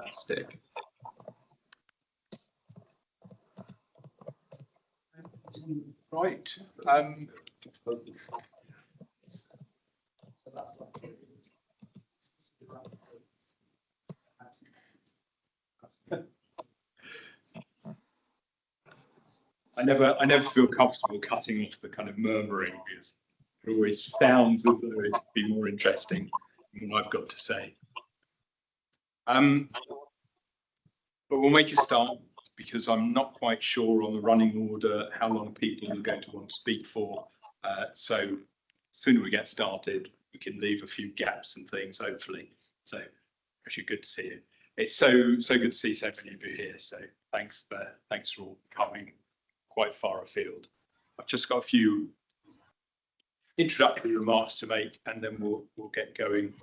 Fantastic. Right. I never feel comfortable cutting off the kind of murmuring because it always sounds as though it'd be more interesting than what I've got to say. But we'll make a start because I'm not quite sure on the running order how long people are going to want to speak for. So sooner we get started, we can leave a few gaps and things, hopefully. So actually good to see you. It's so good to see so many of you here. So thanks for all coming quite far afield. I've just got a few introductory remarks to make, and then we'll get going.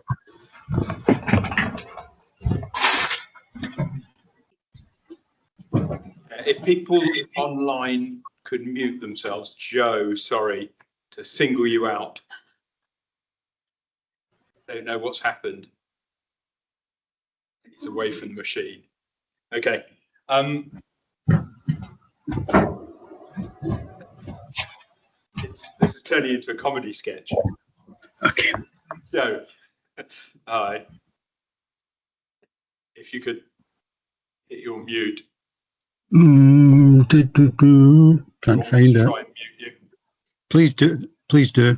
If people online could mute themselves, Joe, sorry to single you out. Don't know what's happened. He's away from the machine. Okay. This is turning into a comedy sketch. Okay. Joe, hi. If you could hit your mute. Can't find it. Try and mute you. Please do. Please do.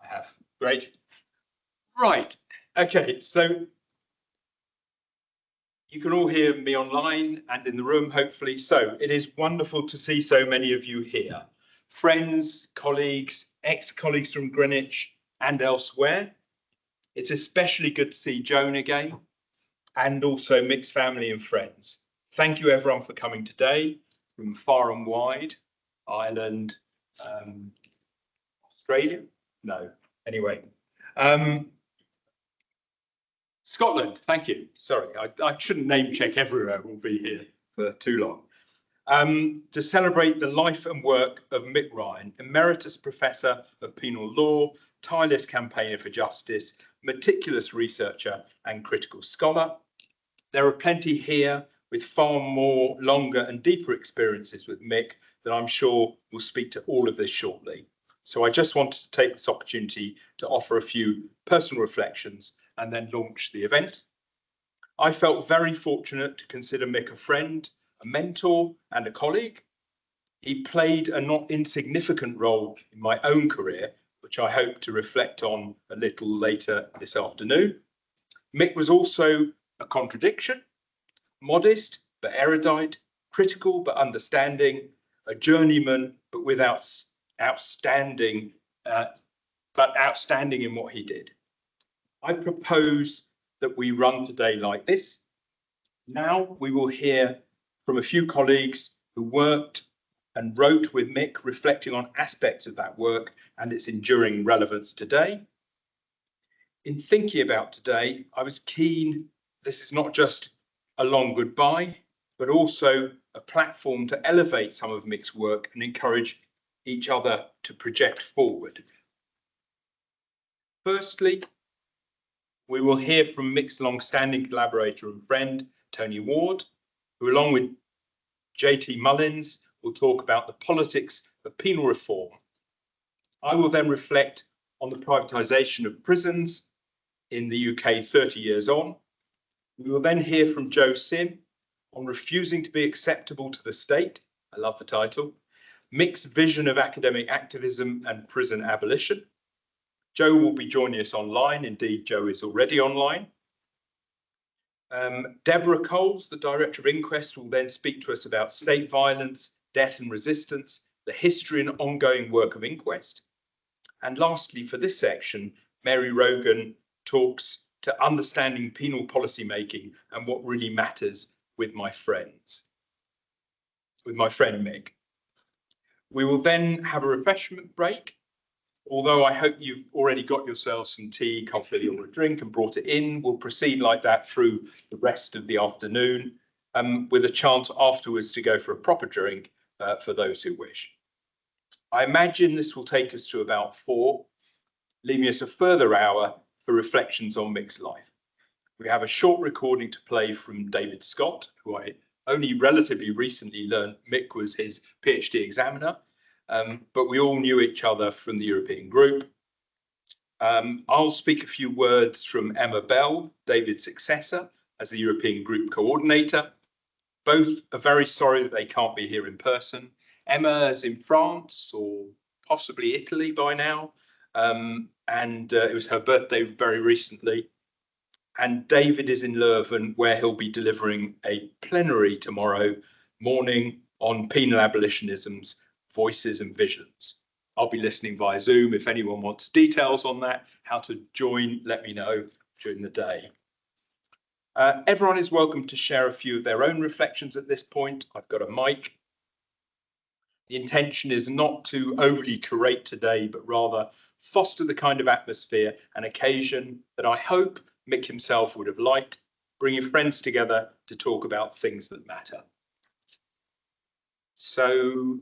I have. Great. Right. Okay. So you can all hear me online and in the room, hopefully. So it is wonderful to see so many of you here. Friends, colleagues, ex-colleagues from Greenwich and elsewhere. It's especially good to see Joan again, and also Mick's family and friends. Thank you everyone for coming today from far and wide, Ireland, Australia? No, anyway. Scotland, thank you. Sorry, I shouldn't name check everywhere, we'll be here for too long. To celebrate the life and work of Mick Ryan, Emeritus Professor of Penal Law, tireless campaigner for justice, meticulous researcher and critical scholar. There are plenty here with far more longer and deeper experiences with Mick that I'm sure will speak to all of this shortly. So I just wanted to take this opportunity to offer a few personal reflections and then launch the event. I felt very fortunate to consider Mick a friend, a mentor and a colleague. He played a not insignificant role in my own career, which I hope to reflect on a little later this afternoon. Mick was also a contradiction, modest but erudite, critical but understanding, a journeyman but without outstanding in what he did. I propose that we run today like this. Now we will hear from a few colleagues who worked and wrote with Mick, reflecting on aspects of that work and its enduring relevance today. In thinking about today, I was keen, this is not just a long goodbye, but also a platform to elevate some of Mick's work and encourage each other to project forward. Firstly, we will hear from Mick's long-standing collaborator and friend, Tony Ward, who along with JT Mullins will talk about the politics of penal reform. I will then reflect on the privatisation of prisons in the UK 30 years on. We will then hear from Joe Sim on refusing to be acceptable to the state. I love the title. Mick's vision of academic activism and prison abolition. Joe will be joining us online. Indeed, Joe is already online. Deborah Coles, the Director of Inquest, will then speak to us about state violence, death and resistance, the history and ongoing work of Inquest. And lastly, for this section, Mary Rogan talks to understanding penal policy making and what really matters with my friends, with my friend Mick. We will then have a refreshment break, although I hope you've already got yourselves some tea, coffee or a drink and brought it in. We'll proceed like that through the rest of the afternoon, with a chance afterwards to go for a proper drink for those who wish. I imagine this will take us to about 4, leaving us a further hour for reflections on Mick's life. We have a short recording to play from David Scott, who I only relatively recently learned Mick was his PhD examiner, but we all knew each other from the European group. I'll speak a few words from Emma Bell, David's successor as the European group coordinator. Both are very sorry that they can't be here in person. Emma is in France or possibly Italy by now, and it was her birthday very recently. And David is in Leuven, where he'll be delivering a plenary tomorrow morning on penal abolitionism's voices and visions. I'll be listening via Zoom. If anyone wants details on that, how to join, let me know during the day. Everyone is welcome to share a few of their own reflections at this point. I've got a mic. The intention is not to overly curate today, but rather foster the kind of atmosphere and occasion that I hope Mick himself would have liked, bringing friends together to talk about things that matter. So,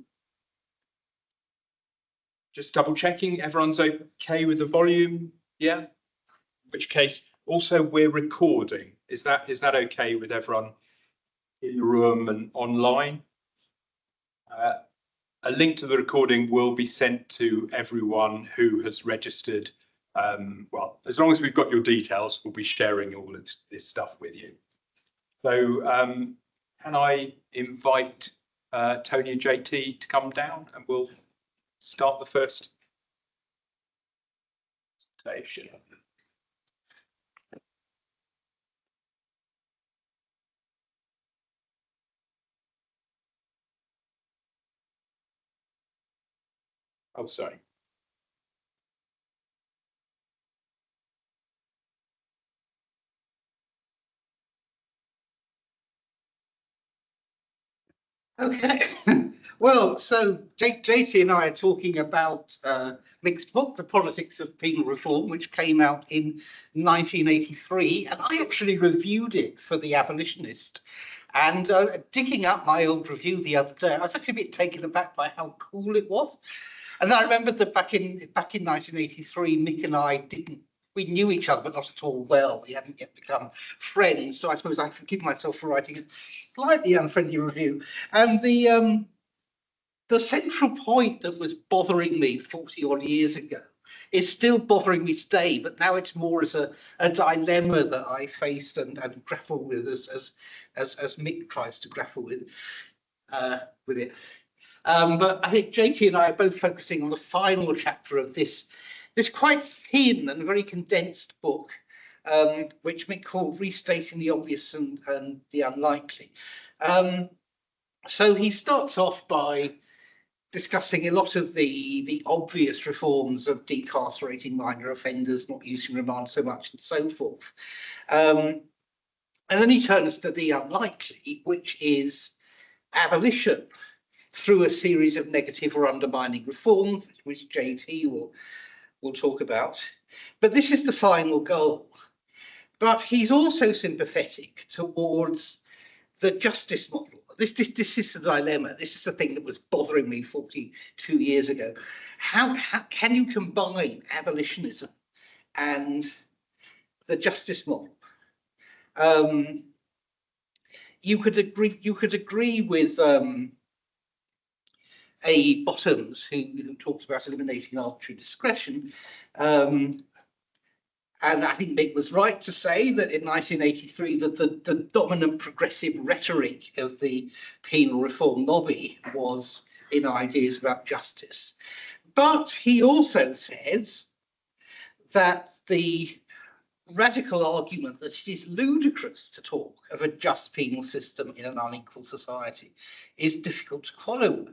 just double checking, everyone's okay with the volume? Yeah? In which case, also we're recording. Is that okay with everyone in the room and online? A link to the recording will be sent to everyone who has registered. Well, as long as we've got your details, we'll be sharing all of this stuff with you. So can I invite Tony and JT to come down, and we'll start the first presentation. Oh, sorry. Okay, well, so JT and I are talking about Mick's book, The Politics of Penal Reform, which came out in 1983, and I actually reviewed it for The Abolitionist. And digging up my old review the other day, I was actually a bit taken aback by how cool it was. And then I remembered that back in 1983, Mick and I we knew each other, but not at all well. We hadn't yet become friends. So I suppose I forgive myself for writing a slightly unfriendly review. And the central point that was bothering me 40 odd years ago is still bothering me today, but now it's more as a dilemma that I face and grapple with as Mick tries to grapple with it. But I think JT and I are both focusing on the final chapter of this quite thin and very condensed book, which Mick called Restating the Obvious and the Unlikely. So he starts off by discussing a lot of the obvious reforms of decarcerating minor offenders, not using remand so much, and so forth. And then he turns to the unlikely, which is abolition through a series of negative or undermining reforms, which JT will talk about. But this is the final goal. But he's also sympathetic towards the justice model. This is the dilemma. This is the thing that was bothering me 42 years ago. How can you combine abolitionism and the justice model? You could agree with A. Bottoms, who talks about eliminating arbitrary discretion. And I think Mick was right to say that in 1983 that the dominant progressive rhetoric of the penal reform lobby was in ideas about justice. But he also says that the radical argument that it is ludicrous to talk of a just penal system in an unequal society is difficult to quarrel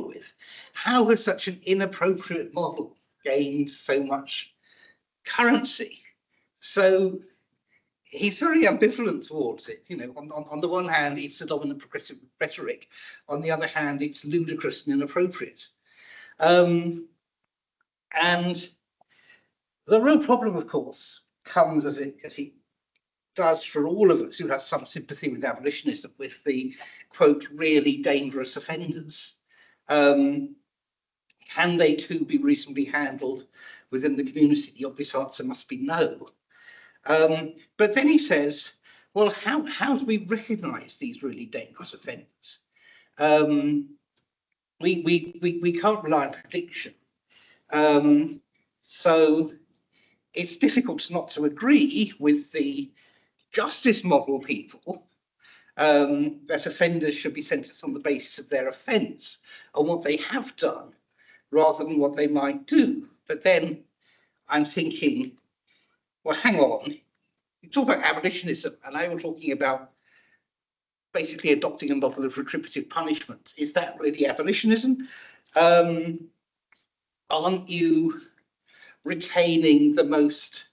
with. How has such an inappropriate model gained so much currency? So he's very ambivalent towards it. You know, on the one hand, it's the dominant progressive rhetoric. On the other hand, it's ludicrous and inappropriate. And the real problem, of course, comes as it does for all of us who have some sympathy with abolitionism, with the, quote, really dangerous offenders can they too be reasonably handled within the community? The obvious answer must be no. But then he says, well, how do we recognise these really dangerous offenders? We can't rely on prediction. So it's difficult not to agree with the justice model people that offenders should be sentenced on the basis of their offence and what they have done rather than what they might do. But then I'm thinking, well, hang on, you talk about abolitionism, and I was talking about basically adopting a model of retributive punishment. Is that really abolitionism? Aren't you retaining the most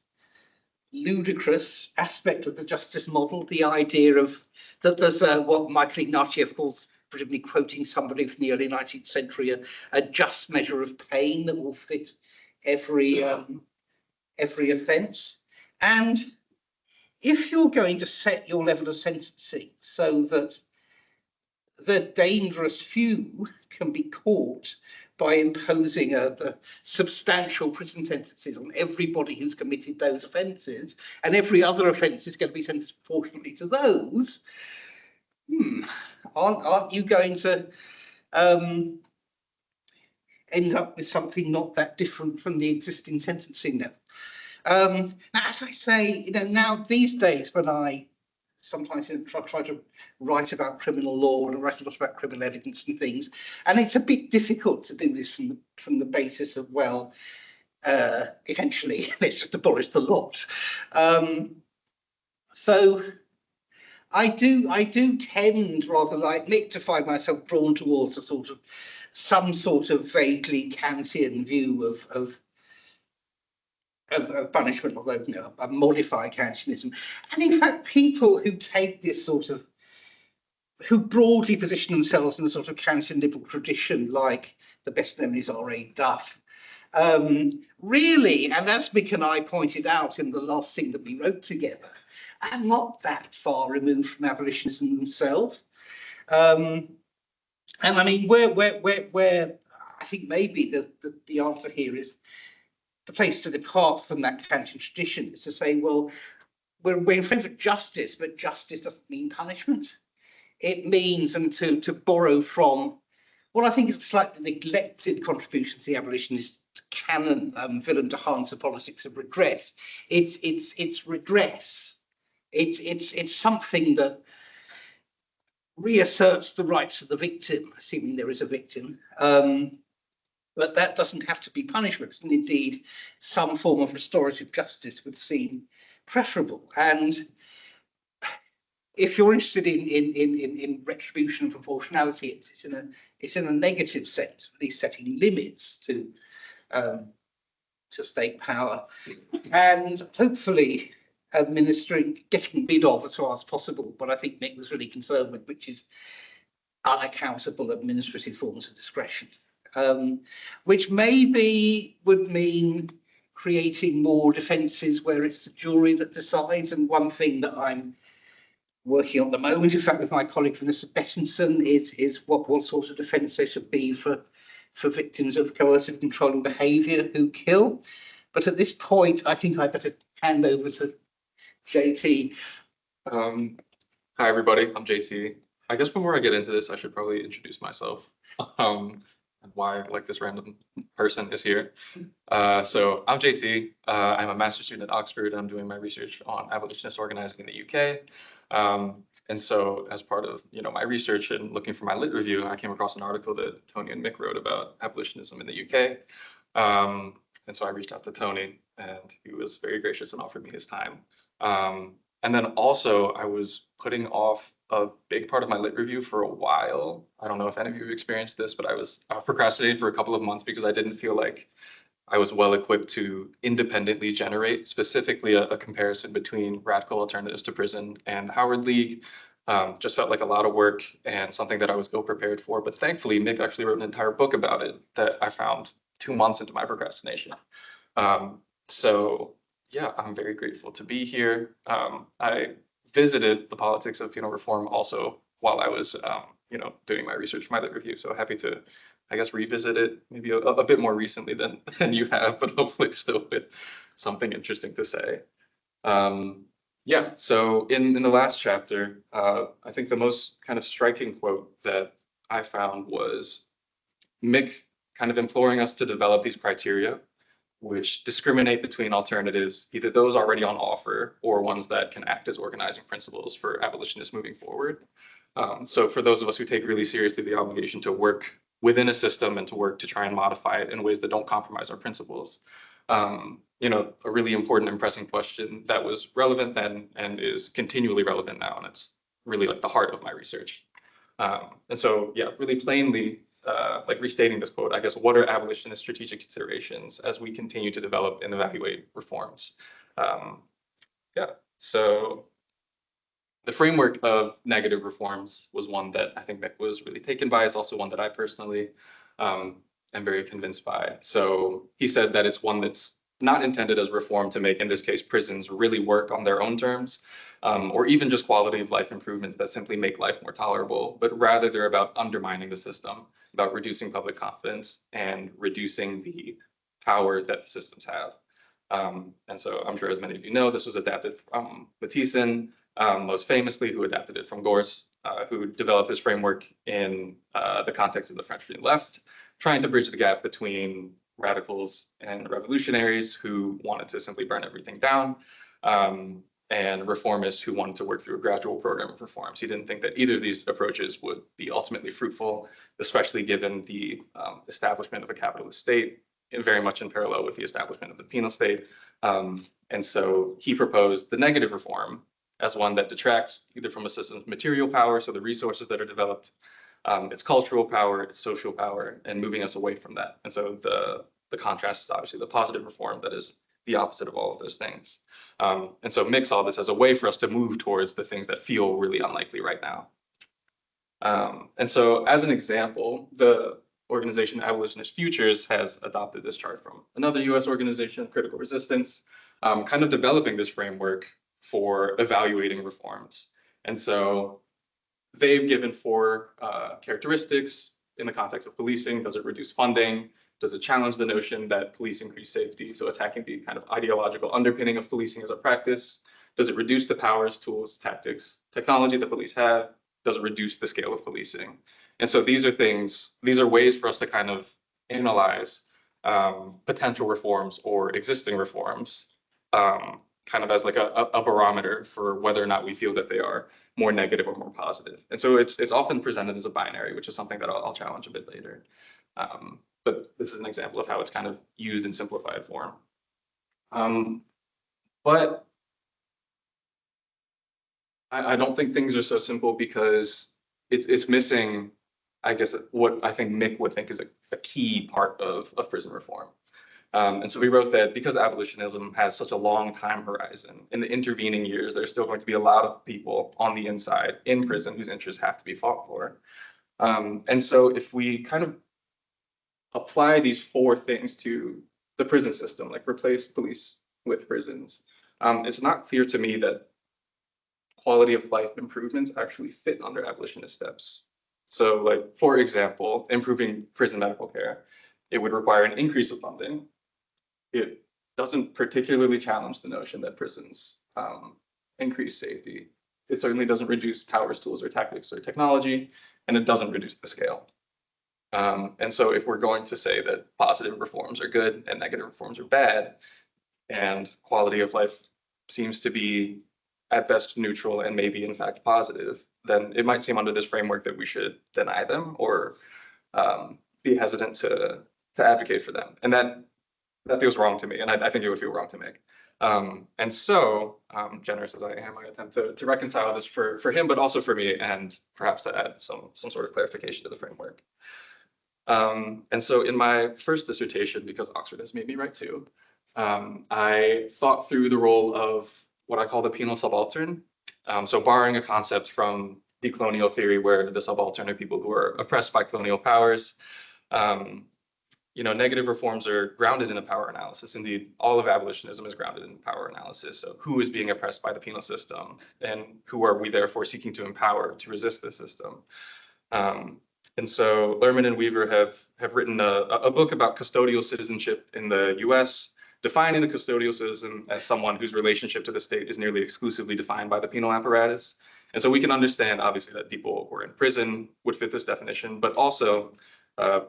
ludicrous aspect of the justice model, the idea of that there's what Michael Ignatieff calls, presumably quoting somebody from the early 19th century, a just measure of pain that will fit every offence? And if you're going to set your level of sentencing so that the dangerous few can be caught by imposing the substantial prison sentences on everybody who's committed those offences, and every other offence is going to be sentenced proportionately to those, aren't you going to end up with something not that different from the existing sentencing level? Now, as I say, now these days when I sometimes try to write about criminal law and write a lot about criminal evidence and things, and it's a bit difficult to do this from the basis of, well, essentially, let's just abolish the lot. So I do tend, rather like Mick, to find myself drawn towards some sort of vaguely Kantian view of punishment, although a modified Kantianism. And in fact, people who take this who broadly position themselves in the sort of Kantian liberal tradition, like the best known is R.A. Duff, really, and as Mick and I pointed out in the last thing that we wrote together, are not that far removed from abolitionism themselves. And I mean, where I think maybe the answer here is the place to depart from that Kantian tradition is to say, well, we're in favour of justice, but justice doesn't mean punishment. It means, and to borrow from what I think is a slightly neglected contribution to the abolitionist canon, Willem de Haan's The Politics of Redress. It's redress. It's something that reasserts the rights of the victim, assuming there is a victim. But that doesn't have to be punishment, and indeed some form of restorative justice would seem preferable. And if you're interested in retribution and proportionality, it's in a negative sense, at least setting limits to state power, and hopefully getting rid of as far as possible what I think Mick was really concerned with, which is unaccountable administrative forms of discretion. Which maybe would mean creating more defences where it's the jury that decides. And one thing that I'm working on at the moment, in fact, with my colleague Vanessa Bessenson, is what sort of defence there should be for victims of coercive controlling behaviour who kill. But at this point, I think I better hand over to JT. Hi, everybody. I'm JT. I guess before I get into this, I should probably introduce myself. And why like this random person is here. So I'm JT. I'm a master's student at Oxford. I'm doing my research on abolitionist organizing in the UK. And so as part of my research and looking for my lit review, I came across an article that Tony and Mick wrote about abolitionism in the UK. And so I reached out to Tony, and he was very gracious and offered me his time. And then also I was putting off a big part of my lit review for a while. I don't know if any of you have experienced this, but I was procrastinating for a couple of months because I didn't feel like I was well equipped to independently generate specifically a comparison between radical alternatives to prison and the Howard League. Just felt like a lot of work and something that I was ill prepared for. But thankfully, Mick actually wrote an entire book about it that I found 2 months into my procrastination. So yeah, I'm very grateful to be here. I visited the politics of penal reform also while I was, doing my research for my lit review. So happy to I guess, revisit it maybe a bit more recently than you have, but hopefully still with something interesting to say. Yeah, so in the last chapter, I think the most kind of striking quote that I found was Mick kind of imploring us to develop these criteria which discriminate between alternatives, either those already on offer or ones that can act as organizing principles for abolitionists moving forward. So for those of us who take really seriously the obligation to work within a system and to work to try and modify it in ways that don't compromise our principles, you know, a really important and pressing question that was relevant then and is continually relevant now, and it's really like the heart of my research. And so, yeah, really plainly, like restating this quote, I guess, what are abolitionist strategic considerations as we continue to develop and evaluate reforms? Yeah, so the framework of negative reforms was one that I think Mick was really taken by. It's also one that I personally am very convinced by. So he said that it's one that's not intended as reform to make, in this case, prisons really work on their own terms, or even just quality of life improvements that simply make life more tolerable, but rather they're about undermining the system, about reducing public confidence and reducing the power that the systems have. And so I'm sure as many of you know, this was adapted from Mathieson, most famously, who adapted it from Gorse, who developed this framework in the context of the French Free Left, trying to bridge the gap between radicals and revolutionaries who wanted to simply burn everything down, and reformists who wanted to work through a gradual program of reforms. He didn't think that either of these approaches would be ultimately fruitful, especially given the establishment of a capitalist state, very much in parallel with the establishment of the penal state. And so he proposed the negative reform as one that detracts either from a system's material power, so the resources that are developed, its cultural power, its social power, and moving us away from that. And so the contrast is obviously the positive reform that is the opposite of all of those things. And so Mick saw this as a way for us to move towards the things that feel really unlikely right now. And so as an example, the organization Abolitionist Futures has adopted this chart from another US organization, Critical Resistance, kind of developing this framework for evaluating reforms. And so they've given 4 characteristics in the context of policing. Does it reduce funding? Does it challenge the notion that police increase safety? So attacking the kind of ideological underpinning of policing as a practice. Does it reduce the powers, tools, tactics, technology that police have? Does it reduce the scale of policing? And so these are ways for us to kind of analyze potential reforms or existing reforms, kind of as like a barometer for whether or not we feel that they are more negative or more positive. And so it's often presented as a binary, which is something that I'll challenge a bit later. But this is an example of how it's kind of used in simplified form. But I don't think things are so simple because it's missing, I guess, what I think Mick would think is a key part of prison reform. And so we wrote that because abolitionism has such a long time horizon, in the intervening years, there's still going to be a lot of people on the inside in prison whose interests have to be fought for. And so if we kind of apply these 4 things to the prison system, like replace police with prisons, it's not clear to me that quality of life improvements actually fit under abolitionist steps. So like, for example, improving prison medical care, it would require an increase of funding. It doesn't particularly challenge the notion that prisons increase safety. It certainly doesn't reduce powers, tools, or tactics or technology, and it doesn't reduce the scale. And so if we're going to say that positive reforms are good and negative reforms are bad, and quality of life seems to be at best neutral and maybe in fact positive, then it might seem under this framework that we should deny them or be hesitant to advocate for them. And that feels wrong to me, and I think it would feel wrong to Mick. And so, generous as I am, I attempt to reconcile this for him, but also for me, and perhaps to add some sort of clarification to the framework. And so in my first dissertation, because Oxford has made me write 2, I thought through the role of what I call the penal subaltern. So borrowing a concept from decolonial theory, where the subaltern are people who are oppressed by colonial powers. You know, negative reforms are grounded in a power analysis. Indeed, all of abolitionism is grounded in power analysis. So who is being oppressed by the penal system, and who are we therefore seeking to empower to resist the system? And so Lerman and Weaver have written a book about custodial citizenship in the US, defining the custodial citizen as someone whose relationship to the state is nearly exclusively defined by the penal apparatus. And so we can understand, obviously, that people who are in prison would fit this definition, but also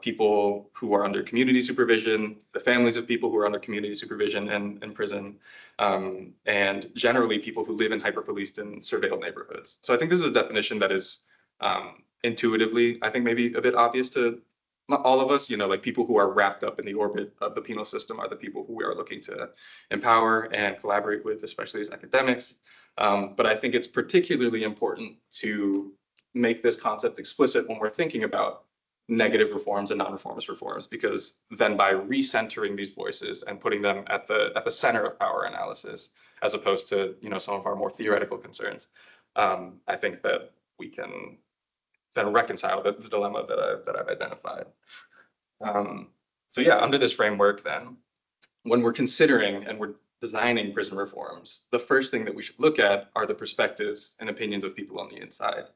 people who are under community supervision, the families of people who are under community supervision and in prison, and generally people who live in hyper-policed and surveilled neighborhoods. So I think this is a definition that is intuitively, I think maybe a bit obvious to not all of us, like people who are wrapped up in the orbit of the penal system are the people who we are looking to empower and collaborate with, especially as academics. But I think it's particularly important to make this concept explicit when we're thinking about negative reforms and non-reformist reforms, because then by recentering these voices and putting them at the center of power analysis, as opposed to some of our more theoretical concerns, I think that we can then reconcile the dilemma that I've identified. So yeah, under this framework, then, when we're considering and we're designing prison reforms, the first thing that we should look at are the perspectives and opinions of people on the inside.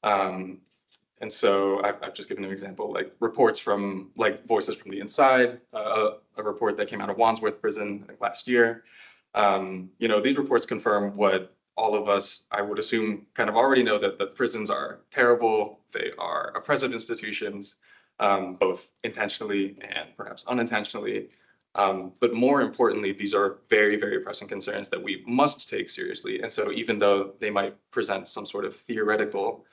And so I've just given an example, like reports from Voices from the Inside, a report that came out of Wandsworth Prison last year. These reports confirm what all of us, I would assume, kind of already know, that prisons are terrible. They are oppressive institutions, both intentionally and perhaps unintentionally. But more importantly, these are very, very pressing concerns that we must take seriously. And so even though they might present some sort of theoretical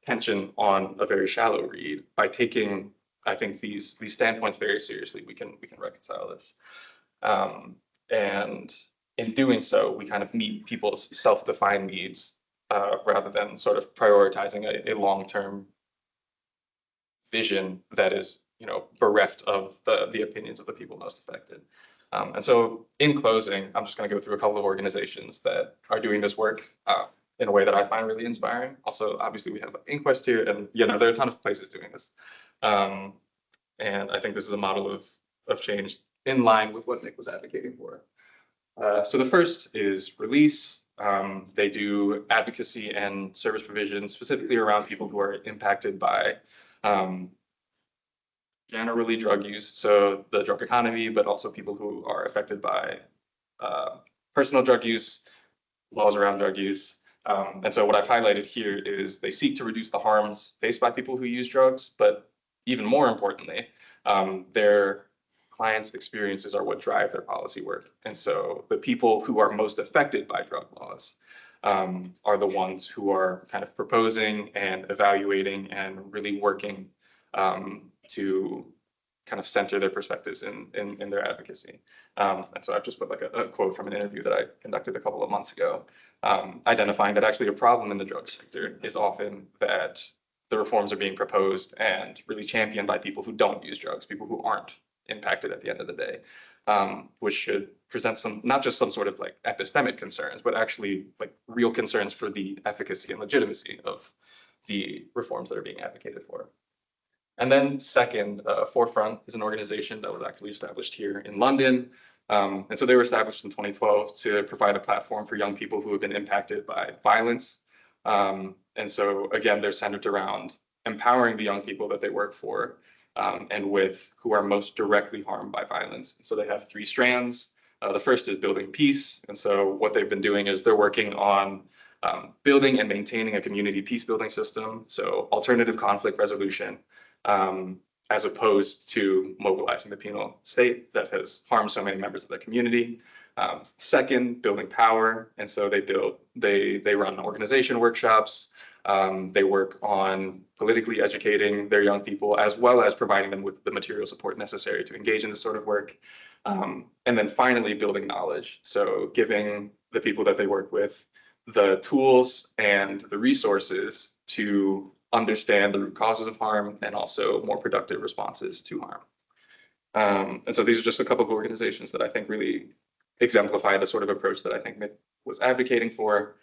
tension on a very shallow read, by taking, I think, these standpoints very seriously, we can reconcile this. And in doing so, we kind of meet people's self-defined needs rather than sort of prioritizing a long-term vision that is, bereft of the opinions of the people most affected. And so in closing, I'm just going to go through a couple of organizations that are doing this work in a way that I find really inspiring. Also, obviously, we have Inquest here, and there are a ton of places doing this. And I think this is a model of change in line with what Nick was advocating for. So the first is Release. They do advocacy and service provision specifically around people who are impacted by generally drug use, so the drug economy, but also people who are affected by personal drug use, laws around drug use. And so what I've highlighted here is they seek to reduce the harms faced by people who use drugs, but even more importantly, their clients' experiences are what drive their policy work. And so the people who are most affected by drug laws are the ones who are kind of proposing and evaluating and really working to kind of center their perspectives in their advocacy. And so I've just put a quote from an interview that I conducted a couple of months ago, identifying that actually a problem in the drug sector is often that the reforms are being proposed and really championed by people who don't use drugs, people who aren't impacted at the end of the day, which should present not just some sort of epistemic concerns, but actually real concerns for the efficacy and legitimacy of the reforms that are being advocated for. And then second, Forefront is an organization that was actually established here in London. And so they were established in 2012 to provide a platform for young people who have been impacted by violence. And so again, they're centered around empowering the young people that they work for and with who are most directly harmed by violence. So they have three strands. The first is building peace. And so what they've been doing is they're working on building and maintaining a community peace building system. So alternative conflict resolution, as opposed to mobilizing the penal state that has harmed so many members of the community. Second, building power. And so they run organization workshops. They work on politically educating their young people, as well as providing them with the material support necessary to engage in this sort of work. And then finally, building knowledge. So giving the people that they work with the tools and the resources to understand the root causes of harm and also more productive responses to harm. And so these are just a couple of organizations that I think really exemplify the sort of approach that I think Mick was advocating for.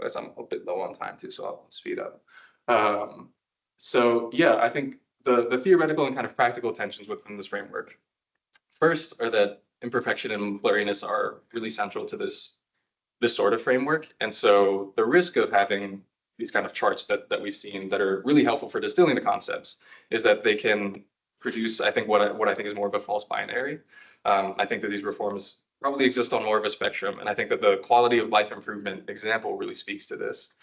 As I'm a bit low on time too, so I'll speed up. So yeah, I think the theoretical and kind of practical tensions within this framework, first, are that imperfection and blurriness are really central to this sort of framework. And so the risk of having these kind of charts that we've seen that are really helpful for distilling the concepts is that they can produce, I think, what I think is more of a false binary. I think that these reforms probably exist on more of a spectrum, and I think that the quality of life improvement example really speaks to this,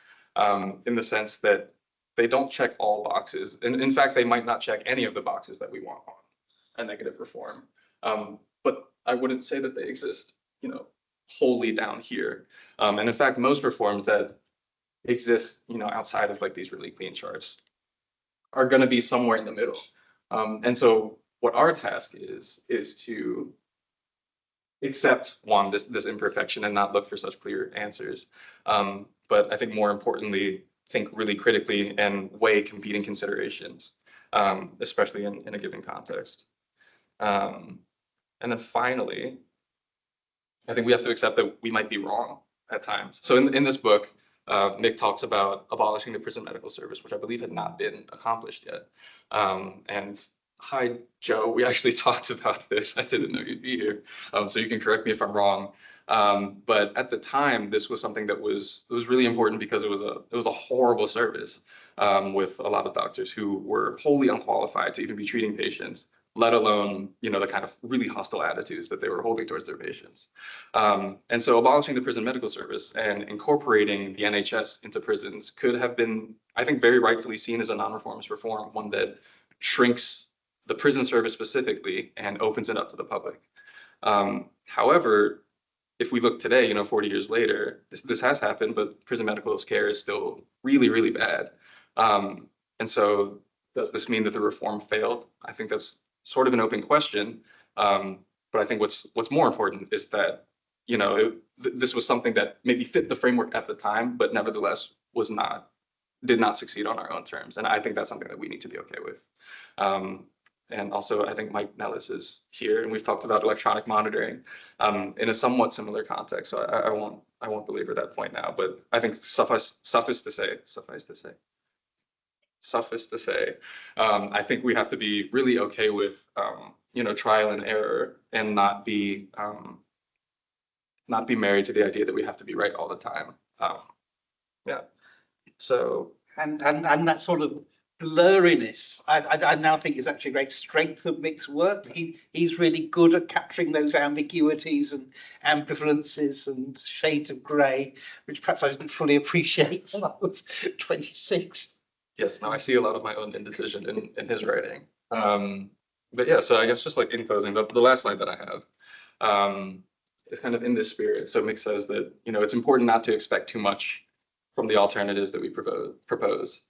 in the sense that they don't check all boxes. And in fact, they might not check any of the boxes that we want on a negative reform. But I wouldn't say that they exist, wholly down here. And in fact, most reforms that exist, outside of like these really clean charts are going to be somewhere in the middle. And so what our task is to accept this imperfection and not look for such clear answers. But I think more importantly, think really critically and weigh competing considerations, especially in a given context. And then finally, I think we have to accept that we might be wrong at times. So in this book, Mick talks about abolishing the prison medical service, which I believe had not been accomplished yet. And hi, Joe, we actually talked about this. I didn't know you'd be here, so you can correct me if I'm wrong. But at the time, this was something that was really important because it was a horrible service, with a lot of doctors who were wholly unqualified to even be treating patients, let alone the kind of really hostile attitudes that they were holding towards their patients. And so abolishing the prison medical service and incorporating the NHS into prisons could have been, I think, very rightfully seen as a non-reformist reform, one that shrinks the prison service specifically and opens it up to the public. However, if we look today, 40 years later, this has happened, but prison medical care is still really, really bad. And so does this mean that the reform failed? I think that's sort of an open question. But I think what's more important is that, this was something that maybe fit the framework at the time, but nevertheless did not succeed on our own terms. And I think that's something that we need to be okay with. And also, I think Mike Nellis is here, and we've talked about electronic monitoring in a somewhat similar context. So I won't belabor that point now. But I think suffice to say, I think we have to be really okay with trial and error and not be married to the idea that we have to be right all the time. Yeah. So. And that sort of blurriness, I now think is actually a great strength of Mick's work. He's really good at capturing those ambiguities and ambivalences and shades of grey, which perhaps I didn't fully appreciate when I was 26. Yes, now I see a lot of my own indecision in his writing. But yeah, so I guess just like in closing, the last slide that I have is kind of in this spirit. So Mick says that, it's important not to expect too much from the alternatives that we propose.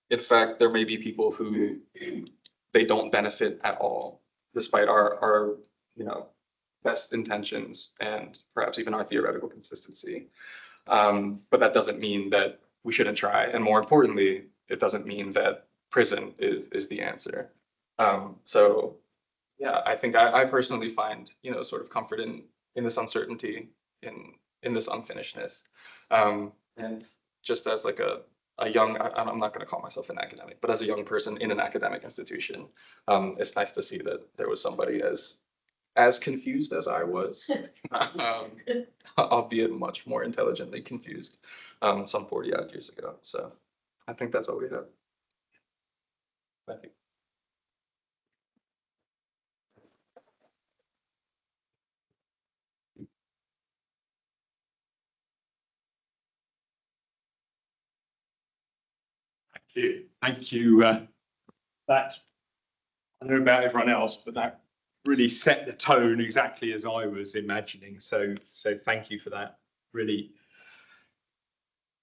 In fact, there may be people who they don't benefit at all, despite our best intentions and perhaps even our theoretical consistency. But that doesn't mean that we shouldn't try. And more importantly, it doesn't mean that prison is the answer. So yeah, I think I personally find, sort of comfort in this uncertainty, in this unfinishedness. And just as like a young, I'm not going to call myself an academic, but as a young person in an academic institution, it's nice to see that there was somebody as confused as I was, albeit much more intelligently confused, some 40 odd years ago. So I think that's all we have. Thank you. Thank you. That, I don't know about everyone else, but that really set the tone exactly as I was imagining. So thank you for that. Really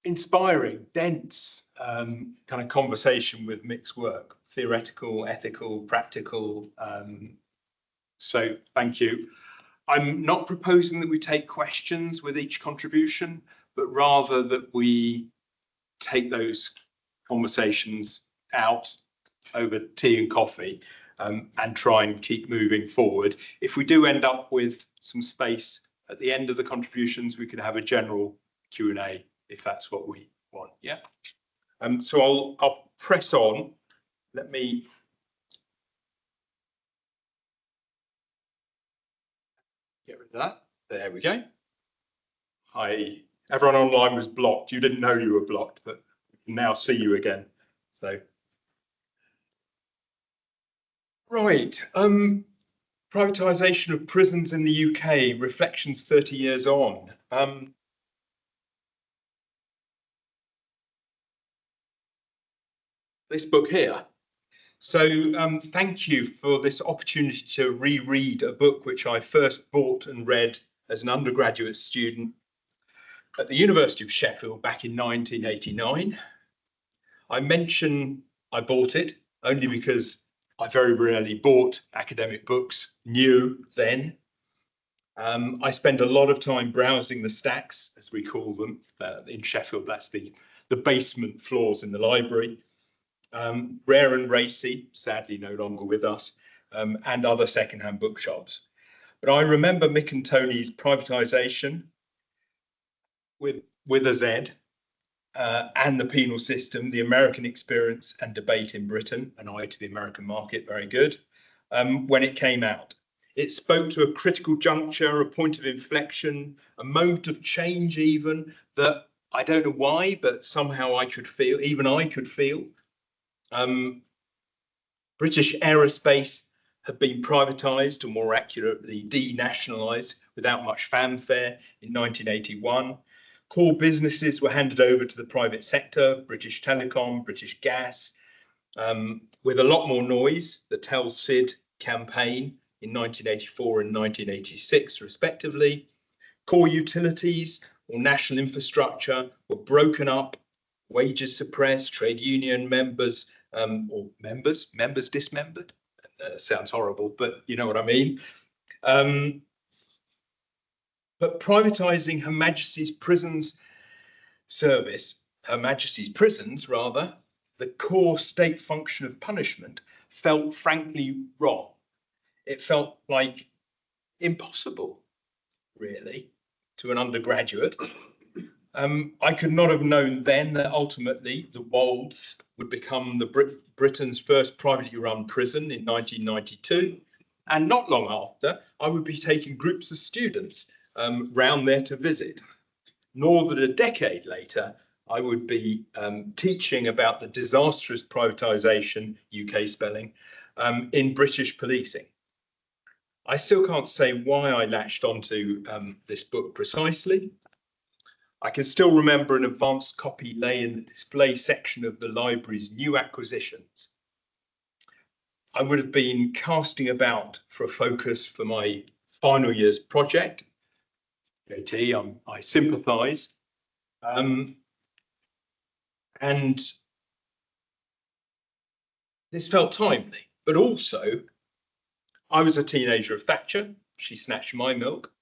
inspiring, dense kind of conversation with Mick's work, theoretical, ethical, practical. So thank you. I'm not proposing that we take questions with each contribution, but rather that we take those conversations out over tea and coffee and try and keep moving forward. If we do end up with some space at the end of the contributions, we can have a general Q&A if that's what we want. Yeah. So I'll press on. Let me get rid of that. There we go. Hi, Everyone online was blocked. You didn't know you were blocked, but we can now see you again. So, right. Privatisation of prisons in the UK, reflections 30 years on. This book here. So thank you for this opportunity to reread a book which I first bought and read as an undergraduate student at the University of Sheffield back in 1989. I mention I bought it only because I very rarely bought academic books new then. I spend a lot of time browsing the stacks, as we call them, in Sheffield. That's the basement floors in the library. Rare and Racy, sadly no longer with us, and other secondhand bookshops. But I remember Mick and Tony's Privatisation with a Z, and the penal system, the American experience and debate in Britain, an eye to the American market, very good, when it came out. It spoke to a critical juncture, a point of inflection, a moment of change even, that I don't know why, but somehow I could feel, even I could feel. British aerospace had been privatised, or more accurately denationalised, without much fanfare in 1981. Core businesses were handed over to the private sector, British Telecom, British Gas, with a lot more noise, the Tell Sid campaign in 1984 and 1986 respectively. Core utilities or national infrastructure were broken up, wages suppressed, trade union members members dismembered. Sounds horrible, but you know what I mean. But privatising Her Majesty's Prisons Service, Her Majesty's Prisons rather, the core state function of punishment, felt frankly wrong. It felt like impossible, really, to an undergraduate. I could not have known then that ultimately the Wolds would become Britain's first privately run prison in 1992. And not long after, I would be taking groups of students round there to visit. Nor that a decade later, I would be teaching about the disastrous privatisation, UK spelling, in British policing. I still can't say why I latched onto this book precisely. I can still remember an advanced copy lay in the display section of the library's new acquisitions. I would have been casting about for a focus for my final year's project. JT, I sympathise. And this felt timely, but also I was a teenager of Thatcher. She snatched my milk.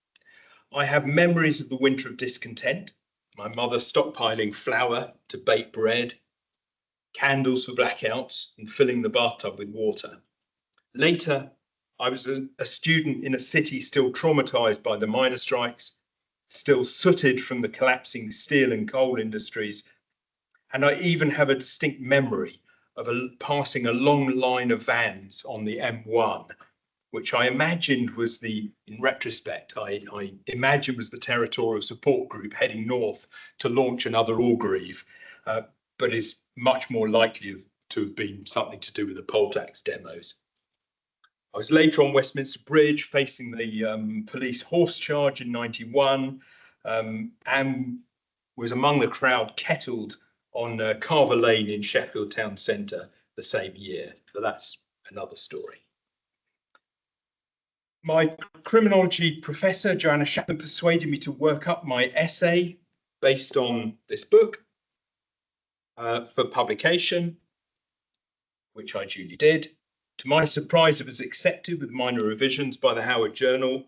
I have memories of the winter of discontent. My mother stockpiling flour to bake bread, candles for blackouts, and filling the bathtub with water. Later, I was a student in a city still traumatised by the miner strikes, still sooted from the collapsing steel and coal industries. And I even have a distinct memory of passing a long line of vans on the M1, which I imagined was in retrospect, I imagined was the territorial support group heading north to launch another Orgreave, but is much more likely to have been something to do with the poll tax demos. I was later on Westminster Bridge facing the police horse charge in 91, and was among the crowd kettled on Carver Lane in Sheffield town centre the same year, but that's another story. My criminology professor, Joanna Chapman, persuaded me to work up my essay based on this book for publication, which I duly did. To my surprise, it was accepted with minor revisions by the Howard Journal,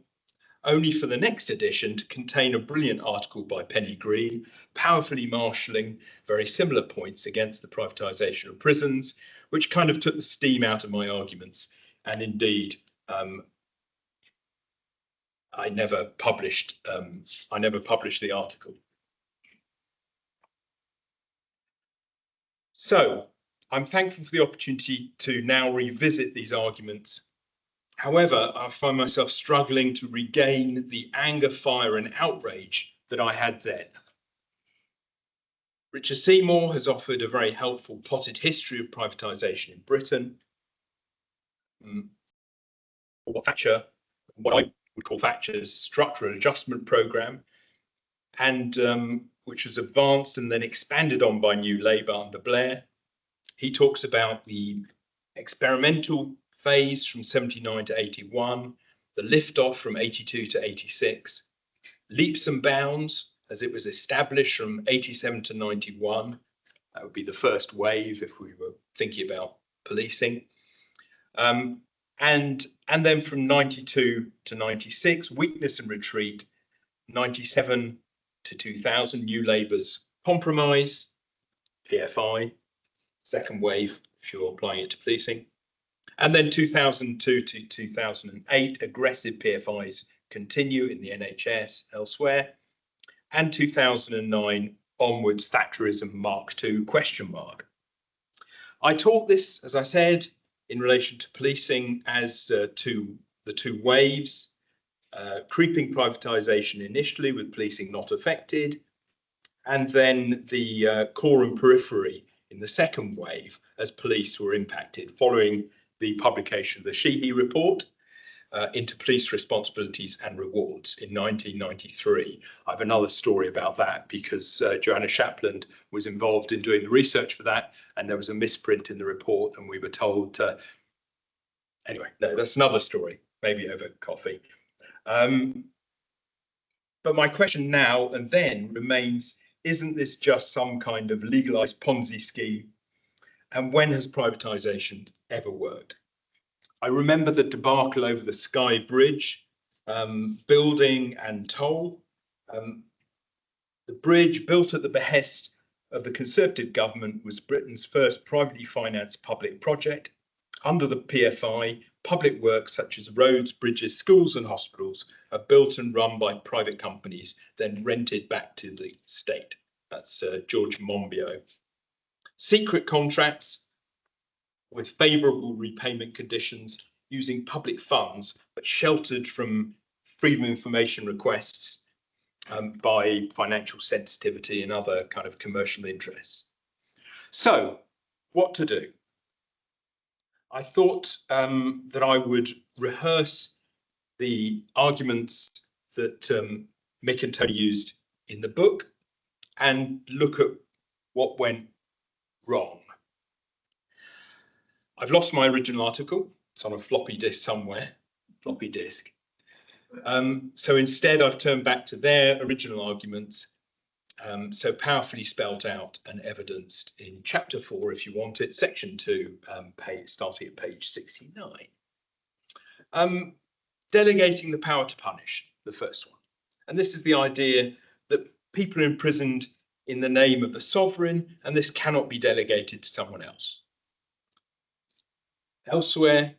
only for the next edition to contain a brilliant article by Penny Green, powerfully marshalling very similar points against the privatisation of prisons, which kind of took the steam out of my arguments. And indeed, I never published the article. So I'm thankful for the opportunity to now revisit these arguments. However, I find myself struggling to regain the anger, fire, and outrage that I had then. Richard Seymour has offered a very helpful potted history of privatisation in Britain. What I would call Thatcher's structural adjustment programme, and which was advanced and then expanded on by New Labour under Blair. He talks about the experimental phase from 79 to 81, the lift-off from 82 to 86, leaps and bounds as it was established from 87 to 91. That would be the first wave if we were thinking about policing. And then from 92 to 96, weakness and retreat, 97 to 2000, New Labour's compromise, PFI, second wave if you're applying it to policing. And then 2002 to 2008, aggressive PFIs continue in the NHS, elsewhere. And 2009 onwards, Thatcherism Mark II, ? I taught this, as I said, in relation to policing as to the two waves, creeping privatisation initially with policing not affected, and then the core and periphery in the second wave as police were impacted following the publication of the Sheehy report into police responsibilities and rewards in 1993. I have another story about that because Joanna Shapland was involved in doing the research for that, and there was a misprint in the report, and we were told anyway, no, that's another story, maybe over coffee. But my question now and then remains, isn't this just some kind of legalised Ponzi scheme? And when has privatisation ever worked? I remember the debacle over the Skye Bridge, building and toll. The bridge, built at the behest of the Conservative government, was Britain's first privately financed public project. Under the PFI, public works such as roads, bridges, schools and hospitals are built and run by private companies, then rented back to the state. That's George Monbiot. Secret contracts with favourable repayment conditions using public funds, but sheltered from freedom of information requests by financial sensitivity and other kind of commercial interests. So, what to do? I thought that I would rehearse the arguments that Mick and Tony used in the book and look at what went wrong. I've lost my original article. It's on a floppy disk somewhere, floppy disk. So instead, I've turned back to their original arguments, so powerfully spelled out and evidenced in chapter 4, if you want it, section 2, starting at page 69. Delegating the power to punish, the first one. And this is the idea that people are imprisoned in the name of the sovereign, and this cannot be delegated to someone else. Elsewhere,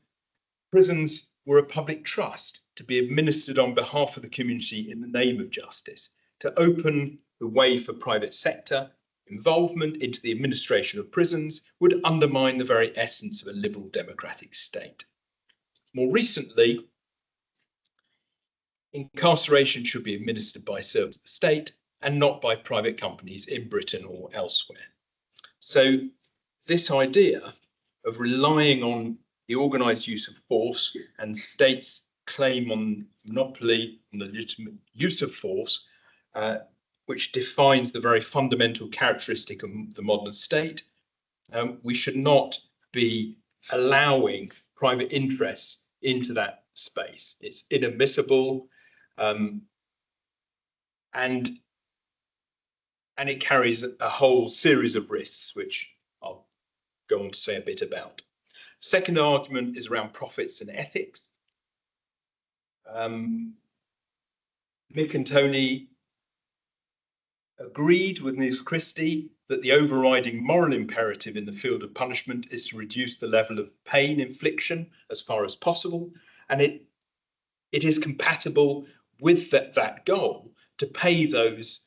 prisons were a public trust to be administered on behalf of the community in the name of justice, to open the way for private sector involvement into the administration of prisons would undermine the very essence of a liberal democratic state. More recently, incarceration should be administered by servants of the state and not by private companies in Britain or elsewhere. So this idea of relying on the organised use of force and states' claim on monopoly on the legitimate use of force, which defines the very fundamental characteristic of the modern state, we should not be allowing private interests into that space. It's inadmissible, and it carries a whole series of risks, which I'll go on to say a bit about. Second argument is around profits and ethics. Mick and Tony agreed with Ms. Christie that the overriding moral imperative in the field of punishment is to reduce the level of pain infliction as far as possible, and it is compatible with that goal to pay those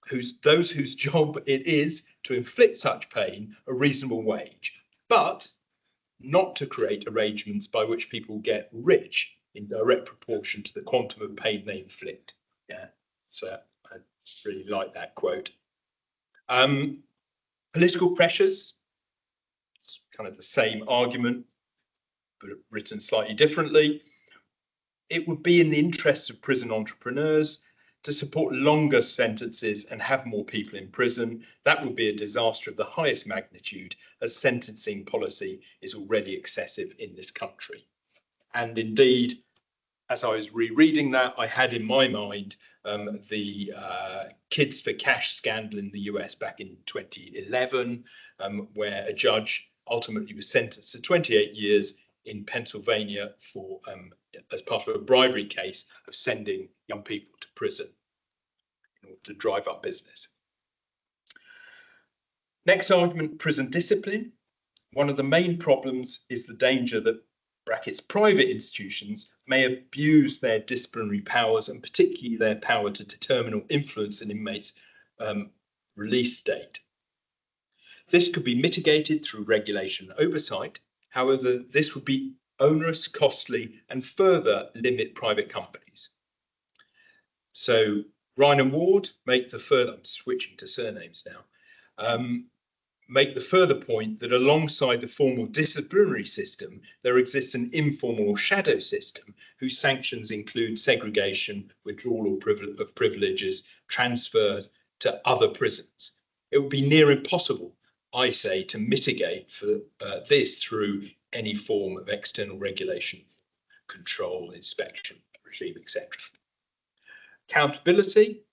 whose job it is to inflict such pain a reasonable wage, but not to create arrangements by which people get rich in direct proportion to the quantum of pain they inflict. Yeah, so really like that quote. Political pressures, it's kind of the same argument, but written slightly differently. It would be in the interest of prison entrepreneurs to support longer sentences and have more people in prison. That would be a disaster of the highest magnitude, as sentencing policy is already excessive in this country. And indeed, as I was rereading that, I had in my mind the Kids for Cash scandal in the US back in 2011, where a judge ultimately was sentenced to 28 years in Pennsylvania for as part of a bribery case of sending young people to prison in order to drive up business. Next argument, prison discipline. One of the main problems is the danger that brackets private institutions may abuse their disciplinary powers, and particularly their power to determine or influence an inmate's release date. This could be mitigated through regulation and oversight. However, this would be onerous, costly, and further limit private companies. So Ryan and Ward make the further, I'm switching to surnames now, make the further point that alongside the formal disciplinary system, there exists an informal or shadow system whose sanctions include segregation, withdrawal of privileges, transfers to other prisons. It would be near impossible, I say, to mitigate for this through any form of external regulation, control, inspection, regime, etc. Accountability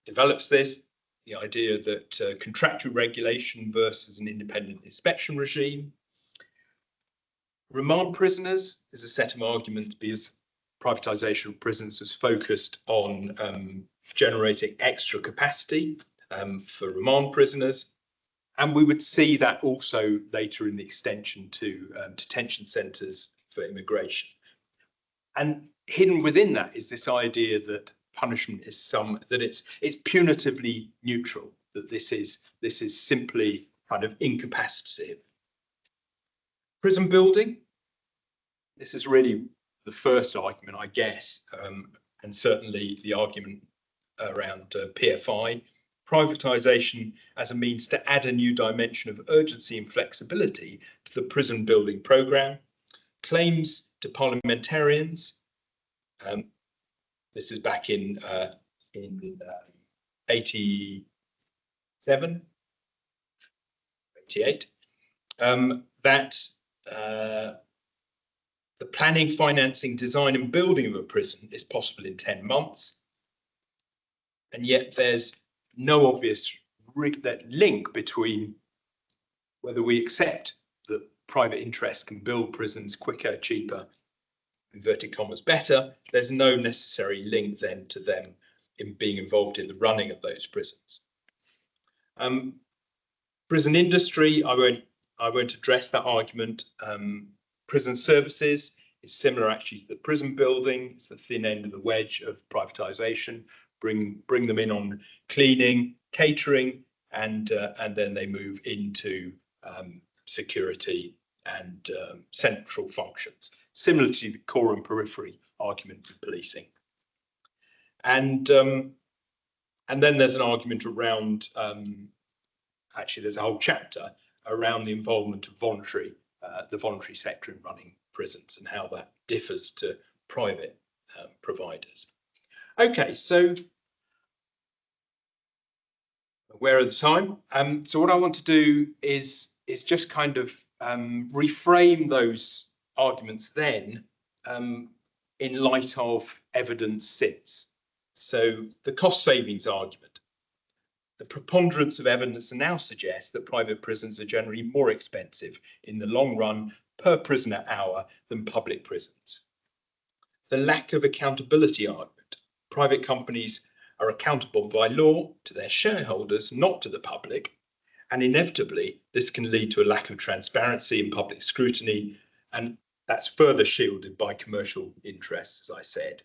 develops this, the idea that contractual regulation versus an independent inspection regime. Remand prisoners is a set of arguments because privatisation of prisons was focused on generating extra capacity for remand prisoners. And we would see that also later in the extension to detention centres for immigration. And hidden within that is this idea that punishment is it's punitively neutral, that this is simply kind of incapacitative. Prison building, this is really the first argument, I guess, and certainly the argument around PFI. Privatisation as a means to add a new dimension of urgency and flexibility to the prison building programme. Claims to parliamentarians. This is back in 87, 88, that the planning, financing, design and building of a prison is possible in 10 months. And yet there's no obvious link between whether we accept that private interests can build prisons quicker, cheaper, inverted commas, better. There's no necessary link then to them in being involved in the running of those prisons. Prison industry, I won't address that argument. Prison services is similar actually to the prison building. It's the thin end of the wedge of privatisation. Bring them in on cleaning, catering, and then they move into security and central functions, similar to the core and periphery argument for policing. And then there's an argument around, actually there's a whole chapter around the involvement of the voluntary sector in running prisons and how that differs to private providers. Okay, so aware of the time. So what I want to do is just kind of reframe those arguments then in light of evidence since. So the cost savings argument. The preponderance of evidence now suggests that private prisons are generally more expensive in the long run per prisoner hour than public prisons. The lack of accountability argument. Private companies are accountable by law to their shareholders, not to the public, and inevitably this can lead to a lack of transparency and public scrutiny, and that's further shielded by commercial interests, as I said.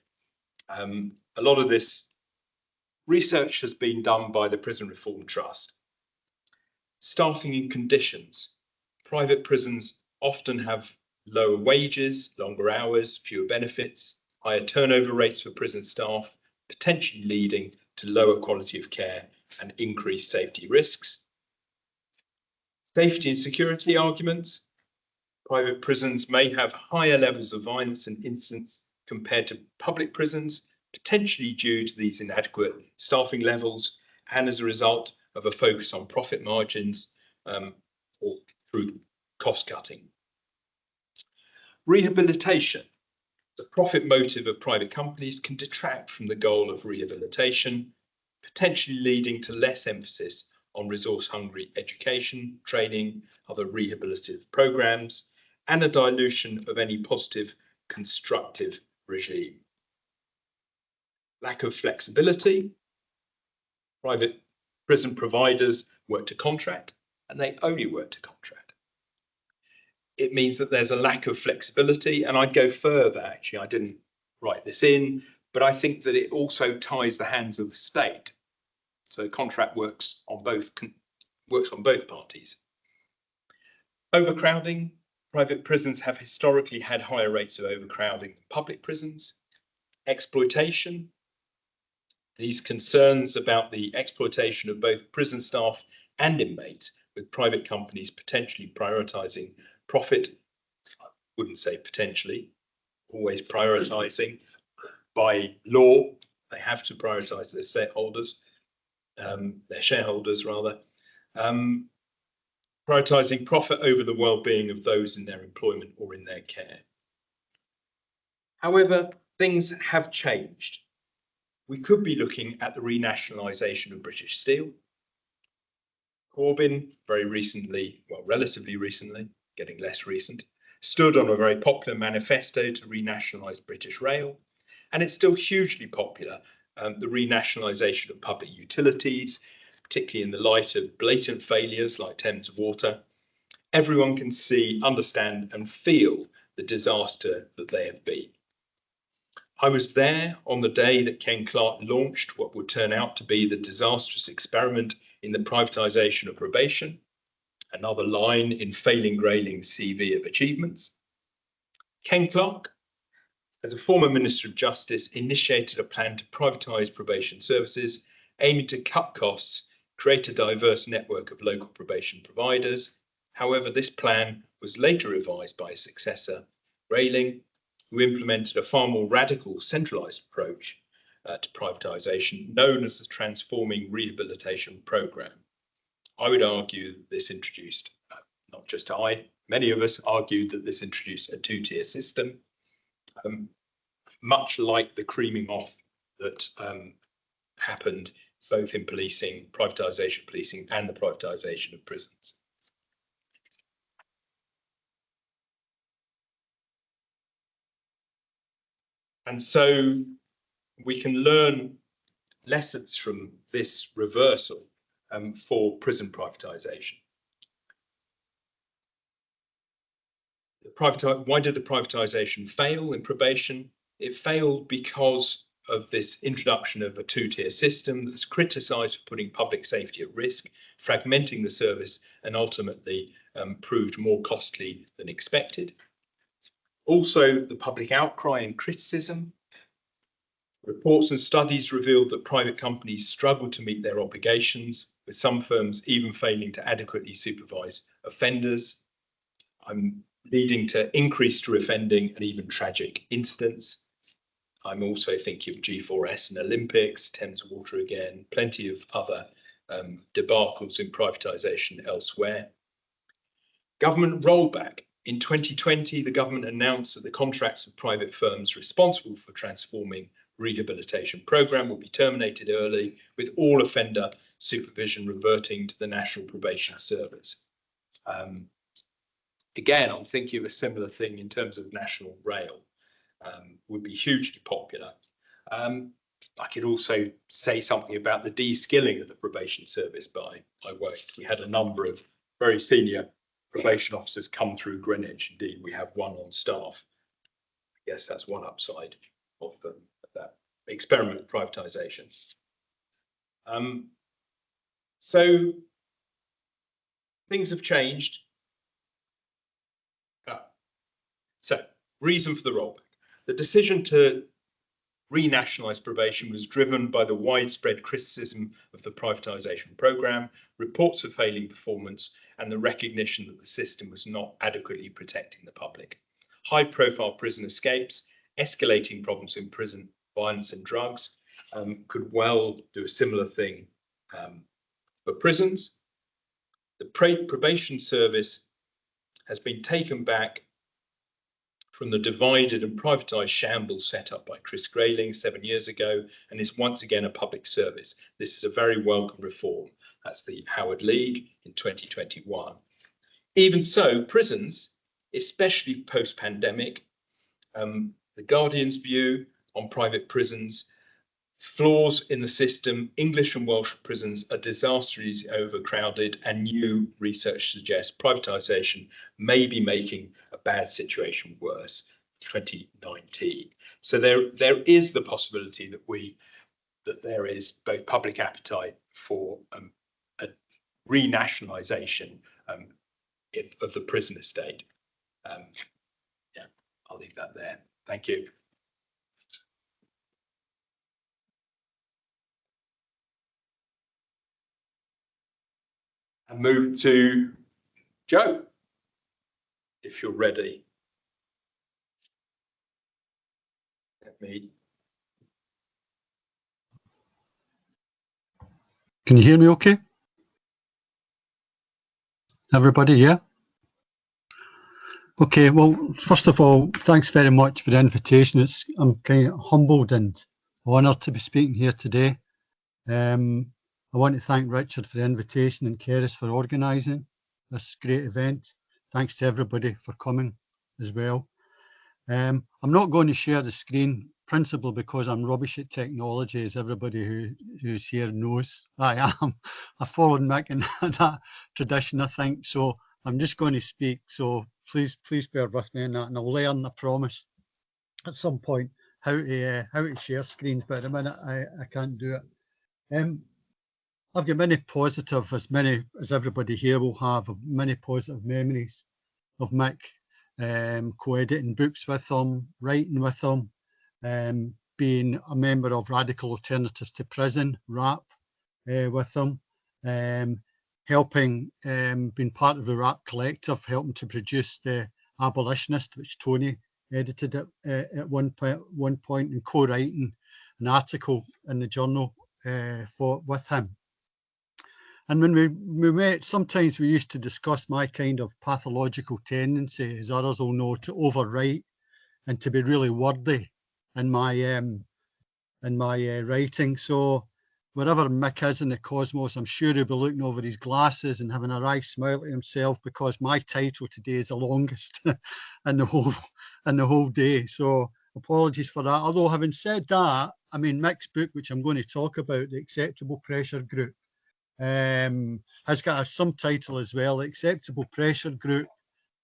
A lot of this research has been done by the Prison Reform Trust. Staffing and conditions. Private prisons often have lower wages, longer hours, fewer benefits, higher turnover rates for prison staff, potentially leading to lower quality of care and increased safety risks. Safety and security arguments. Private prisons may have higher levels of violence and incidents compared to public prisons, potentially due to these inadequate staffing levels and as a result of a focus on profit margins or through cost cutting. Rehabilitation. The profit motive of private companies can detract from the goal of rehabilitation, potentially leading to less emphasis on resource-hungry education, training, other rehabilitative programs, and a dilution of any positive constructive regime. Lack of flexibility. Private prison providers work to contract, and they only work to contract. It means that there's a lack of flexibility, and I'd go further, actually, I didn't write this in, but I think that it also ties the hands of the state. So contract works on both parties. Overcrowding. Private prisons have historically had higher rates of overcrowding than public prisons. Exploitation. These concerns about the exploitation of both prison staff and inmates, with private companies potentially prioritising profit, I wouldn't say potentially, always prioritising by law. They have to prioritise their stakeholders, their shareholders rather, prioritising profit over the well-being of those in their employment or in their care. However, things have changed. We could be looking at the renationalisation of British Steel. Corbyn, very recently, well, relatively recently, getting less recent, stood on a very popular manifesto to renationalise British Rail, and it's still hugely popular, the renationalisation of public utilities, particularly in the light of blatant failures like Thames Water. Everyone can see, understand and feel the disaster that they have been. I was there on the day that Ken Clarke launched what would turn out to be the disastrous experiment in the privatisation of probation, another line in failing Grayling's CV of achievements. Ken Clarke, as a former Minister of Justice, initiated a plan to privatise probation services, aiming to cut costs, create a diverse network of local probation providers. However, this plan was later revised by his successor, Grayling, who implemented a far more radical centralised approach to privatisation, known as the Transforming Rehabilitation Programme. I would argue that this introduced, not just I, many of us argued that this introduced a two-tier system, much like the creaming off that happened both in policing, privatisation policing, and the privatisation of prisons. And so we can learn lessons from this reversal for prison privatisation. Why did the privatisation fail in probation? It failed because of this introduction of a two-tier system that's criticised for putting public safety at risk, fragmenting the service, and ultimately proved more costly than expected. Also, the public outcry and criticism. Reports and studies revealed that private companies struggled to meet their obligations, with some firms even failing to adequately supervise offenders, leading to increased reoffending and even tragic incidents. I'm also thinking of G4S and Olympics, Thames Water again, plenty of other debacles in privatisation elsewhere. Government rollback. In 2020, the government announced that the contracts of private firms responsible for transforming rehabilitation programme will be terminated early, with all offender supervision reverting to the National Probation Service. Again, I'm thinking of a similar thing in terms of National Rail, would be hugely popular. I could also say something about the de-skilling of the probation service by I worked. We had a number of very senior probation officers come through Greenwich. Indeed, we have one on staff. I guess that's one upside of that experiment of privatisation. So things have changed. So reason for the rollback. The decision to renationalised probation was driven by the widespread criticism of the privatisation programme, reports of failing performance, and the recognition that the system was not adequately protecting the public. High-profile prison escapes, escalating problems in prison, violence and drugs could well do a similar thing for prisons. The probation service has been taken back from the divided and privatised shambles set up by Chris Grayling 7 years ago, and is once again a public service. This is a very welcome reform. That's the Howard League in 2021. Even so, prisons, especially post-pandemic, the Guardian's view on private prisons, flaws in the system, English and Welsh prisons are disastrously overcrowded, and new research suggests privatisation may be making a bad situation worse. 2019. So there is the possibility that there is both public appetite for a renationalisation of the prison estate. Yeah, I'll leave that there. Thank you. And move to Joe, if you're ready. Let me. Can you hear me okay? Everybody, yeah? Okay, well, first of all, thanks very much for the invitation. I'm kind of humbled and honoured to be speaking here today. I want to thank Richard for the invitation and Keris for organising this great event. Thanks to everybody for coming as well. I'm not going to share the screen, principally because I'm rubbish at technology, as everybody who's here knows I am. I've followed Mick in that tradition, I think. So I'm just going to speak. So please bear with me in that, and I'll learn, I promise, at some point how to share screens. But at the minute, I can't do it. I've got many positive, as everybody here will have, many positive memories of Mick, co-editing books with him, writing with him, being a member of Radical Alternatives to Prison, RAP, with him, helping, being part of the RAP collective, helping to produce the Abolitionist, which Tony edited at one point, and co-writing an article in the journal with him. And when we met, sometimes we used to discuss my kind of pathological tendency, as others will know, to overwrite and to be really wordy in my writing. So wherever Mick is in the cosmos, I'm sure he'll be looking over his glasses and having a wry smile to himself, because my title today is the longest in the whole day. So apologies for that. Although, having said that, I mean, Mick's book, which I'm going to talk about, The Acceptable Pressure Group, has got a subtitle as well, Acceptable Pressure Group,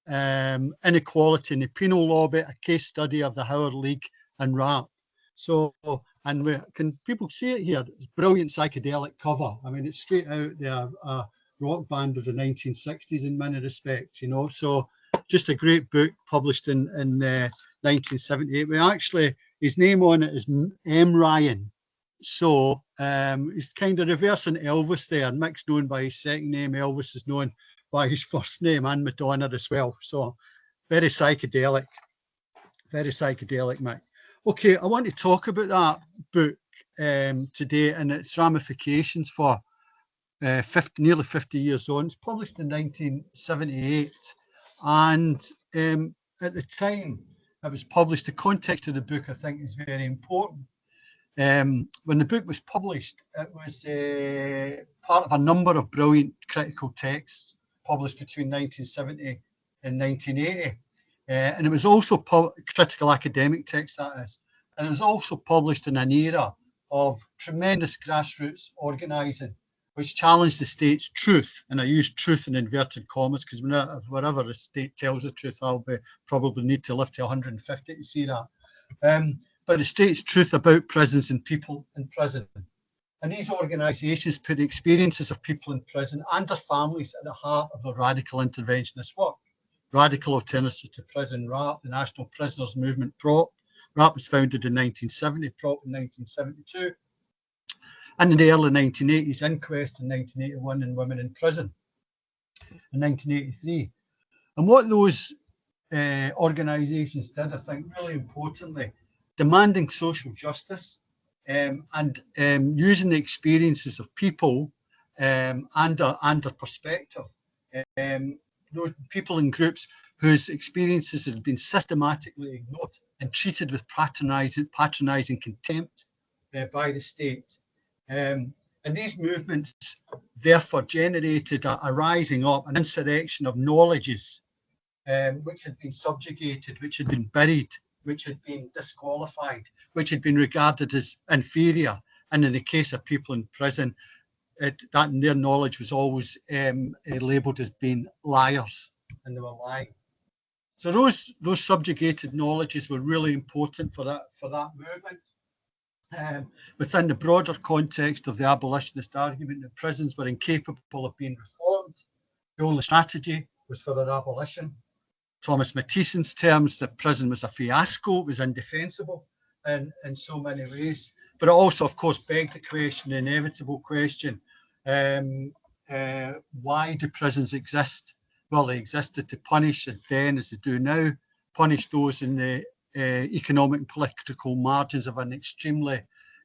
Inequality in the Penal Lobby, a case study of the Howard League and RAP. So, and can people see it here? It's brilliant psychedelic cover. I mean, it's straight out there, a rock band of the 1960s in many respects, you know. So just a great book published in 1978. We actually, his name on it is M. Ryan. So he's kind of reversing Elvis there. Mick's known by his second name. Elvis is known by his first name, and Madonna as well. So very psychedelic, Mick. Okay, I want to talk about that book today and its ramifications for nearly 50 years on. It's published in 1978, and at the time it was published, the context of the book, I think, is very important. When the book was published, it was part of a number of brilliant critical texts published between 1970 and 1980. And it was also critical academic text, that is. And it was also published in an era of tremendous grassroots organising, which challenged the state's truth. And I use truth in inverted commas, because wherever the state tells the truth, I'll probably need to live to 150 to see that. But the state's truth about prisons and people in prison. And these organisations put the experiences of people in prison and their families at the heart of their radical interventionist work. Radical Alternatives to Prison, RAP, the National Prisoners Movement, PROP, RAP was founded in 1970, prop in 1972, and in the early 1980s, Inquest in 1981, and Women in Prison in 1983. And what those organisations did, I think, really importantly, demanding social justice and using the experiences of people and their perspective. Those people in groups whose experiences had been systematically ignored and treated with patronising contempt by the state. And these movements therefore generated a rising up, an insurrection of knowledges which had been subjugated, which had been buried, which had been disqualified, which had been regarded as inferior. And in the case of people in prison, that their knowledge was always labelled as being liars, and they were lying. So those subjugated knowledges were really important for that movement. Within the broader context of the abolitionist argument that prisons were incapable of being reformed, the only strategy was for their abolition. Thomas Matheson's terms, that prison was a fiasco, it was indefensible in so many ways. But it also, of course, begged the question, the inevitable question, why do prisons exist? Well, they existed to punish, as then as they do now, punish those in the economic and political margins of an extremely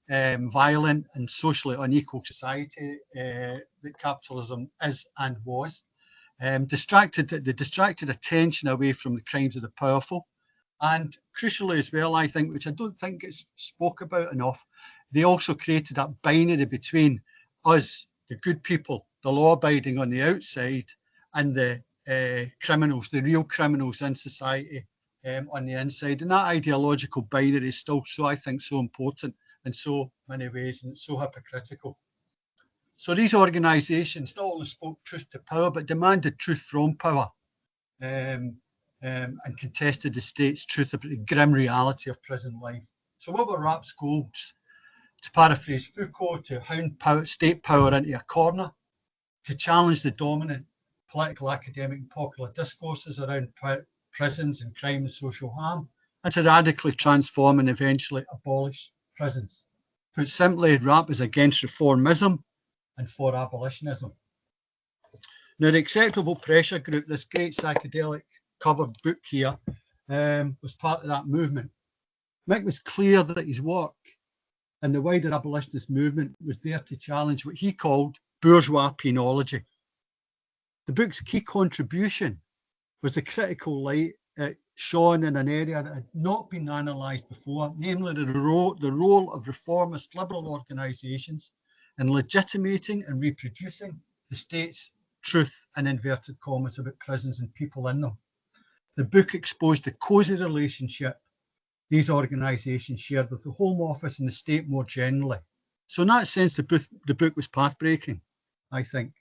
violent and socially unequal society that capitalism is and was. They distracted attention away from the crimes of the powerful. And crucially as well, I think, which I don't think gets spoke about enough, they also created that binary between us, the good people, the law-abiding on the outside, and the criminals, the real criminals in society on the inside. And that ideological binary is still so, I think, so important in so many ways, and it's so hypocritical. So these organisations not only spoke truth to power, but demanded truth from power, and contested the state's truth about the grim reality of prison life. So what were RAP's goals? To paraphrase Foucault, to hound state power into a corner, to challenge the dominant political, academic and popular discourses around prisons and crime and social harm, and to radically transform and eventually abolish prisons. Put simply, RAP is against reformism and for abolitionism. Now, the Acceptable Pressure Group, this great psychedelic covered book here, was part of that movement. Mick was clear that his work and the wider abolitionist movement was there to challenge what he called bourgeois penology. The book's key contribution was a critical light shone in an area that had not been analysed before, namely the role of reformist liberal organisations in legitimating and reproducing the state's truth, in inverted commas, about prisons and people in them. The book exposed the cosy relationship these organisations shared with the Home Office and the state more generally. So in that sense, the book was path-breaking, I think.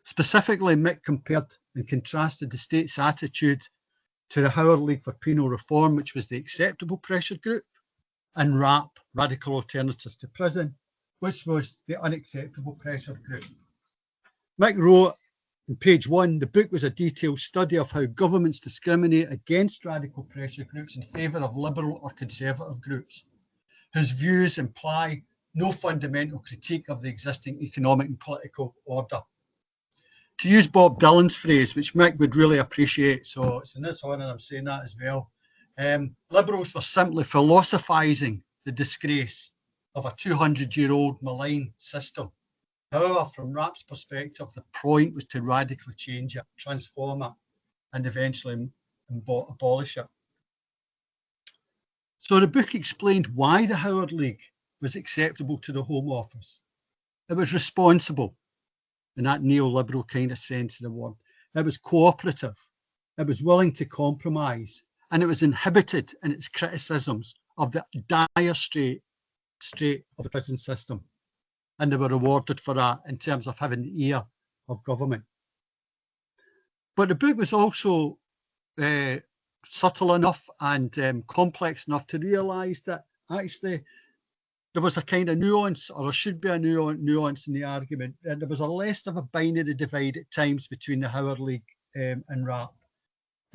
Specifically, Mick compared and contrasted the state's attitude to the Howard League for Penal Reform, which was the Acceptable Pressure Group, and RAP, Radical Alternatives to Prison, which was the Unacceptable Pressure Group. Mick wrote on page 1, the book was a detailed study of how governments discriminate against radical pressure groups in favour of liberal or conservative groups, whose views imply no fundamental critique of the existing economic and political order. To use Bob Dylan's phrase, which Mick would really appreciate, so it's in this honour I'm saying that as well, liberals were simply philosophising the disgrace of a 200-year-old malign system. However, from RAP's perspective, the point was to radically change it, transform it, and eventually abolish it. So the book explained why the Howard League was acceptable to the Home Office. It was responsible in that neoliberal kind of sense of the word. It was cooperative. It was willing to compromise. And it was inhibited in its criticisms of the dire state of the prison system. And they were rewarded for that in terms of having the ear of government. But the book was also subtle enough and complex enough to realise that actually there was a kind of nuance, or there should be a nuance in the argument. And there was a less of a binary divide at times between the Howard League and RAP.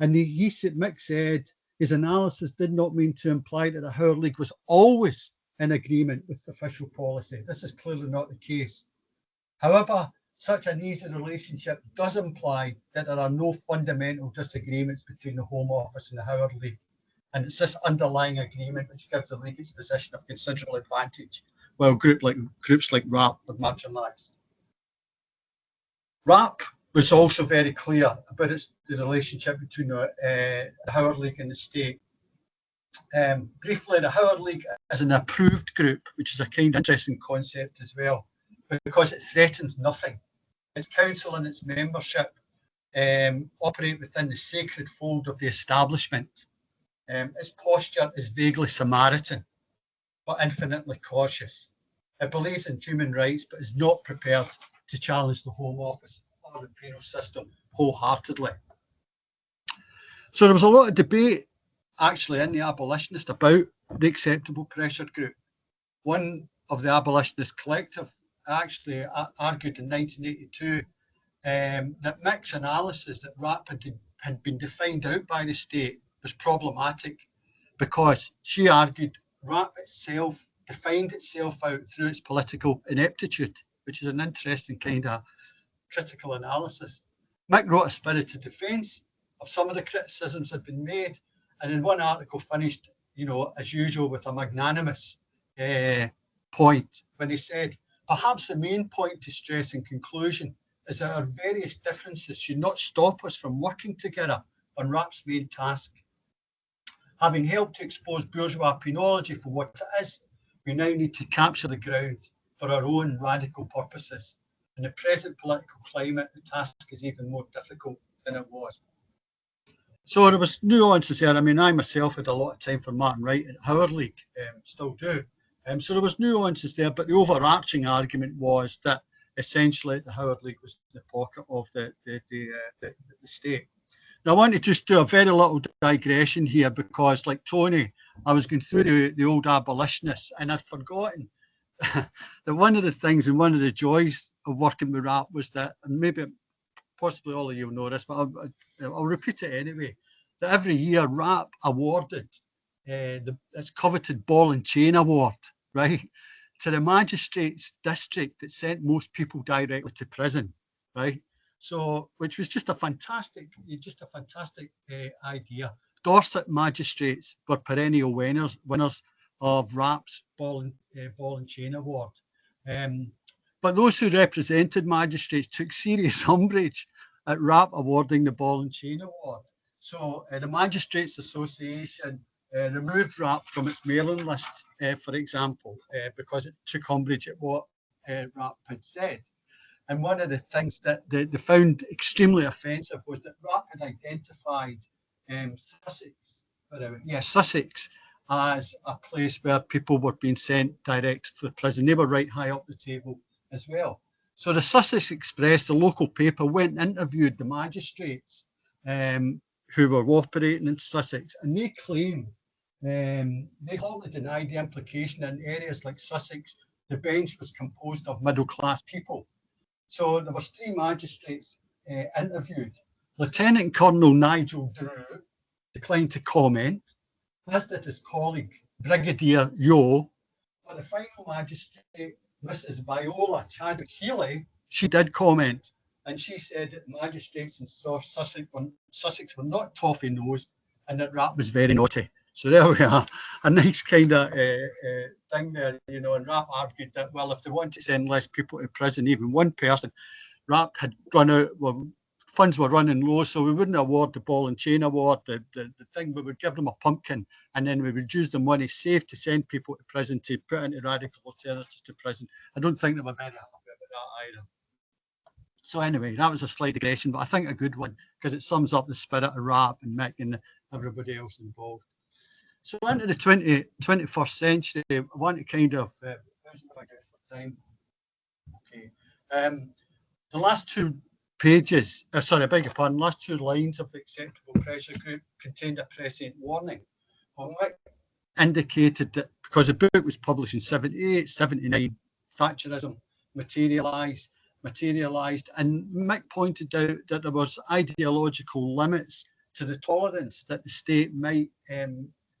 And Mick said his analysis did not mean to imply that the Howard League was always in agreement with official policy. This is clearly not the case. However, such an easy relationship does imply that there are no fundamental disagreements between the Home Office and the Howard League. And it's this underlying agreement which gives the League its position of considerable advantage, while groups like RAP are marginalised. RAP was also very clear about the relationship between the Howard League and the state. Briefly, the Howard League is an approved group, which is a kind of interesting concept as well, because it threatens nothing. Its council and its membership operate within the sacred fold of the establishment. Its posture is vaguely Samaritan, but infinitely cautious. It believes in human rights, but is not prepared to challenge the Home Office or the penal system wholeheartedly. So there was a lot of debate actually in the abolitionists about the acceptable pressure group. One of the abolitionist collective actually argued in 1982 that Mick's analysis that RAP had been defined out by the state was problematic, because she argued RAP itself defined itself out through its political ineptitude, which is an interesting kind of critical analysis. Mick wrote a spirited defence of some of the criticisms that had been made, and in one article finished, as usual, with a magnanimous point when he said, perhaps the main point to stress in conclusion is that our various differences should not stop us from working together on RAP's main task. Having helped to expose bourgeois penology for what it is, we now need to capture the ground for our own radical purposes. In the present political climate, the task is even more difficult than it was. So there was nuances there. I mean, I myself had a lot of time for Martin Wright at Howard League, still do. So there was nuances there, but the overarching argument was that essentially the Howard League was in the pocket of the state. Now, I want to just do a very little digression here, because like Tony, I was going through the old abolitionists, and I'd forgotten that one of the things and one of the joys of working with RAP was that, and maybe possibly all of you know this, but I'll repeat it anyway, that every year RAP awarded its coveted ball and chain award, right, to the magistrates district that sent most people directly to prison, right? So, which was just a fantastic idea. Dorset magistrates were perennial winners of RAP's ball and chain award. But those who represented magistrates took serious umbrage at RAP awarding the ball and chain award. So the Magistrates Association removed RAP from its mailing list, for example, because it took umbrage at what RAP had said. And one of the things that they found extremely offensive was that RAP had identified Sussex as a place where people were being sent direct to the prison. They were right high up the table as well. So the Sussex Express, the local paper, went and interviewed the magistrates who were operating in Sussex, and they claimed, they wholly denied the implication in areas like Sussex, the bench was composed of middle-class people. So there were 3 magistrates interviewed. Lieutenant Colonel Nigel Drew declined to comment, as did his colleague Brigadier Yo. But the final magistrate, Mrs. Viola Chadwick Healy, she did comment, and she said that magistrates in Sussex were not toffee-nosed and that RAP was very naughty. So there we are, a nice kind of thing there, and RAP argued that, well, if they want to send less people to prison, even one person, RAP had run out, well, funds were running low, so we wouldn't award the ball and chain award, the thing, we would give them a pumpkin, and then we would use the money saved to send people to prison to put into radical alternatives to prison. I don't think they were very happy about that either. So anyway, that was a slight digression, but I think a good one, because it sums up the spirit of RAP and Mick and everybody else involved. So into the 21st century, I want to kind of, okay. The last 2 pages, sorry, I beg your pardon, last 2 lines of the acceptable pressure group contained a prescient warning. Well, Mick indicated that because the book was published in 78, 79, Thatcherism materialised, and Mick pointed out that there was ideological limits to the tolerance that the state might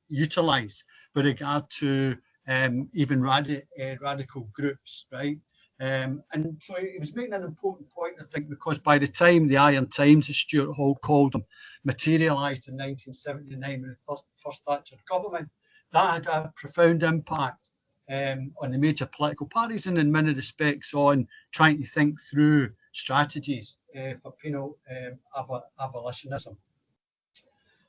utilise with regard to even radical groups, right? And so he was making an important point, I think, because by the time the Iron Times, as Stuart Hall called them, materialised in 1979 with the first Thatcher government, that had a profound impact on the major political parties and in many respects on trying to think through strategies for penal abolitionism.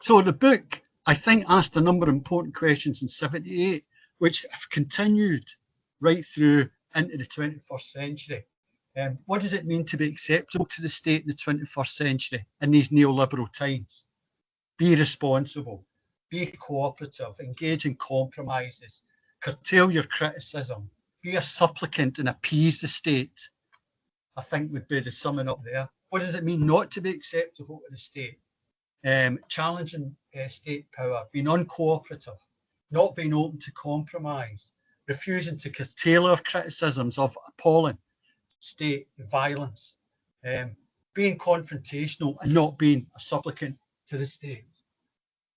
So the book, I think, asked a number of important questions in 78, which have continued right through into the 21st century. What does it mean to be acceptable to the state in the 21st century in these neoliberal times? Be responsible, be cooperative, engage in compromises, curtail your criticism, be a supplicant and appease the state, I think would be the summing up there. What does it mean not to be acceptable to the state? Challenging state power, being uncooperative, not being open to compromise, refusing to curtail our criticisms of appalling state violence, being confrontational and not being a supplicant to the state.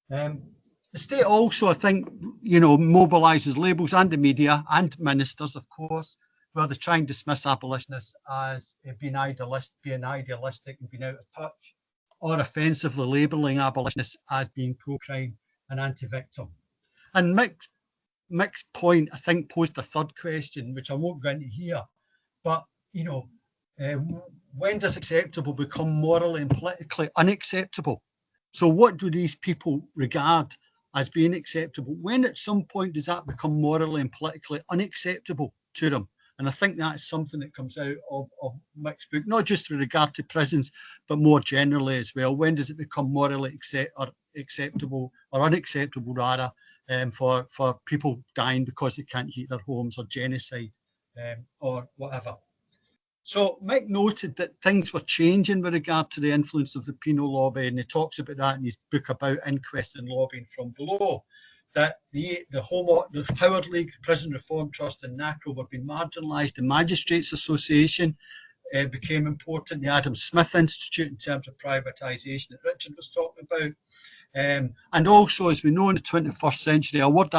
The state also, I think, mobilises labels and the media and ministers, of course, where they try and dismiss abolitionists as being idealistic and being out of touch, or offensively labelling abolitionists as being pro-crime and anti-victim. And Mick's point, I think, posed a third question, which I won't go into here, but, when does acceptable become morally and politically unacceptable? So what do these people regard as being acceptable? When at some point does that become morally and politically unacceptable to them? And I think that's something that comes out of Mick's book, not just with regard to prisons, but more generally as well. When does it become morally acceptable or unacceptable, rather, for people dying because they can't heat their homes, or genocide, or whatever? So Mick noted that things were changing with regard to the influence of the penal lobby, and he talks about that in his book about inquests and lobbying from below, that the Howard League, Prison Reform Trust and NACRO were being marginalised. The Magistrates Association became important, the Adam Smith Institute in terms of privatisation that Richard was talking about. And also, as we know, in the 21st century, a word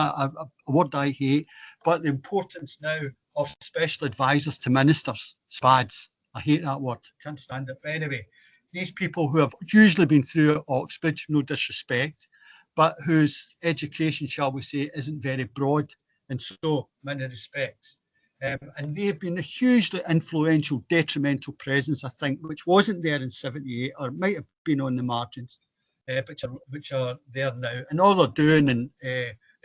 I hate, but the importance now of special advisors to ministers, SPADs. I hate that word, can't stand it. But anyway, these people who have usually been through Oxbridge, no disrespect, but whose education, shall we say, isn't very broad in so many respects. And they've been a hugely influential, detrimental presence, I think, which wasn't there in 78, or might have been on the margins, which are there now. And all they're doing, in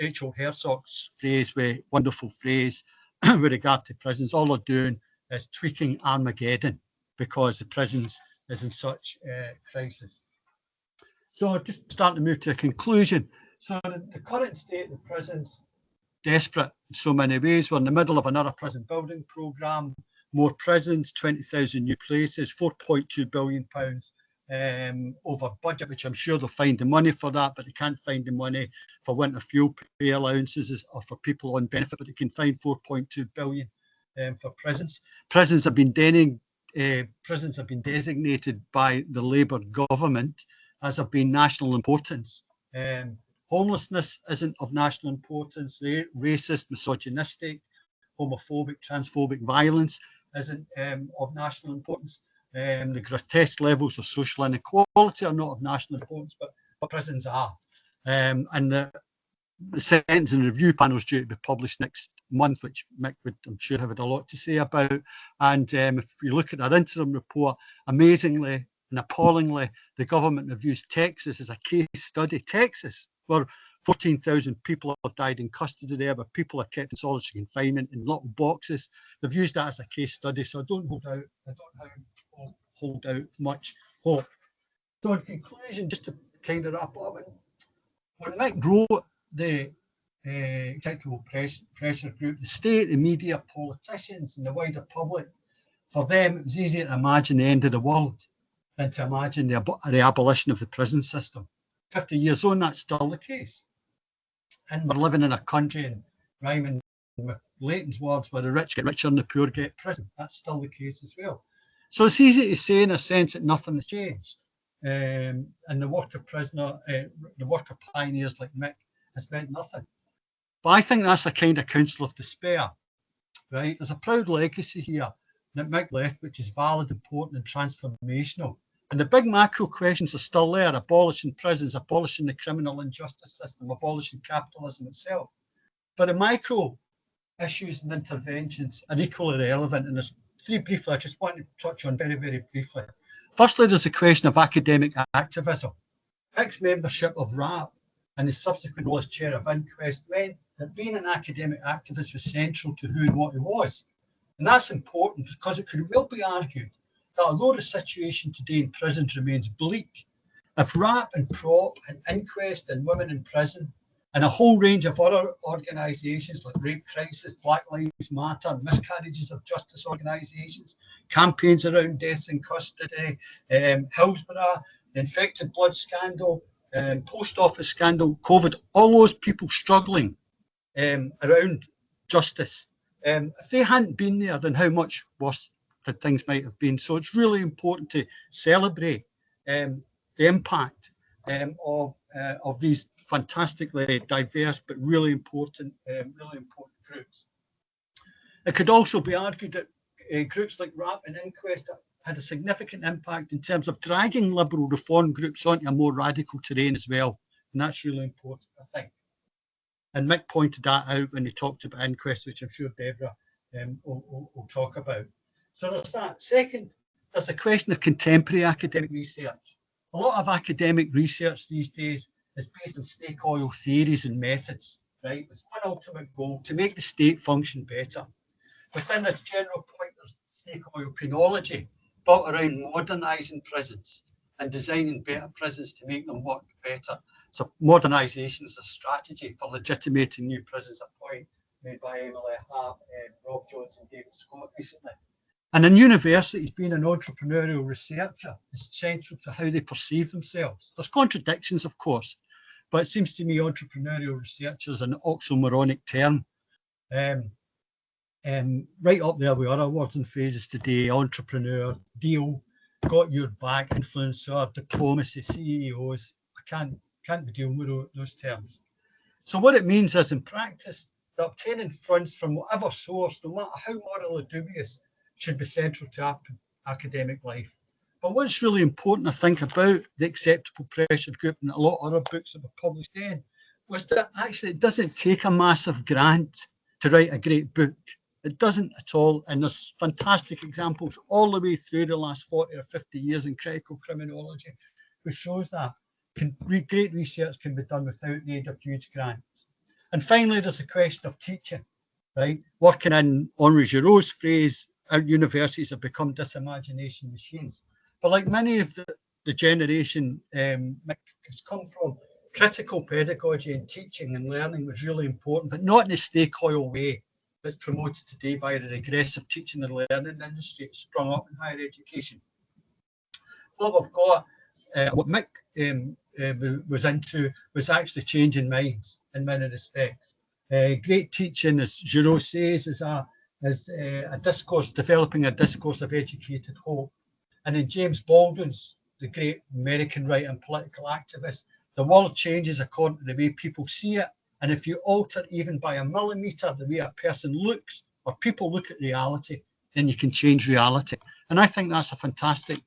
Rachel Herzog's phrase, wonderful phrase, with regard to prisons, all they're doing is tweaking Armageddon because the prisons is in such crisis. So just starting to move to a conclusion. So the current state of the prisons, desperate in so many ways. We're in the middle of another prison building programme, more prisons, 20,000 new places, £4.2 billion over budget, which I'm sure they'll find the money for that, but they can't find the money for winter fuel pay allowances or for people on benefit, but they can find 4.2 billion for prisons. Prisons have been designated by the Labour government as of being national importance. Homelessness isn't of national importance. Racist, misogynistic, homophobic, transphobic violence isn't of national importance. The grotesque levels of social inequality are not of national importance, but prisons are. And the sentencing review panel is due to be published next month, which Mick would, I'm sure, have had a lot to say about. And if you look at our interim report, amazingly and appallingly, the government have used Texas as a case study. Texas, where 14,000 people have died in custody there, where people are kept in solitary confinement in little boxes. They've used that as a case study, so I don't hold out much hope. So in conclusion, just to kind of wrap up, when Mick wrote the executive pressure group, the state, the media, politicians and the wider public, for them it was easier to imagine the end of the world than to imagine the abolition of the prison system. 50 years on, that's still the case. And we're living in a country, and rhyming with Leighton's words, where the rich get richer and the poor get prison. That's still the case as well. So it's easy to say, in a sense, that nothing has changed. and the work of the work of pioneers like Mick has meant nothing. But I think that's a kind of counsel of despair, right? There's a proud legacy here that Mick left, which is valid, important, and transformational. And the big macro questions are still there: abolishing prisons, abolishing the criminal injustice system, abolishing capitalism itself. But the micro issues and interventions are equally relevant. And there's three briefly I just want to touch on very, very briefly. Firstly, there's the question of academic activism. Mick's membership of RAP and his subsequent role as chair of Inquest meant that being an academic activist was central to who and what he was. And that's important because it could well be argued that although the situation today in prisons remains bleak, if RAP and PROP and Inquest and Women in Prison and a whole range of other organisations like Rape Crisis, Black Lives Matter, miscarriages of justice organisations, campaigns around deaths in custody, Hillsborough, the infected blood scandal, post office scandal, COVID, all those people struggling around justice. If they hadn't been there, then how much worse that things might have been. So it's really important to celebrate the impact of these fantastically diverse but really important groups. It could also be argued that groups like RAP and Inquest had a significant impact in terms of dragging liberal reform groups onto a more radical terrain as well. And that's really important, I think. And Mick pointed that out when he talked about Inquest, which I'm sure Deborah will talk about. So there's that. Second, there's the question of contemporary academic research. A lot of academic research these days is based on snake oil theories and methods, right? With one ultimate goal: to make the state function better. Within this general point, there's snake oil penology, built around modernising prisons and designing better prisons to make them work better. So modernisation is a strategy for legitimating new prisons, a point made by Emily Hart, Rob Jones and David Scott recently. And in universities, being an entrepreneurial researcher is central to how they perceive themselves. There's contradictions, of course, but it seems to me entrepreneurial research is an oxymoronic term. Right up there with other words and phrases today: entrepreneur, deal, got your back, influencer, diplomacy, CEOs. I can't be dealing with those terms. So what it means is, in practice, that obtaining funds from whatever source, no matter how morally dubious, should be central to academic life. But what's really important, I think, about the Acceptable Pressure Group and a lot of other books that were published then was that actually it doesn't take a massive grant to write a great book. It doesn't at all. And there's fantastic examples all the way through the last 40 or 50 years in critical criminology, which shows that great research can be done without the aid of huge grants. And finally, there's the question of teaching, right? Working in Henri Giraud's phrase, our universities have become disimagination machines. But like many of the generation has come from, critical pedagogy and teaching and learning was really important, but not in the snake oil way that's promoted today by the regressive teaching and learning industry that's sprung up in higher education. What we've got, what Mick was into, was actually changing minds in many respects. Great teaching, as Giraud says, is a discourse, developing a discourse of educated hope. And in James Baldwin's, the great American writer and political activist, the world changes according to the way people see it. And if you alter even by a millimetre the way a person looks or people look at reality, then you can change reality. And I think that's a fantastic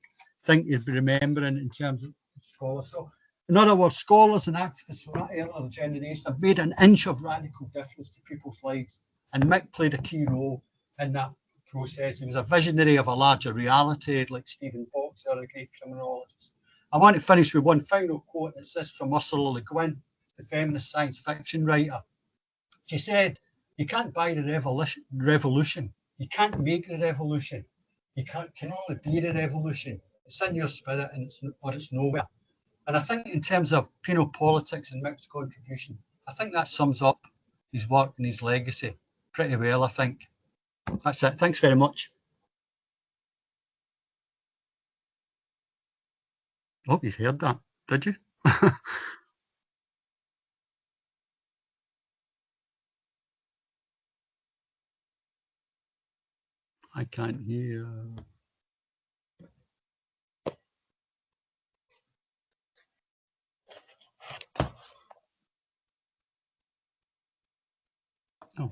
thing to be remembering in terms of scholars. So, in other words, scholars and activists from that earlier generation have made an inch of radical difference to people's lives. And Mick played a key role in that process. He was a visionary of a larger reality, like Stephen Boxer, a great criminologist. I want to finish with one final quote. It's this from Ursula Le Guin, the feminist science fiction writer. She said, "You can't buy the revolution. You can't make the revolution. You can only be the revolution. It's in your spirit and it's nowhere." And I think in terms of penal politics and Mick's contribution, I think that sums up his work and his legacy pretty well, I think. That's it. Thanks very much. I hope you heard that. Did you? I can't hear. Oh.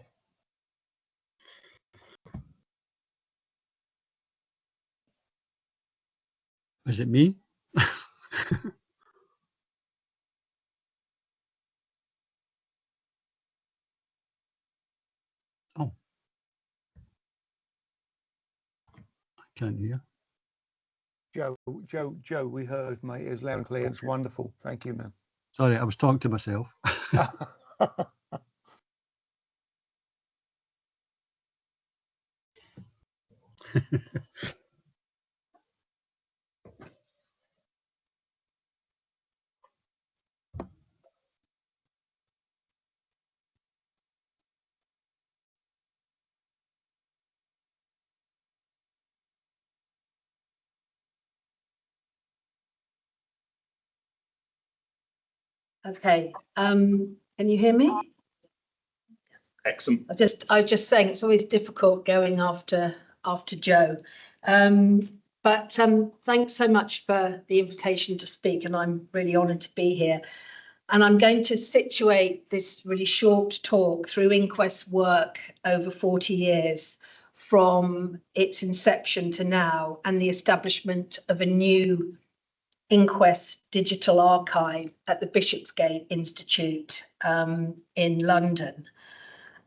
Is it me? Oh, I can't hear. Joe, we heard, mate. It's loud and clear. It's wonderful. Thank you, man. Sorry, I was talking to myself. Okay, can you hear me? Excellent. I was just saying it's always difficult going after Joe. But thanks so much for the invitation to speak, and I'm really honoured to be here. And I'm going to situate this really short talk through Inquest's work over 40 years, from its inception to now, and the establishment of a new Inquest digital archive at the Bishopsgate Institute in London.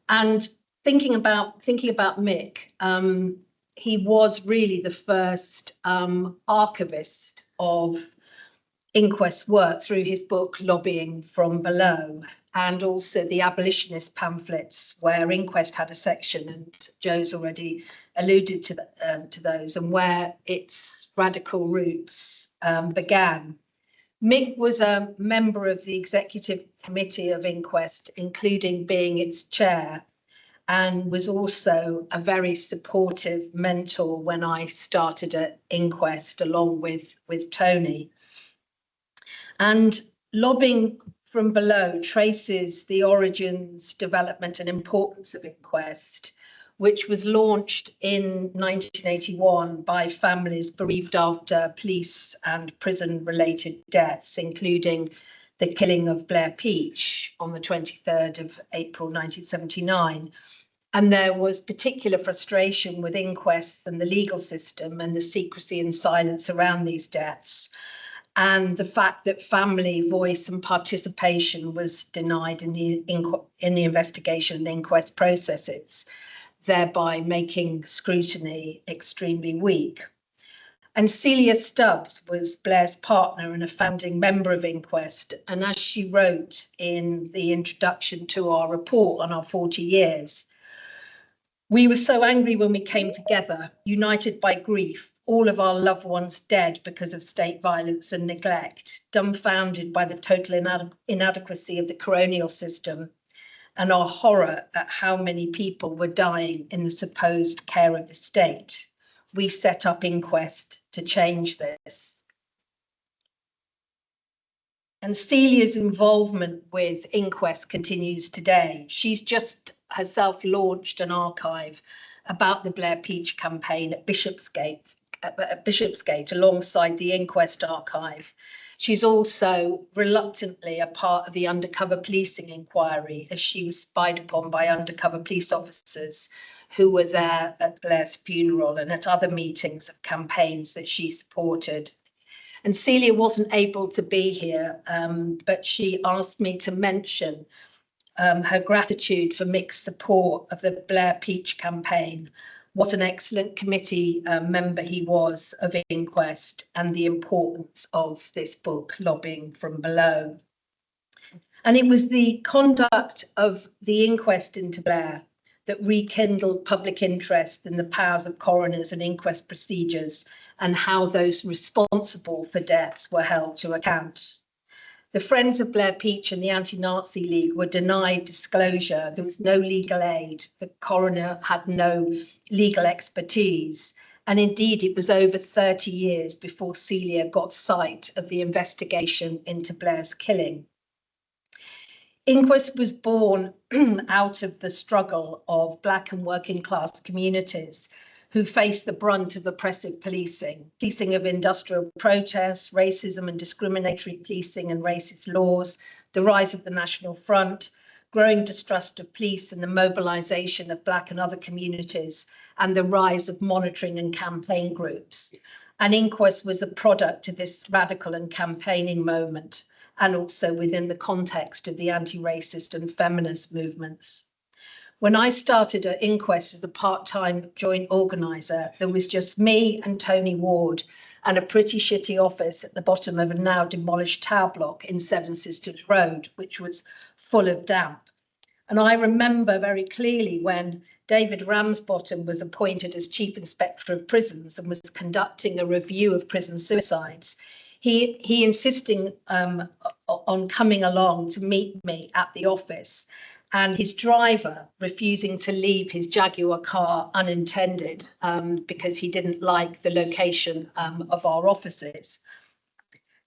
And thinking about Mick, he was really the first archivist of Inquest work through his book Lobbying from Below, and also the abolitionist pamphlets, where Inquest had a section, and Joe's already alluded to those, and where its radical roots began. Mick was a member of the executive committee of Inquest, including being its chair, and was also a very supportive mentor when I started at Inquest, along with Tony. And Lobbying from Below traces the origins, development and importance of Inquest, which was launched in 1981 by families bereaved after police and prison-related deaths, including the killing of Blair Peach on the 23rd of April 1979. And there was particular frustration with Inquest and the legal system and the secrecy and silence around these deaths, and the fact that family voice and participation was denied in the investigation and inquest processes, thereby making scrutiny extremely weak. And Celia Stubbs was Blair's partner and a founding member of Inquest. And as she wrote in the introduction to our report on our 40 years, "We were so angry when we came together, united by grief, all of our loved ones dead because of state violence and neglect, dumbfounded by the total inadequacy of the colonial system, and our horror at how many people were dying in the supposed care of the state. We set up Inquest to change this." And Celia's involvement with Inquest continues today. She's just herself launched an archive about the Blair Peach campaign at Bishopsgate alongside the Inquest archive. She's also reluctantly a part of the undercover policing inquiry, as she was spied upon by undercover police officers who were there at Blair's funeral and at other meetings of campaigns that she supported. And Celia wasn't able to be here, but she asked me to mention her gratitude for Mick's support of the Blair Peach campaign, what an excellent committee member he was of Inquest, and the importance of this book, Lobbying from Below. And it was the conduct of the inquest into Blair that rekindled public interest in the powers of coroners and inquest procedures, and how those responsible for deaths were held to account. The Friends of Blair Peach and the Anti-Nazi League were denied disclosure. There was no legal aid. The coroner had no legal expertise. And indeed, it was over 30 years before Celia got sight of the investigation into Blair's killing. Inquest was born out of the struggle of Black and working class communities who faced the brunt of oppressive policing of industrial protests, racism and discriminatory policing and racist laws, the rise of the National Front, growing distrust of police and the mobilisation of Black and other communities, and the rise of monitoring and campaign groups. An inquest was a product of this radical and campaigning moment, and also within the context of the anti-racist and feminist movements. When I started at Inquest as a part-time joint organiser, there was just me and Tony Ward and a pretty shitty office at the bottom of a now demolished tower block in Seven Sisters Road, which was full of damp. And I remember very clearly when David Ramsbottom was appointed as Chief Inspector of Prisons and was conducting a review of prison suicides, he insisting on coming along to meet me at the office, and his driver refusing to leave his Jaguar car unattended because he didn't like the location of our offices.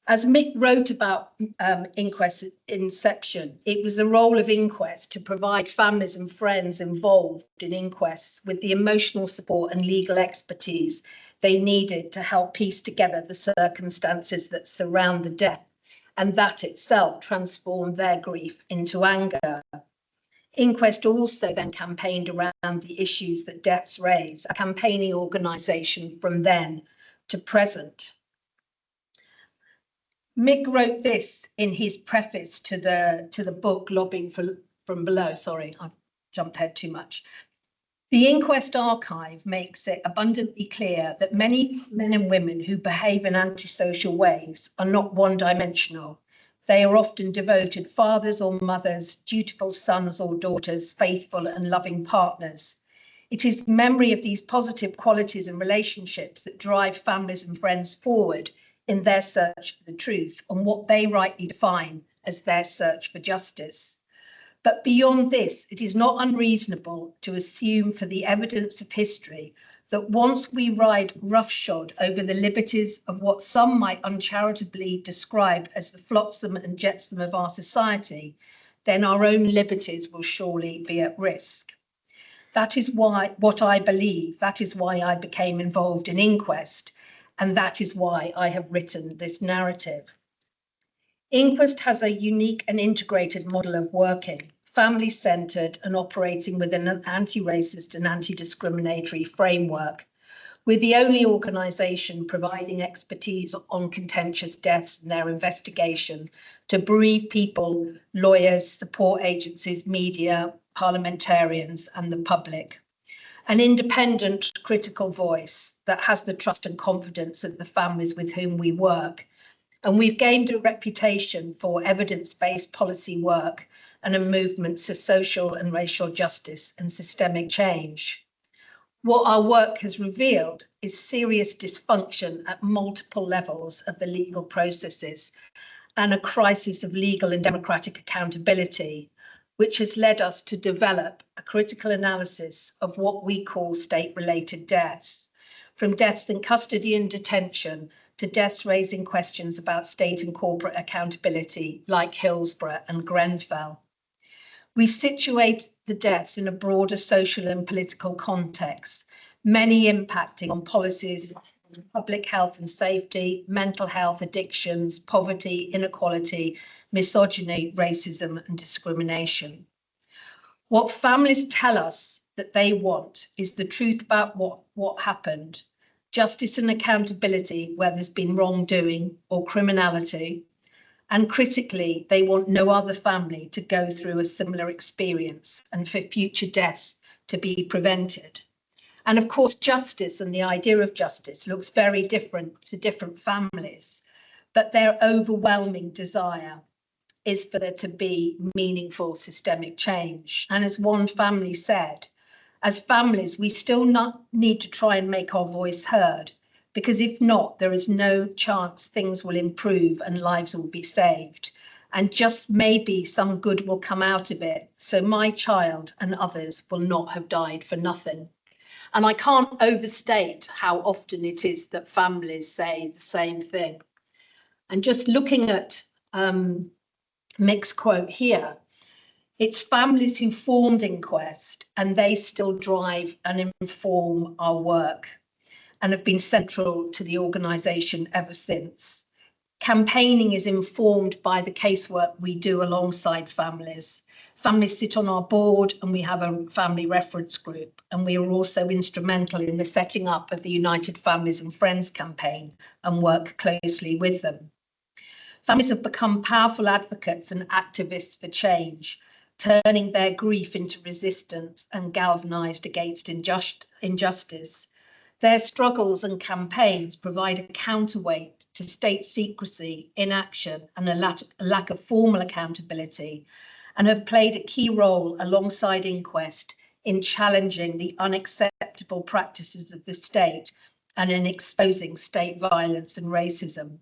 As Mick wrote about Inquest's inception, it was the role of Inquest to provide families and friends involved in inquests with the emotional support and legal expertise they needed to help piece together the circumstances that surround the death, and that itself transformed their grief into anger. Inquest also then campaigned around the issues that deaths raise, a campaigning organisation from then to present. Mick wrote this in his preface to the book Lobbying from Below. Sorry, I've jumped ahead too much. The Inquest archive makes it abundantly clear that many men and women who behave in antisocial ways are not one-dimensional. They are often devoted fathers or mothers, dutiful sons or daughters, faithful and loving partners. It is memory of these positive qualities and relationships that drive families and friends forward in their search for the truth and what they rightly define as their search for justice. But beyond this, it is not unreasonable to assume for the evidence of history that once we ride roughshod over the liberties of what some might uncharitably describe as the flotsam and jetsam of our society, then our own liberties will surely be at risk. That is what I believe. That is why I became involved in Inquest, and that is why I have written this narrative. Inquest has a unique and integrated model of working, family-centred and operating within an anti-racist and anti-discriminatory framework. We're the only organisation providing expertise on contentious deaths and their investigation to bereaved people, lawyers, support agencies, media, parliamentarians and the public. An independent, critical voice that has the trust and confidence of the families with whom we work. And we've gained a reputation for evidence-based policy work and a movement for social and racial justice and systemic change. What our work has revealed is serious dysfunction at multiple levels of the legal processes and a crisis of legal and democratic accountability, which has led us to develop a critical analysis of what we call state-related deaths, from deaths in custody and detention to deaths raising questions about state and corporate accountability, like Hillsborough and Grenfell. We situate the deaths in a broader social and political context, many impacting on policies, public health and safety, mental health, addictions, poverty, inequality, misogyny, racism and discrimination. What families tell us that they want is the truth about what happened, justice and accountability where there's been wrongdoing or criminality, and critically, they want no other family to go through a similar experience and for future deaths to be prevented. And of course, justice and the idea of justice looks very different to different families, but their overwhelming desire is for there to be meaningful systemic change. And as one family said, as families, we still need to try and make our voice heard, because if not, there is no chance things will improve and lives will be saved. And just maybe some good will come out of it, so my child and others will not have died for nothing. And I can't overstate how often it is that families say the same thing. And just looking at Mick's quote here, it's families who formed Inquest and they still drive and inform our work and have been central to the organisation ever since. Campaigning is informed by the casework we do alongside families. Families sit on our board and we have a family reference group, and we are also instrumental in the setting up of the United Families and Friends campaign and work closely with them. Families have become powerful advocates and activists for change, turning their grief into resistance and galvanised against injustice. Their struggles and campaigns provide a counterweight to state secrecy, inaction, and a lack of formal accountability, and have played a key role alongside Inquest in challenging the unacceptable practices of the state and in exposing state violence and racism.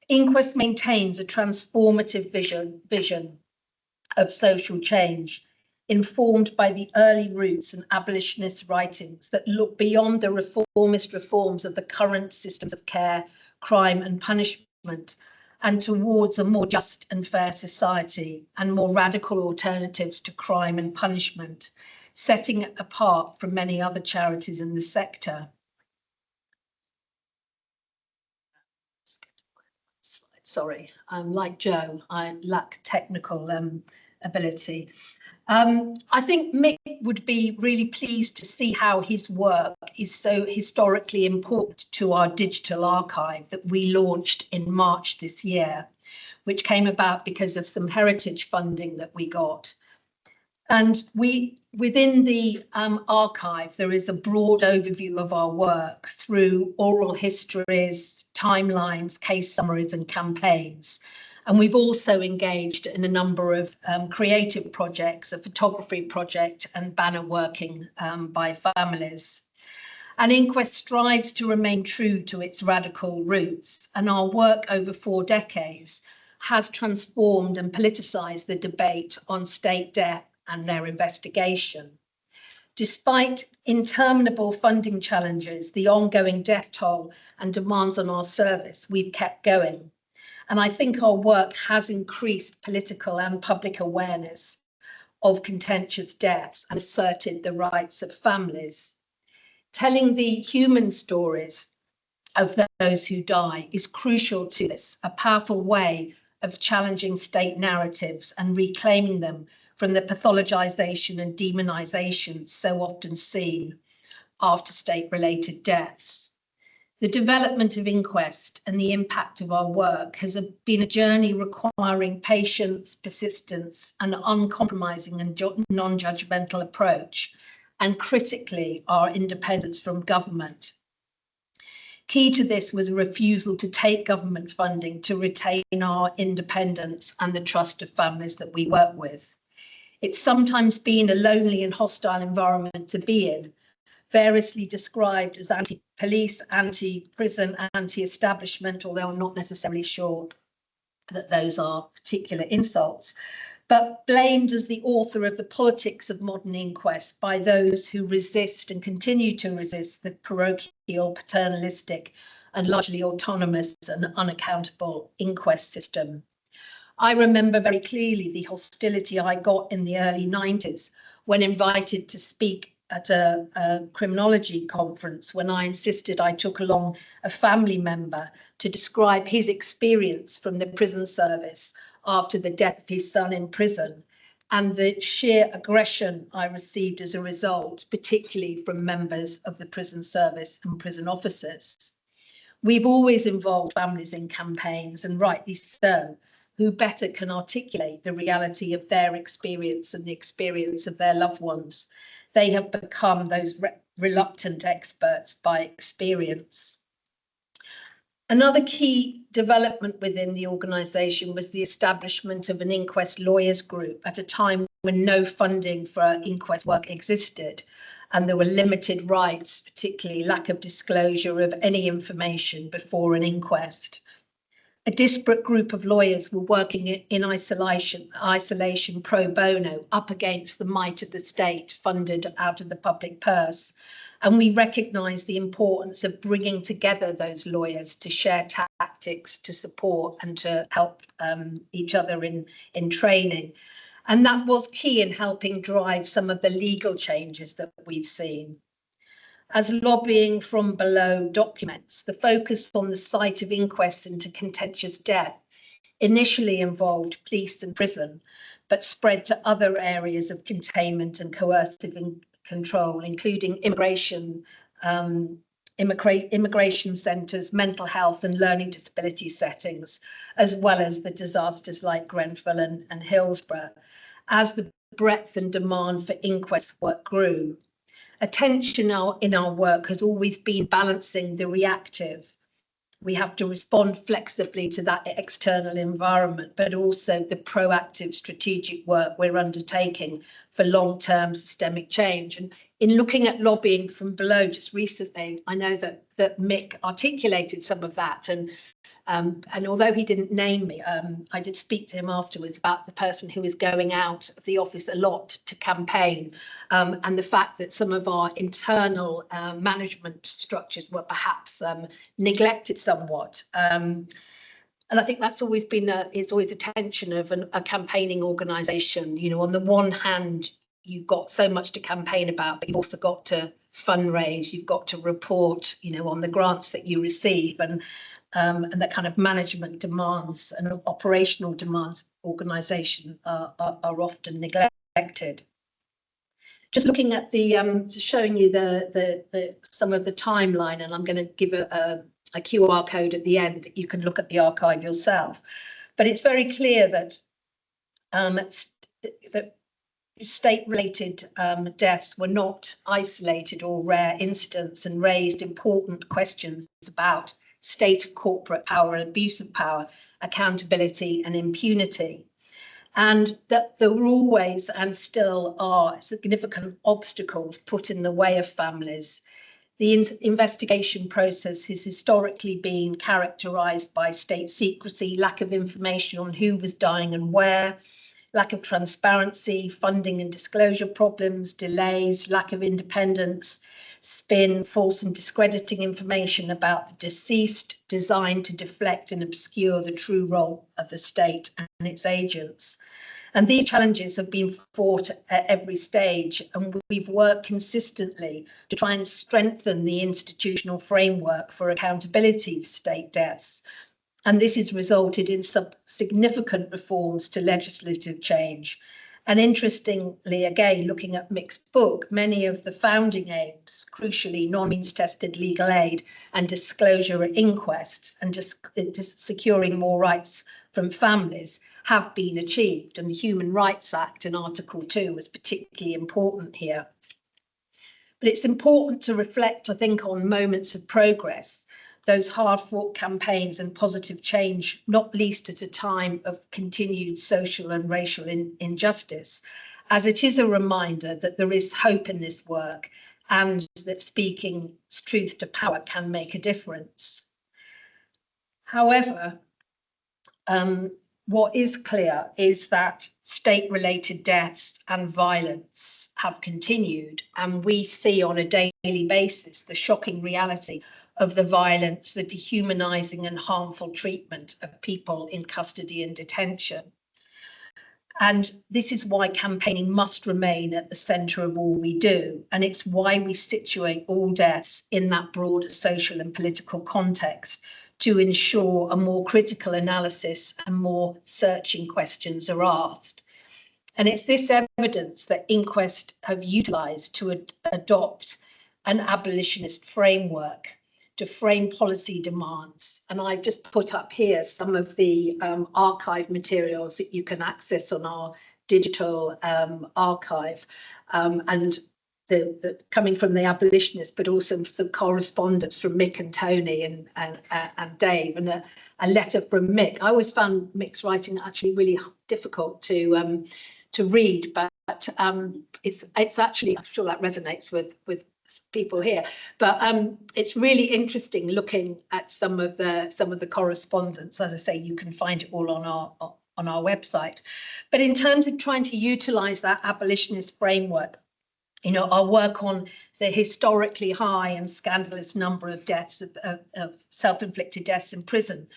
Inquest maintains a transformative vision of social change, informed by the early roots and abolitionist writings that look beyond the reformist reforms of the current systems of care, crime and punishment, and towards a more just and fair society and more radical alternatives to crime and punishment, setting it apart from many other charities in the sector. Sorry, I'm like Joe, I lack technical ability. I think Mick would be really pleased to see how his work is so historically important to our digital archive that we launched in March this year, which came about because of some heritage funding that we got. And within the archive, there is a broad overview of our work through oral histories, timelines, case summaries and campaigns. And we've also engaged in a number of creative projects, a photography project and banner working by families. And Inquest strives to remain true to its radical roots, and our work over 4 decades has transformed and politicised the debate on state death and their investigation. Despite interminable funding challenges, the ongoing death toll and demands on our service, we've kept going. And I think our work has increased political and public awareness of contentious deaths and asserted the rights of families. Telling the human stories of those who die is crucial to this, a powerful way of challenging state narratives and reclaiming them from the pathologisation and demonisation so often seen after state-related deaths. The development of Inquest and the impact of our work has been a journey requiring patience, persistence, and an uncompromising and non-judgmental approach, and critically, our independence from government. Key to this was a refusal to take government funding to retain our independence and the trust of families that we work with. It's sometimes been a lonely and hostile environment to be in, variously described as anti-police, anti-prison, anti-establishment, although I'm not necessarily sure that those are particular insults, but blamed as the author of the politics of modern inquest by those who resist and continue to resist the parochial, paternalistic, and largely autonomous and unaccountable inquest system. I remember very clearly the hostility I got in the early 90s when invited to speak at a criminology conference, when I insisted I took along a family member to describe his experience from the prison service after the death of his son in prison, and the sheer aggression I received as a result, particularly from members of the prison service and prison officers. We've always involved families in campaigns, and rightly so. Who better can articulate the reality of their experience and the experience of their loved ones? They have become those reluctant experts by experience. Another key development within the organisation was the establishment of an inquest lawyers group at a time when no funding for inquest work existed, and there were limited rights, particularly lack of disclosure of any information before an inquest. A disparate group of lawyers were working in isolation pro bono up against the might of the state funded out of the public purse. And we recognised the importance of bringing together those lawyers to share tactics, to support and to help each other in training. And that was key in helping drive some of the legal changes that we've seen. As Lobbying from Below documents, the focus on the site of inquests into contentious death initially involved police and prison, but spread to other areas of containment and coercive control, including immigration, immigration centres, mental health and learning disability settings, as well as the disasters like Grenfell and Hillsborough. As the breadth and demand for inquest work grew, attention in our work has always been balancing the reactive. We have to respond flexibly to that external environment, but also the proactive strategic work we're undertaking for long-term systemic change. And in looking at lobbying from below just recently, I know that Mick articulated some of that. And although he didn't name me, I did speak to him afterwards about the person who is going out of the office a lot to campaign, and the fact that some of our internal management structures were perhaps neglected somewhat. And I think that's always been is always a tension of a campaigning organisation. You know, on the one hand, you've got so much to campaign about, but you've also got to fundraise, you've got to report, you know, on the grants that you receive, and the kind of management demands and operational demands organisation are often neglected. Just looking at the just showing you the some of the timeline, and I'm going to give a QR code at the end that you can look at the archive yourself. But it's very clear that that state-related deaths were not isolated or rare incidents, and raised important questions about state corporate power and abuse of power, accountability and impunity. And that there were always and still are significant obstacles put in the way of families. The investigation process has historically been characterised by state secrecy, lack of information on who was dying and where, lack of transparency, funding and disclosure problems, delays, lack of independence, spin, false and discrediting information about the deceased, designed to deflect and obscure the true role of the state and its agents. And these challenges have been fought at every stage, and we've worked consistently to try and strengthen the institutional framework for accountability for state deaths. And this has resulted in some significant reforms to legislative change. And interestingly, again, looking at Mick's book, many of the founding aims, crucially non-means tested legal aid and disclosure at inquests, and just securing more rights from families, have been achieved. And the Human Rights Act in Article 2 was particularly important here. But it's important to reflect, I think, on moments of progress, those hard-fought campaigns and positive change, not least at a time of continued social and racial injustice, as it is a reminder that there is hope in this work and that speaking truth to power can make a difference. However, what is clear is that state-related deaths and violence have continued, and we see on a daily basis the shocking reality of the violence, the dehumanising and harmful treatment of people in custody and detention. And this is why campaigning must remain at the centre of all we do. And it's why we situate all deaths in that broader social and political context, to ensure a more critical analysis and more searching questions are asked. And it's this evidence that inquests have utilised to adopt an abolitionist framework to frame policy demands. And I've just put up here some of the archive materials that you can access on our digital archive, and the coming from the abolitionists, but also some correspondence from Mick and Tony and Dave, and a letter from Mick. I always found Mick's writing actually really difficult to read, but it's actually, I'm sure that resonates with people here, but it's really interesting looking at some of the correspondence. As I say, you can find it all on our website. But in terms of trying to utilize that abolitionist framework, you know, our work on the historically high and scandalous number of deaths of self-inflicted deaths in prison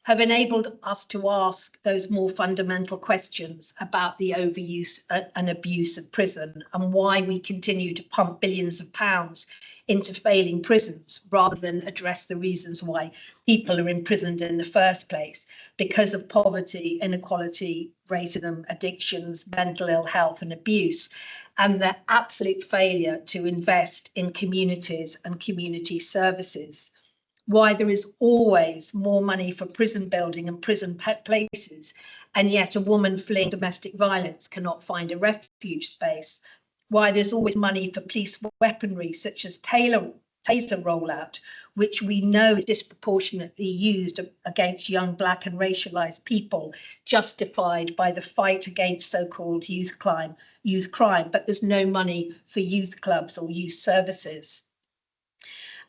have enabled us to ask those more fundamental questions about the overuse and abuse of prison and why we continue to pump billions of pounds into failing prisons rather than address the reasons why people are imprisoned in the first place, because of poverty, inequality, racism, addictions, mental ill health and abuse, and the absolute failure to invest in communities and community services. Why there is always more money for prison building and prison places, and yet a woman fleeing domestic violence cannot find a refuge space. Why there's always money for police weaponry such as taser rollout, which we know is disproportionately used against young Black and racialized people, justified by the fight against so-called youth crime, but there's no money for youth clubs or youth services.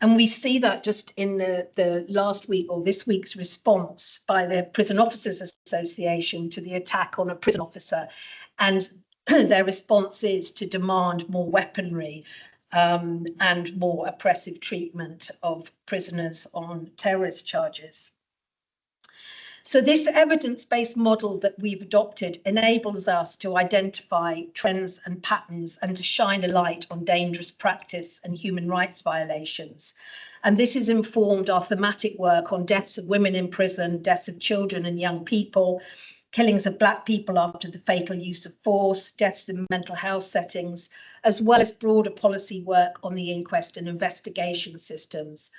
And we see that just in the last week or this week's response by the Prison Officers Association to the attack on a prison officer. And their response is to demand more weaponry and more oppressive treatment of prisoners on terrorist charges. So this evidence-based model that we've adopted enables us to identify trends and patterns and to shine a light on dangerous practice and human rights violations. And this has informed our thematic work on deaths of women in prison, deaths of children and young people, killings of Black people after the fatal use of force, deaths in mental health settings, as well as broader policy work on the inquest and investigation systems,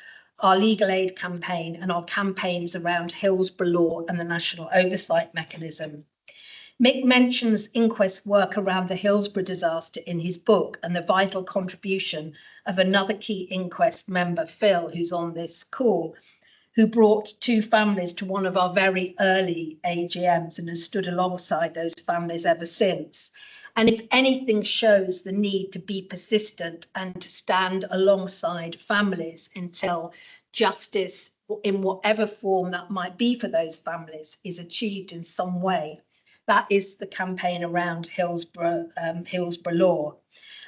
our legal aid campaign and our campaigns around Hillsborough Law and the National Oversight Mechanism. Mick mentions inquest work around the Hillsborough disaster in his book and the vital contribution of another key inquest member, Phil, who's on this call, who brought two families to one of our very early AGMs and has stood alongside those families ever since. And if anything shows the need to be persistent and to stand alongside families until justice, in whatever form that might be for those families, is achieved in some way, that is the campaign around Hillsborough Law.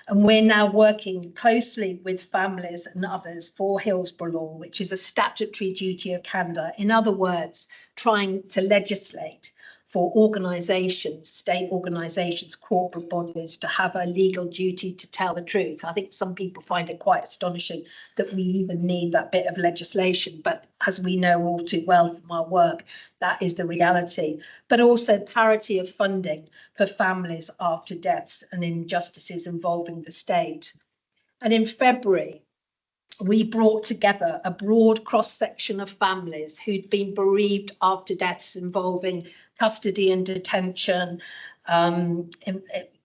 And we're now working closely with families and others for Hillsborough Law, which is a statutory duty of candour. In other words, trying to legislate for organisations, state organisations, corporate bodies to have a legal duty to tell the truth. I think some people find it quite astonishing that we even need that bit of legislation, but as we know all too well from our work, that is the reality. But also parity of funding for families after deaths and injustices involving the state. And in February, we brought together a broad cross-section of families who'd been bereaved after deaths involving custody and detention,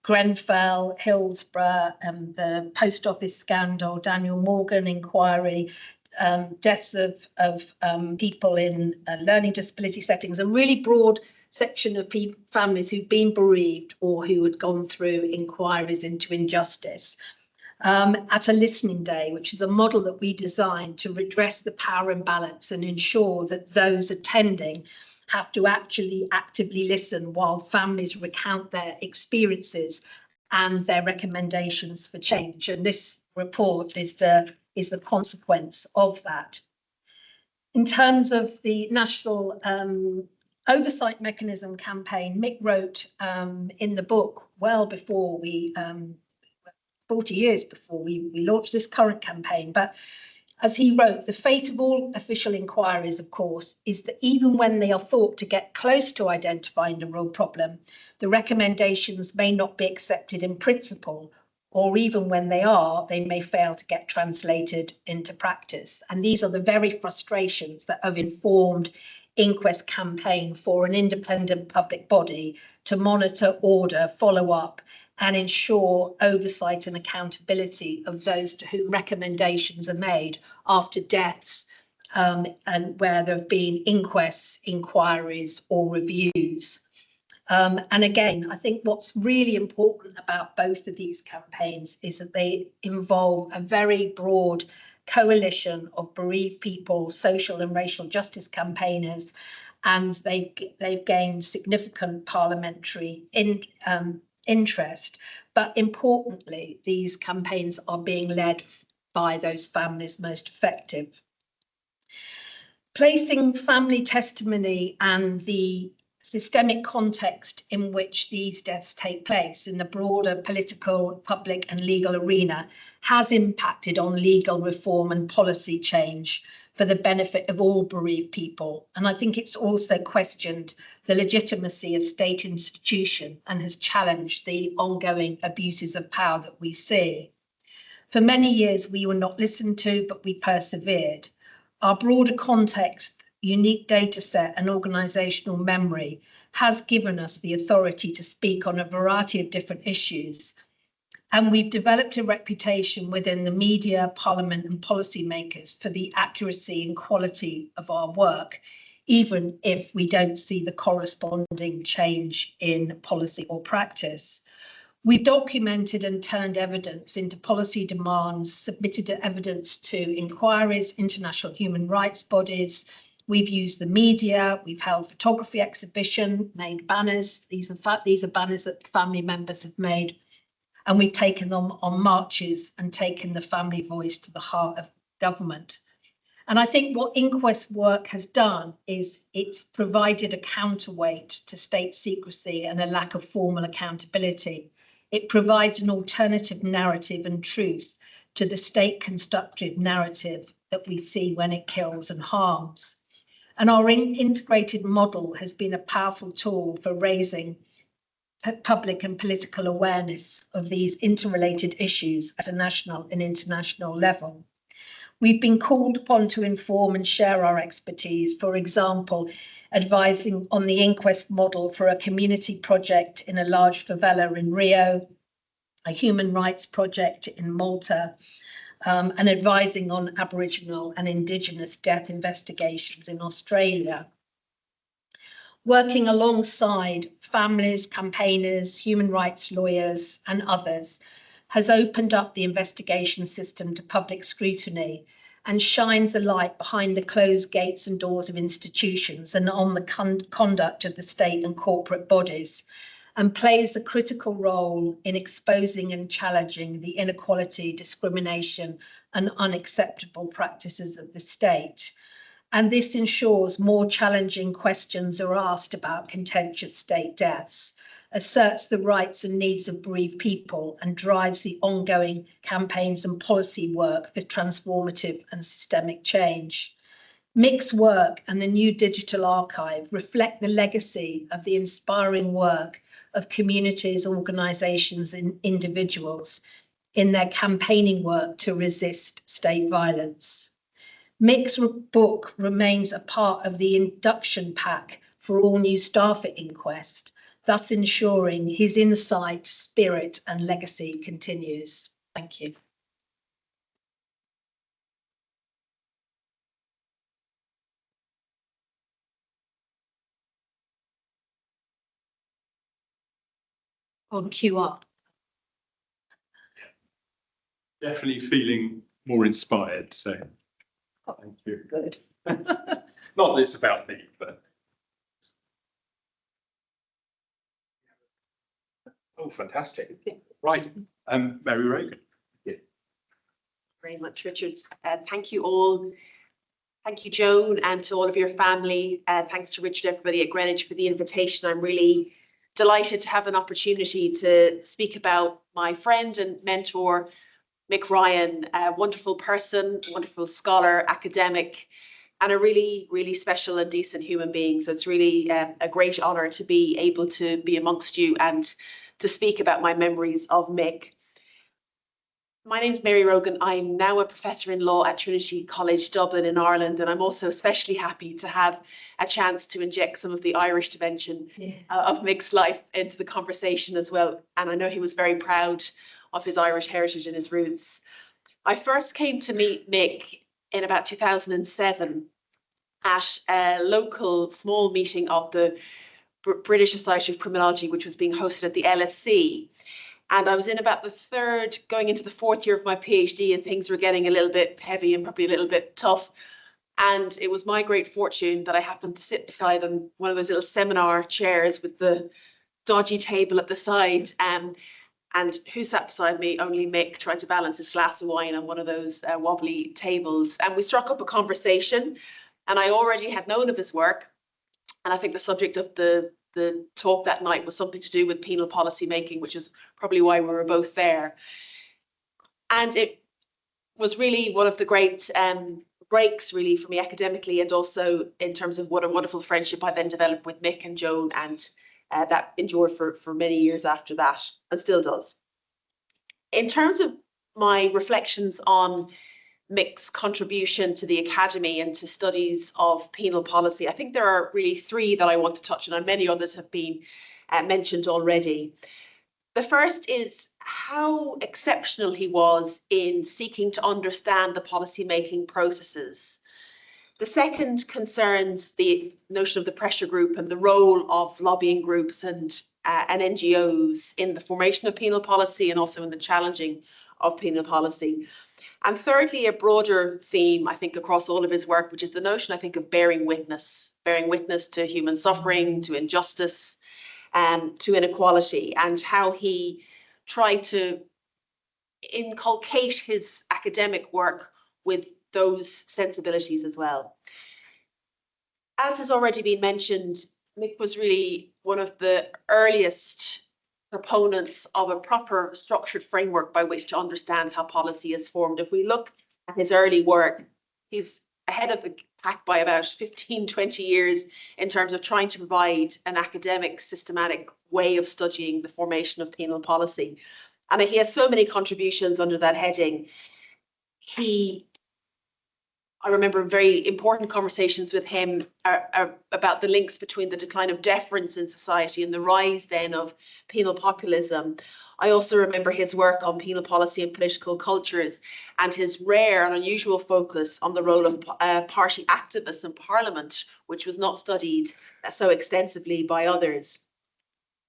Grenfell, Hillsborough, the post office scandal, Daniel Morgan inquiry, deaths of people in learning disability settings, a really broad section of families who'd been bereaved or who had gone through inquiries into injustice. At a listening day, which is a model that we designed to redress the power imbalance and ensure that those attending have to actually actively listen while families recount their experiences and their recommendations for change. And this report is the consequence of that. In terms of the National Oversight Mechanism campaign, Mick wrote in the book well before we 40 years before we launched this current campaign. But as he wrote, the fate of all official inquiries, of course, is that even when they are thought to get close to identifying the real problem, the recommendations may not be accepted in principle, or even when they are, they may fail to get translated into practice. And these are the very frustrations that have informed inquest campaign for an independent public body to monitor, order, follow up, and ensure oversight and accountability of those to whom recommendations are made after deaths and where there have been inquests, inquiries or reviews. And again, I think what's really important about both of these campaigns is that they involve a very broad coalition of bereaved people, social and racial justice campaigners, and they've gained significant parliamentary interest. But importantly, these campaigns are being led by those families most affected. Placing family testimony and the systemic context in which these deaths take place in the broader political, public and legal arena has impacted on legal reform and policy change for the benefit of all bereaved people. And I think it's also questioned the legitimacy of state institution and has challenged the ongoing abuses of power that we see. For many years, we were not listened to, but we persevered. Our broader context, unique data set and organisational memory has given us the authority to speak on a variety of different issues. And we've developed a reputation within the media, parliament and policymakers for the accuracy and quality of our work, even if we don't see the corresponding change in policy or practice. We've documented and turned evidence into policy demands, submitted evidence to inquiries, international human rights bodies. We've used the media, we've held photography exhibition, made banners. These are banners that family members have made. And we've taken them on marches and taken the family voice to the heart of government. And I think what inquest work has done is it's provided a counterweight to state secrecy and a lack of formal accountability. It provides an alternative narrative and truth to the state constructed narrative that we see when it kills and harms. And our integrated model has been a powerful tool for raising public and political awareness of these interrelated issues at a national and international level. We've been called upon to inform and share our expertise, for example, advising on the inquest model for a community project in a large favela in Rio, a human rights project in Malta, and advising on Aboriginal and Indigenous death investigations in Australia. Working alongside families, campaigners, human rights lawyers and others has opened up the investigation system to public scrutiny and shines a light behind the closed gates and doors of institutions and on the conduct of the state and corporate bodies, and plays a critical role in exposing and challenging the inequality, discrimination and unacceptable practices of the state. And this ensures more challenging questions are asked about contentious state deaths, asserts the rights and needs of bereaved people, and drives the ongoing campaigns and policy work for transformative and systemic change. Mick's work and the new digital archive reflect the legacy of the inspiring work of communities, organisations and individuals in their campaigning work to resist state violence. Mick's book remains a part of the induction pack for all new staff at Inquest, thus ensuring his insight, spirit and legacy continues. Thank you. On QR. Definitely feeling more inspired, so thank you. Good. Not that it's about me, but. Oh, fantastic. Right, Mary Reagan. Very much, Richard. Thank you all. Thank you, Joan, and to all of your family. Thanks to Richard, everybody at Greenwich for the invitation. I'm really delighted to have an opportunity to speak about my friend and mentor, Mick Ryan, a wonderful person, wonderful scholar, academic, and a really, really special and decent human being. So it's really a great honour to be able to be amongst you and to speak about my memories of Mick. My name's Mary Rogan. I'm now a professor in law at Trinity College Dublin in Ireland, and I'm also especially happy to have a chance to inject some of the Irish dimension of Mick's life into the conversation as well. And I know he was very proud of his Irish heritage and his roots. I first came to meet Mick in about 2007 at a local small meeting of the British Society of Criminology, which was being hosted at the LSC. And I was in about the third, going into the fourth year of my PhD, and things were getting a little bit heavy and probably a little bit tough. And it was my great fortune that I happened to sit beside him, one of those little seminar chairs with the dodgy table at the side. And who sat beside me? Only Mick, trying to balance his glass of wine on one of those wobbly tables. And we struck up a conversation. And I already had known of his work. And I think the subject of the talk that night was something to do with penal policy making, which is probably why we were both there. And it was really one of the great breaks really for me academically, and also in terms of what a wonderful friendship I then developed with Mick and Joan, and that endured for many years after that, and still does. In terms of my reflections on Mick's contribution to the academy and to studies of penal policy, I think there are really three that I want to touch on, and many others have been mentioned already. The first is how exceptional he was in seeking to understand the policy-making processes. The second concerns the notion of the pressure group and the role of lobbying groups and NGOs in the formation of penal policy and also in the challenging of penal policy. And thirdly, a broader theme, I think, across all of his work, which is the notion, I think, of bearing witness to human suffering, to injustice, to inequality, and how he tried to inculcate his academic work with those sensibilities as well. As has already been mentioned, Mick was really one of the earliest proponents of a proper structured framework by which to understand how policy is formed. If we look at his early work, he's ahead of the pack by about 15, 20 years in terms of trying to provide an academic, systematic way of studying the formation of penal policy. And he has so many contributions under that heading. I remember very important conversations with him about the links between the decline of deference in society and the rise then of penal populism. I also remember his work on penal policy and political cultures, and his rare and unusual focus on the role of party activists in Parliament, which was not studied so extensively by others.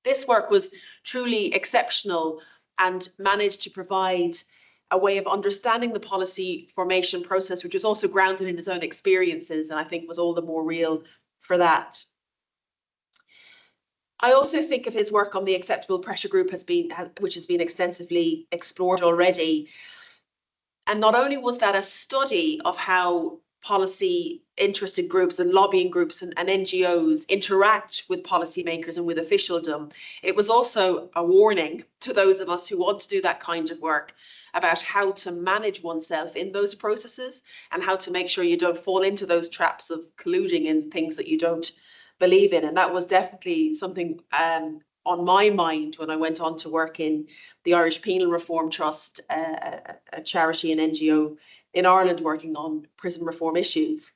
This work was truly exceptional and managed to provide a way of understanding the policy formation process, which was also grounded in his own experiences, and I think was all the more real for that. I also think of his work on the acceptable pressure group which has been extensively explored already. And not only was that a study of how policy interested groups and lobbying groups and NGOs interact with policymakers and with officialdom, it was also a warning to those of us who want to do that kind of work about how to manage oneself in those processes and how to make sure you don't fall into those traps of colluding in things that you don't believe in. And that was definitely something on my mind when I went on to work in the Irish Penal Reform Trust, a charity and NGO in Ireland working on prison reform issues.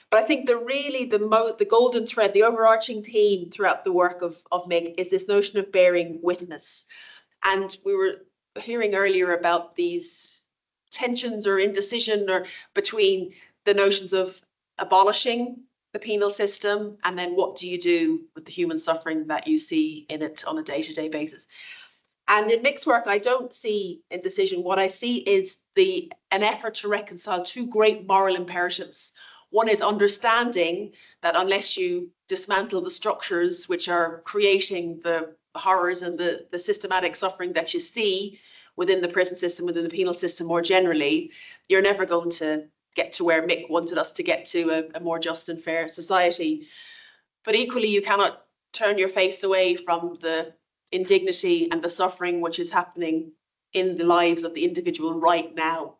But I think the golden thread, the overarching theme throughout the work of Mick is this notion of bearing witness. And we were hearing earlier about these tensions or indecision or between the notions of abolishing the penal system and then what do you do with the human suffering that you see in it on a day-to-day basis. And in Mick's work, I don't see indecision. What I see is an effort to reconcile two great moral imperatives. One is understanding that unless you dismantle the structures which are creating the horrors and the systematic suffering that you see within the prison system, within the penal system more generally, you're never going to get to where Mick wanted us to get to, a more just and fair society. But equally, you cannot turn your face away from the indignity and the suffering which is happening in the lives of the individual right now.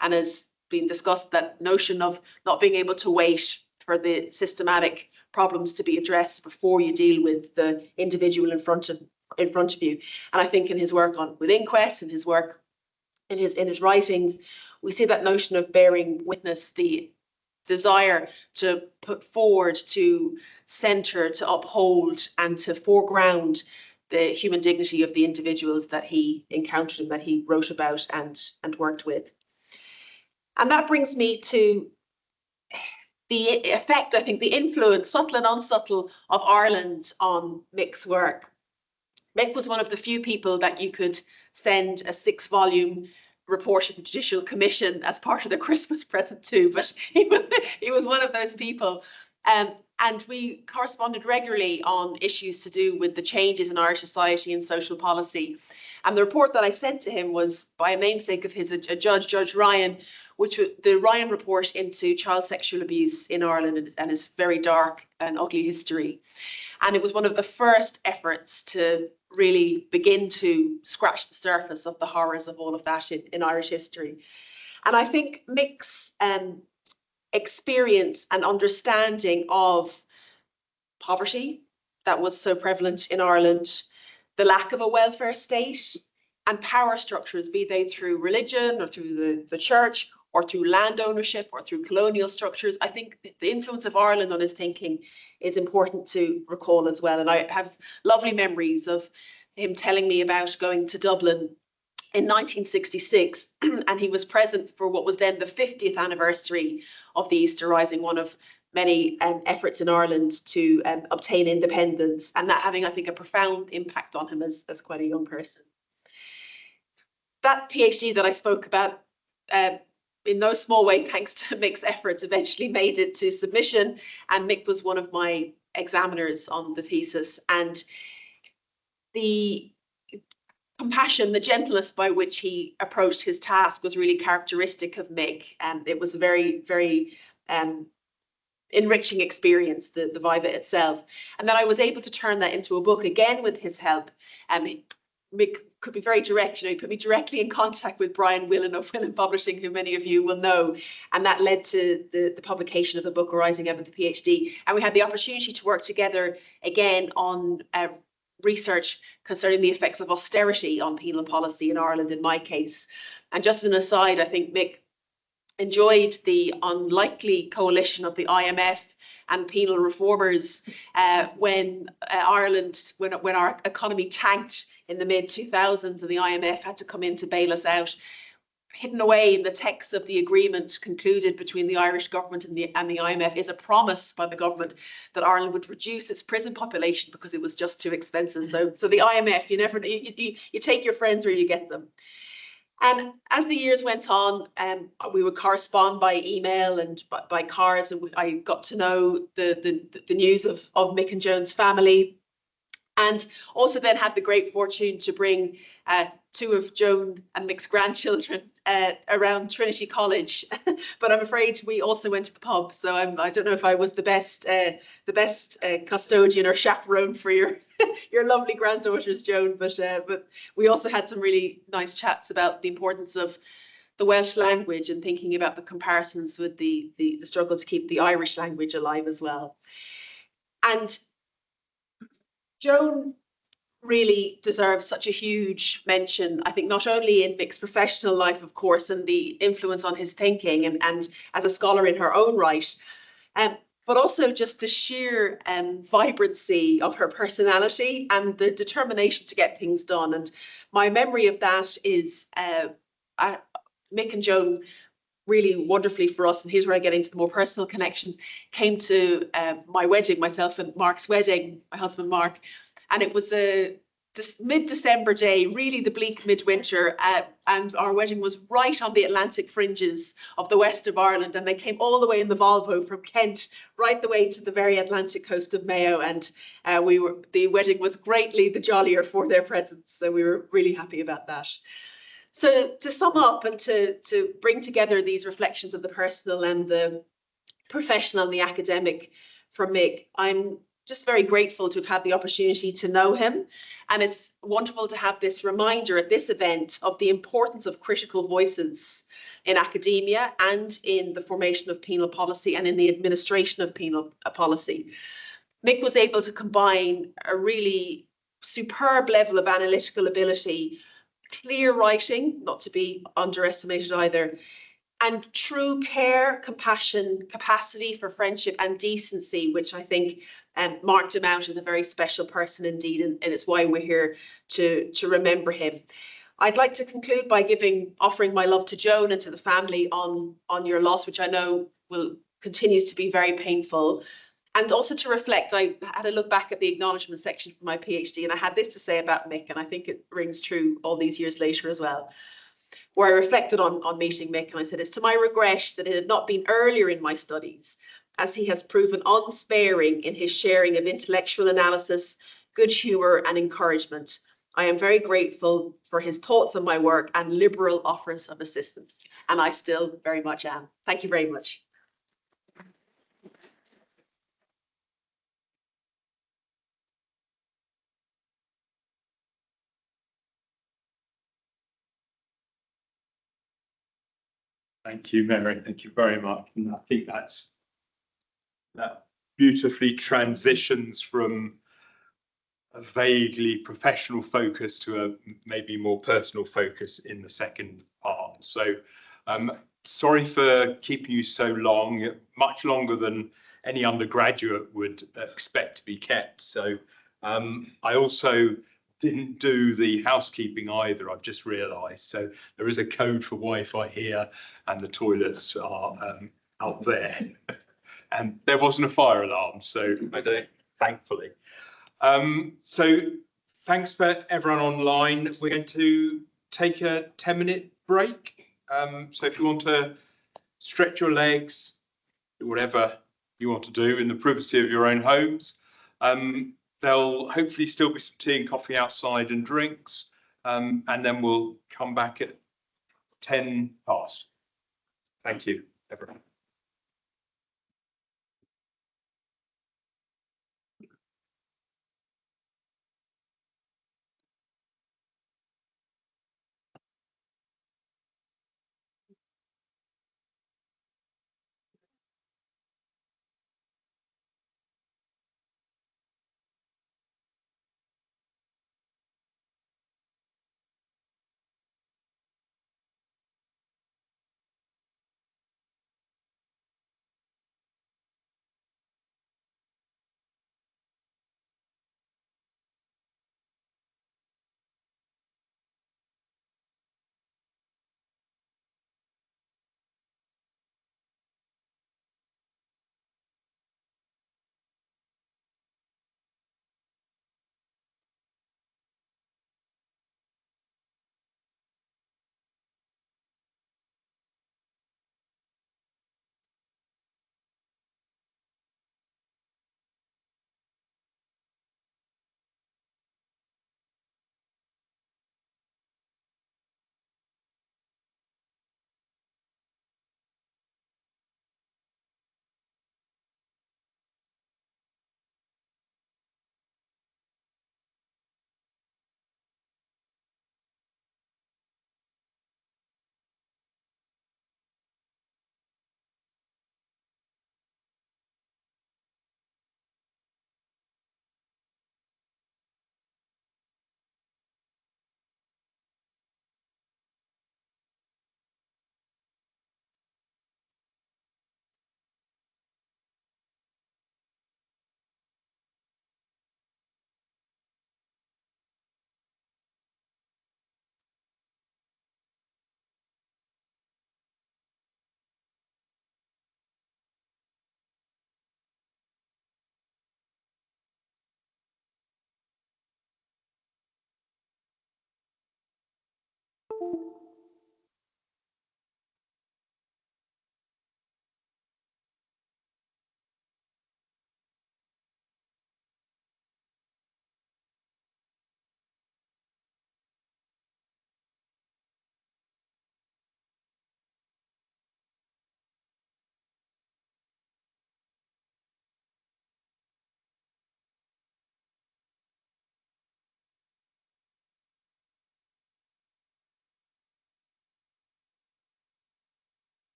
And as been discussed, that notion of not being able to wait for the systematic problems to be addressed before you deal with the individual in front of you. And I think in his work with Inquest and his work in his writings, we see that notion of bearing witness, the desire to put forward, to center, to uphold, and to foreground the human dignity of the individuals that he encountered and that he wrote about and worked with. And that brings me to the effect, I think, the influence, subtle and unsubtle, of Ireland on Mick's work. Mick was one of the few people that you could send a 6-volume report of the Judicial Commission as part of the Christmas present to, but he was one of those people. And we corresponded regularly on issues to do with the changes in Irish society and social policy. And the report that I sent to him was by a namesake of his, a judge, Judge Ryan, the Ryan report into child sexual abuse in Ireland and its very dark and ugly history. And it was one of the first efforts to really begin to scratch the surface of the horrors of all of that in Irish history. And I think Mick's experience and understanding of poverty that was so prevalent in Ireland, the lack of a welfare state, and power structures, be they through religion or through the church or through land ownership or through colonial structures. I think the influence of Ireland on his thinking is important to recall as well. And I have lovely memories of him telling me about going to Dublin in 1966, and he was present for what was then the 50th anniversary of the Easter Rising, one of many efforts in Ireland to obtain independence, and that having, I think, a profound impact on him as quite a young person. That PhD that I spoke about, in no small way, thanks to Mick's efforts, eventually made it to submission, and Mick was one of my examiners on the thesis. And the compassion, the gentleness by which he approached his task was really characteristic of Mick, and it was a very, very enriching experience, the Viva itself. And then I was able to turn that into a book, again with his help. Mick could be very direct, he put me directly in contact with Brian Willan of Willan Publishing, who many of you will know, and that led to the publication of the book Arising Out of the PhD. And we had the opportunity to work together again on research concerning the effects of austerity on penal policy in Ireland, in my case. And just as an aside, I think Mick enjoyed the unlikely coalition of the IMF and penal reformers when Ireland, when our economy tanked in the mid-2000s and the IMF had to come in to bail us out. Hidden away in the text of the agreement concluded between the Irish government and the IMF is a promise by the government that Ireland would reduce its prison population because it was just too expensive. So the IMF, you take your friends where you get them. And as the years went on, we would correspond by email and by cards, and I got to know the news of Mick and Joan's family, and also then had the great fortune to bring two of Joan and Mick's grandchildren around Trinity College. But I'm afraid we also went to the pub, so I don't know if I was the best custodian or chaperone for your your lovely granddaughters, Joan. But we also had some really nice chats about the importance of the Welsh language and thinking about the comparisons with the struggle to keep the Irish language alive as well. And Joan really deserves such a huge mention, I think, not only in Mick's professional life, of course, and the influence on his thinking and as a scholar in her own right, but also just the sheer vibrancy of her personality and the determination to get things done. And my memory of that is Mick and Joan, really wonderfully for us, and here's where I get into the more personal connections, came to my wedding, myself and Mark's wedding, my husband Mark, and it was a mid-December day, really the bleak midwinter, and our wedding was right on the Atlantic fringes of the west of Ireland, and they came all the way in the Volvo from Kent right the way to the very Atlantic coast of Mayo, and the wedding was greatly the jollier for their presence, so we were really happy about that. So to sum up and to bring together these reflections of the personal and the professional and the academic from Mick, I'm just very grateful to have had the opportunity to know him. And it's wonderful to have this reminder at this event of the importance of critical voices in academia and in the formation of penal policy and in the administration of penal policy. Mick was able to combine a really superb level of analytical ability, clear writing, not to be underestimated either, and true care, compassion, capacity for friendship and decency, which I think marked him out as a very special person indeed, and it's why we're here to remember him. I'd like to conclude by offering my love to Joan and to the family on your loss, which I know continues to be very painful. And also to reflect, I had a look back at the acknowledgement section for my PhD, and I had this to say about Mick, and I think it rings true all these years later as well, where I reflected on meeting Mick, and I said, it's to my regret that it had not been earlier in my studies, as he has proven unsparing in his sharing of intellectual analysis, good humour and encouragement. I am very grateful for his thoughts on my work and liberal offers of assistance, and I still very much am. Thank you very much. Thank you, Mary. Thank you very much. And I think that beautifully transitions from a vaguely professional focus to a maybe more personal focus in the second part. So sorry for keeping you so long, much longer than any undergraduate would expect to be kept. So I also didn't do the housekeeping either, I've just realised. So there is a code for Wi-Fi here and the toilets are out there. And there wasn't a fire alarm, so I don't, thankfully. So thanks for everyone online. We're going to take a 10-minute break. So if you want to stretch your legs, do whatever you want to do in the privacy of your own homes. There'll hopefully still be some tea and coffee outside and drinks. And then we'll come back at 10 past. Thank you, everyone.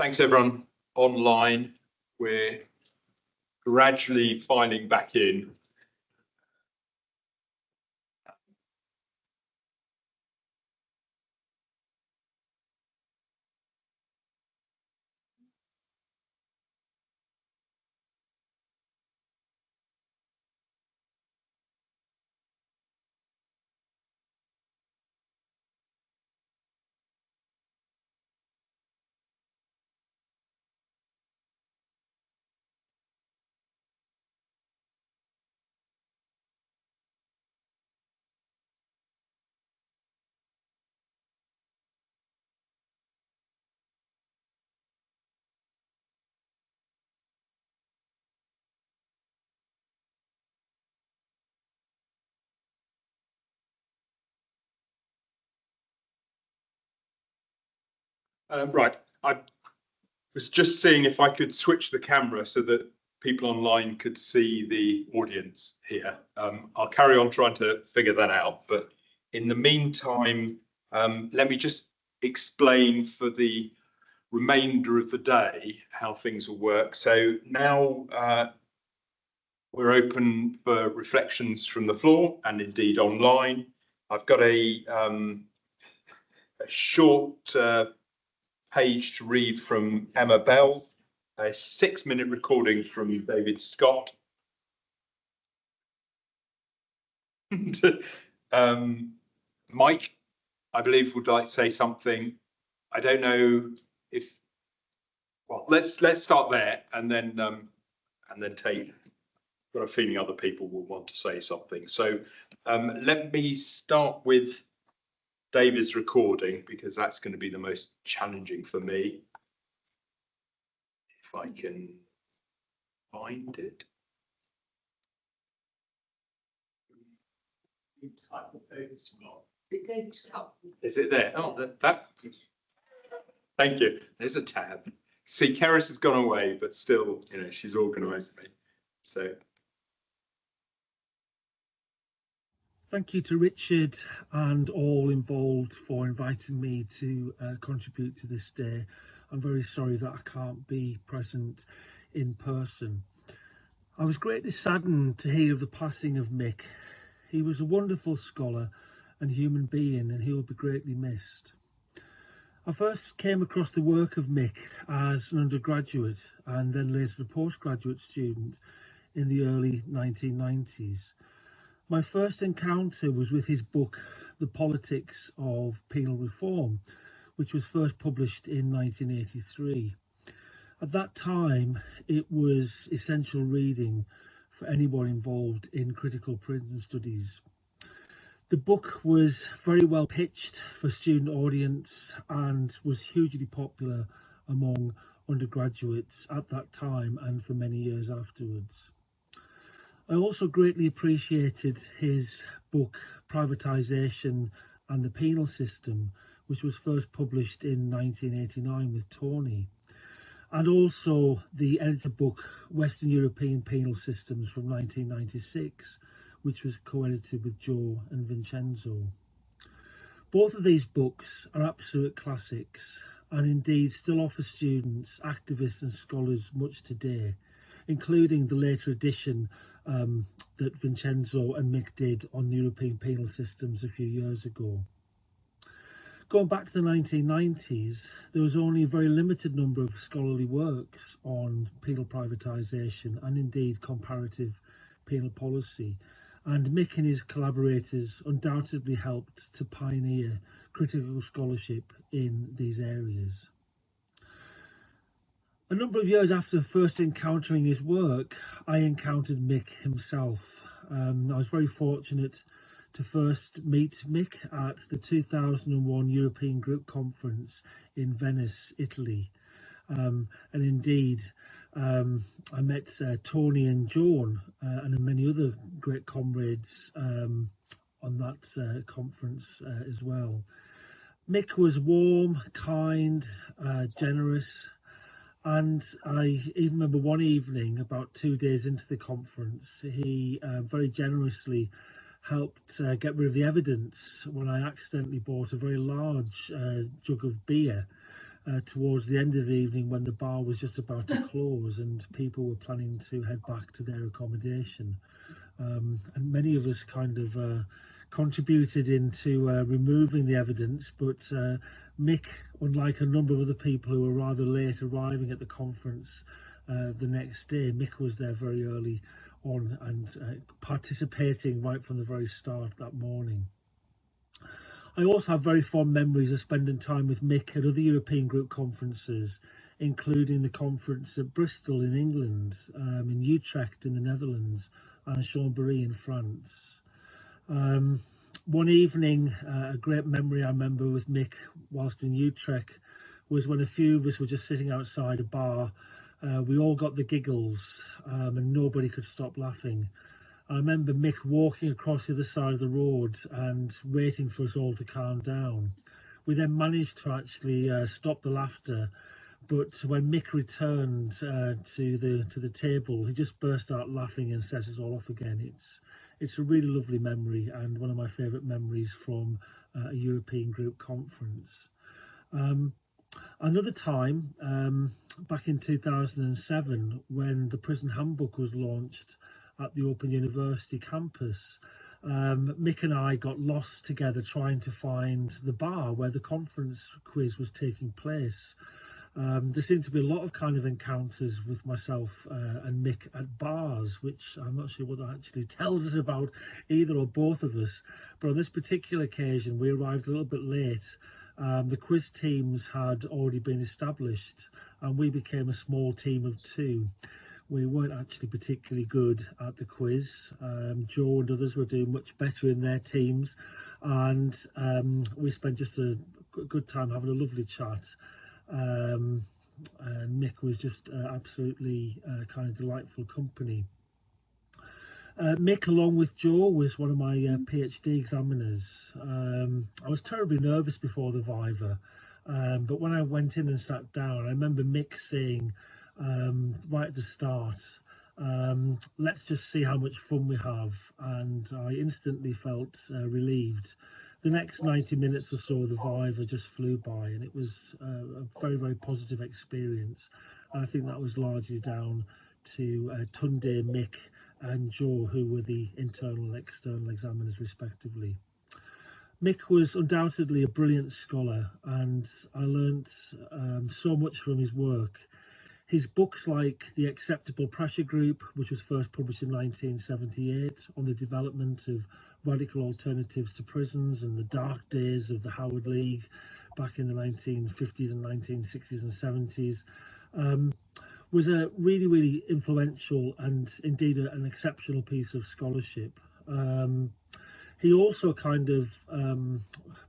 Thanks everyone online. We're gradually filing back in. Right, I was just seeing if I could switch the camera so that people online could see the audience here. I'll carry on trying to figure that out, but in the meantime, let me just explain for the remainder of the day how things will work. So now we're open for reflections from the floor and indeed online. I've got a short page to read from Emma Bell, a 6-minute recording from David Scott. Mike, I believe, would like to say something. I don't know if, well, let's start there and then take. I've got a feeling other people will want to say something. So let me start with David's recording because that's going to be the most challenging for me. If I can find it. Is it there? Oh, that. Thank you. There's a tab. See, Keris has gone away, but still, you know, she's organised me. So. Thank you to Richard and all involved for inviting me to contribute to this day. I'm very sorry that I can't be present in person. I was greatly saddened to hear of the passing of Mick. He was a wonderful scholar and human being, and he will be greatly missed. I first came across the work of Mick as an undergraduate and then later as a postgraduate student in the early 1990s. My first encounter was with his book, The Politics of Penal Reform, which was first published in 1983. At that time, it was essential reading for anyone involved in critical prison studies. The book was very well pitched for student audience and was hugely popular among undergraduates at that time and for many years afterwards. I also greatly appreciated his book, Privatisation and the Penal System, which was first published in 1989 with Tony, and also the edited book, Western European Penal Systems from 1996, which was co-edited with Joe and Vincenzo. Both of these books are absolute classics and indeed still offer students, activists and scholars much today, including the later edition that Vincenzo and Mick did on the European penal systems a few years ago. Going back to the 1990s, there was only a very limited number of scholarly works on penal privatisation and indeed comparative penal policy, and Mick and his collaborators undoubtedly helped to pioneer critical scholarship in these areas. A number of years after first encountering his work, I encountered Mick himself. I was very fortunate to first meet Mick at the 2001 European Group Conference in Venice, Italy. And indeed, I met Tony and Joan and many other great comrades on that conference as well. Mick was warm, kind, generous. And I even remember one evening, about 2 days into the conference, he very generously helped get rid of the evidence when I accidentally bought a very large jug of beer towards the end of the evening when the bar was just about to close and people were planning to head back to their accommodation. And many of us kind of contributed into removing the evidence, but Mick, unlike a number of other people who were rather late arriving at the conference the next day, Mick was there very early on and participating right from the very start that morning. I also have very fond memories of spending time with Mick at other European group conferences, including the conference at Bristol in England, in Utrecht in the Netherlands, and Chambéry in France. One evening, a great memory I remember with Mick whilst in Utrecht was when a few of us were just sitting outside a bar. We all got the giggles and nobody could stop laughing. I remember Mick walking across the other side of the road and waiting for us all to calm down. We then managed to actually stop the laughter, but when Mick returned to the table, he just burst out laughing and set us all off again. It's a really lovely memory and one of my favourite memories from a European group conference. Another time, back in 2007, when the prison handbook was launched at the Open University campus, Mick and I got lost together trying to find the bar where the conference quiz was taking place. There seemed to be a lot of kind of encounters with myself and Mick at bars, which I'm not sure what that actually tells us about either or both of us. But on this particular occasion, we arrived a little bit late. The quiz teams had already been established and we became a small team of two. We weren't actually particularly good at the quiz. Joe and others were doing much better in their teams, and we spent just a good time having a lovely chat. And Mick was just absolutely kind of delightful company. Mick, along with Joe, was one of my PhD examiners. I was terribly nervous before the Viva, but when I went in and sat down, I remember Mick saying right at the start, let's just see how much fun we have, and I instantly felt relieved. The next 90 minutes or so of the Viva just flew by, and it was a very, very positive experience. And I think that was largely down to Tunde, Mick and Joe, who were the internal and external examiners respectively. Mick was undoubtedly a brilliant scholar, and I learnt so much from his work. His books like The Acceptable Pressure Group, which was first published in 1978 on the development of radical alternatives to prisons, and The Dark Days of the Howard League back in the 1950s and 1960s and 70s, was a really, really influential and indeed an exceptional piece of scholarship. He also kind of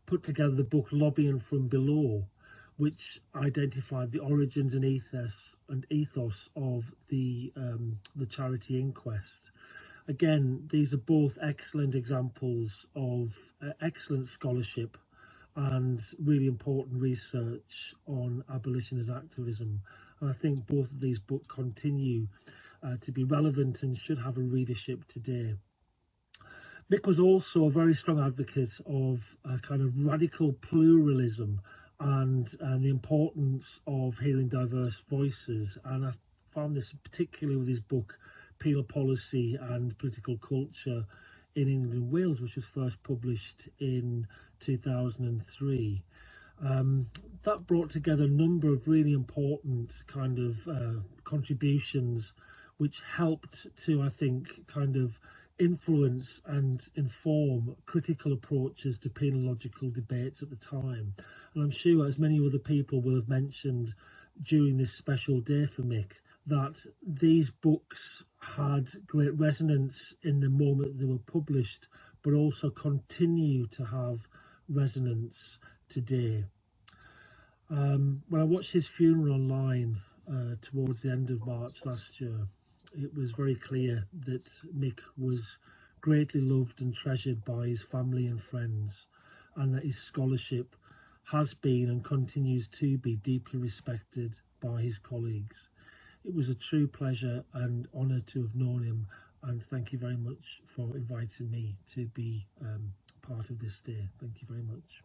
put together the book Lobbying from Below, which identified the origins and ethos of the charity inquest. Again, these are both excellent examples of excellent scholarship and really important research on abolitionist activism. And I think both of these books continue to be relevant and should have a readership today. Mick was also a very strong advocate of a kind of radical pluralism and the importance of hearing diverse voices. And I found this particularly with his book, Penal Policy and Political Culture in England and Wales, which was first published in 2003. That brought together a number of really important kind of contributions, which helped to, I think, kind of influence and inform critical approaches to penological debates at the time. And I'm sure, as many other people will have mentioned during this special day for Mick, that these books had great resonance in the moment they were published, but also continue to have resonance today. When I watched his funeral online towards the end of March last year, it was very clear that Mick was greatly loved and treasured by his family and friends, and that his scholarship has been and continues to be deeply respected by his colleagues. It was a true pleasure and honour to have known him, and thank you very much for inviting me to be part of this day. Thank you very much.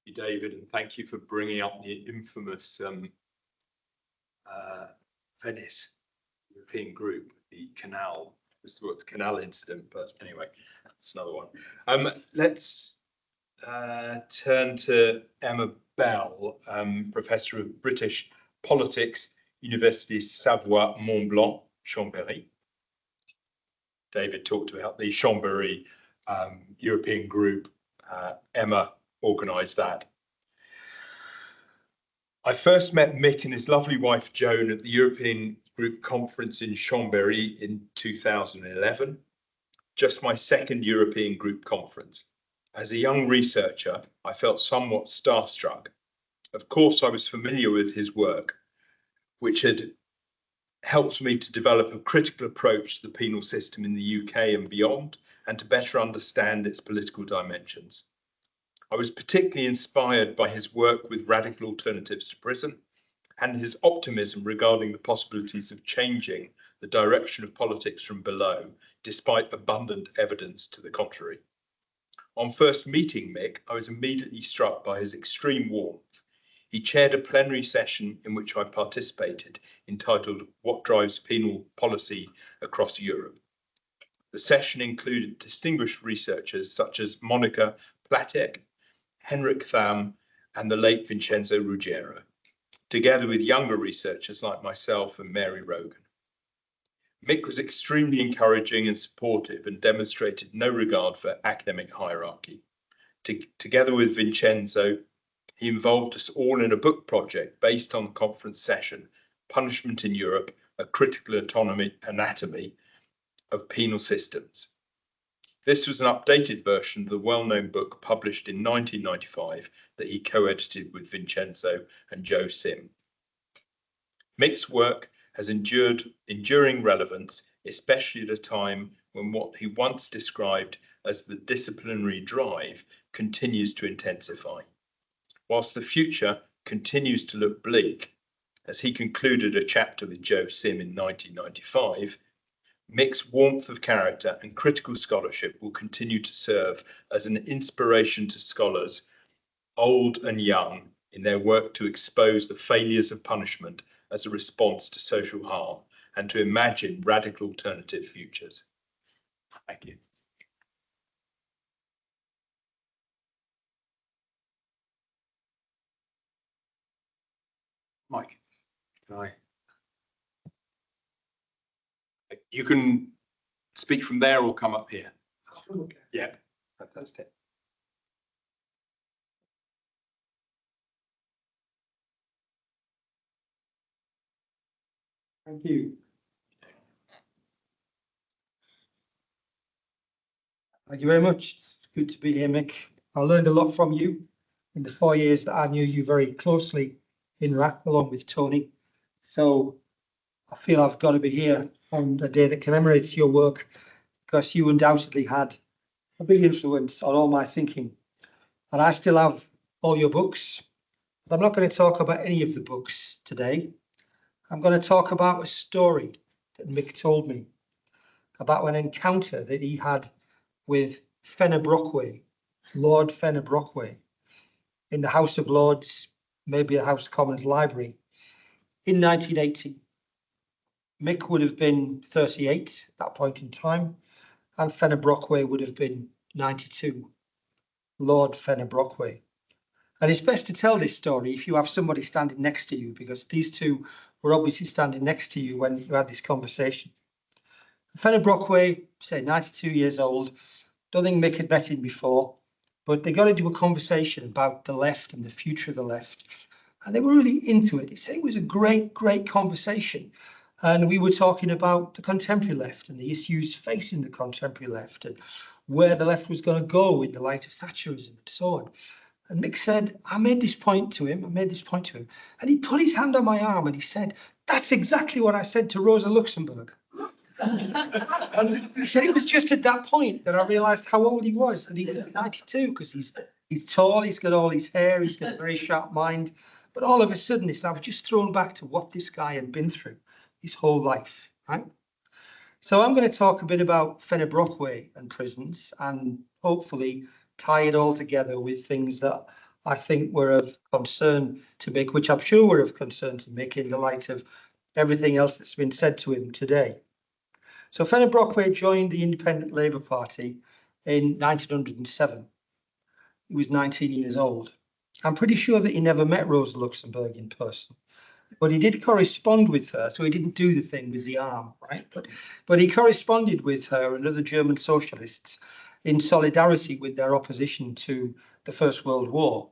you, David, and thank you for bringing up the infamous Venice European group, the canal. Was the canal incident, but anyway, that's another one. Let's turn to Emma Bell, Professor of British Politics, University Savoie Mont Blanc, Chambéry. David talked about the Chambéry European group. Emma organised that. I first met Mick and his lovely wife Joan at the European Group Conference in Chambéry in 2011, just my second European Group Conference. As a young researcher, I felt somewhat starstruck. Of course, I was familiar with his work, which had helped me to develop a critical approach to the penal system in the UK and beyond, and to better understand its political dimensions. I was particularly inspired by his work with radical alternatives to prison and his optimism regarding the possibilities of changing the direction of politics from below, despite abundant evidence to the contrary. On first meeting Mick, I was immediately struck by his extreme warmth. He chaired a plenary session in which I participated, entitled "What Drives Penal Policy Across Europe?" The session included distinguished researchers such as Monica Platek, Henrik Tham, and the late Vincenzo Ruggiero, together with younger researchers like myself and Mary Rogan. Mick was extremely encouraging and supportive and demonstrated no regard for academic hierarchy. Together with Vincenzo, he involved us all in a book project based on the conference session, Punishment in Europe, a Critical Anatomy of Penal Systems. This was an updated version of the well-known book published in 1995 that he co-edited with Vincenzo and Joe Sim. Mick's work has enduring relevance, especially at a time when what he once described as the disciplinary drive continues to intensify. Whilst the future continues to look bleak, as he concluded a chapter with Joe Sim in 1995, Mick's warmth of character and critical scholarship will continue to serve as an inspiration to scholars, old and young, in their work to expose the failures of punishment as a response to social harm and to imagine radical alternative futures. Thank you. Mike, can I? You can speak from there or come up here. Okay. Yeah, fantastic. Thank you. Thank you very much. It's good to be here, Mick. I learned a lot from you in the 4 years that I knew you very closely in RAP, along with Tony. So I feel I've got to be here on the day that commemorates your work, because you undoubtedly had a big influence on all my thinking. And I still have all your books, but I'm not going to talk about any of the books today. I'm going to talk about a story that Mick told me about an encounter that he had with Fenner Brockway, Lord Fenner Brockway, in the House of Lords, maybe a House of Commons library, in 1980. Mick would have been 38 at that point in time, and Fenner Brockway would have been 92, Lord Fenner Brockway. And it's best to tell this story if you have somebody standing next to you, because these two were obviously standing next to you when you had this conversation. Fenner Brockway, say 92 years old, don't think Mick had met him before, but they got into a conversation about the left and the future of the left. And they were really into it. He said it was a great, great conversation. And we were talking about the contemporary left and the issues facing the contemporary left and where the left was going to go in the light of Thatcherism and so on. And Mick said, I made this point to him. And he put his hand on my arm and he said, that's exactly what I said to Rosa Luxemburg. And he said it was just at that point that I realised how old he was, and he was 92, because he's tall, he's got all his hair, he's got a very sharp mind. But all of a sudden, I was just thrown back to what this guy had been through his whole life, right? So I'm going to talk a bit about Fenner Brockway and prisons, and hopefully tie it all together with things that I think were of concern to Mick, which I'm sure were of concern to Mick in the light of everything else that's been said to him today. So Fenner Brockway joined the Independent Labour Party in 1907. He was 19 years old. I'm pretty sure that he never met Rosa Luxemburg in person, but he did correspond with her. So he didn't do the thing with the arm, right? But he corresponded with her and other German socialists in solidarity with their opposition to the First World War.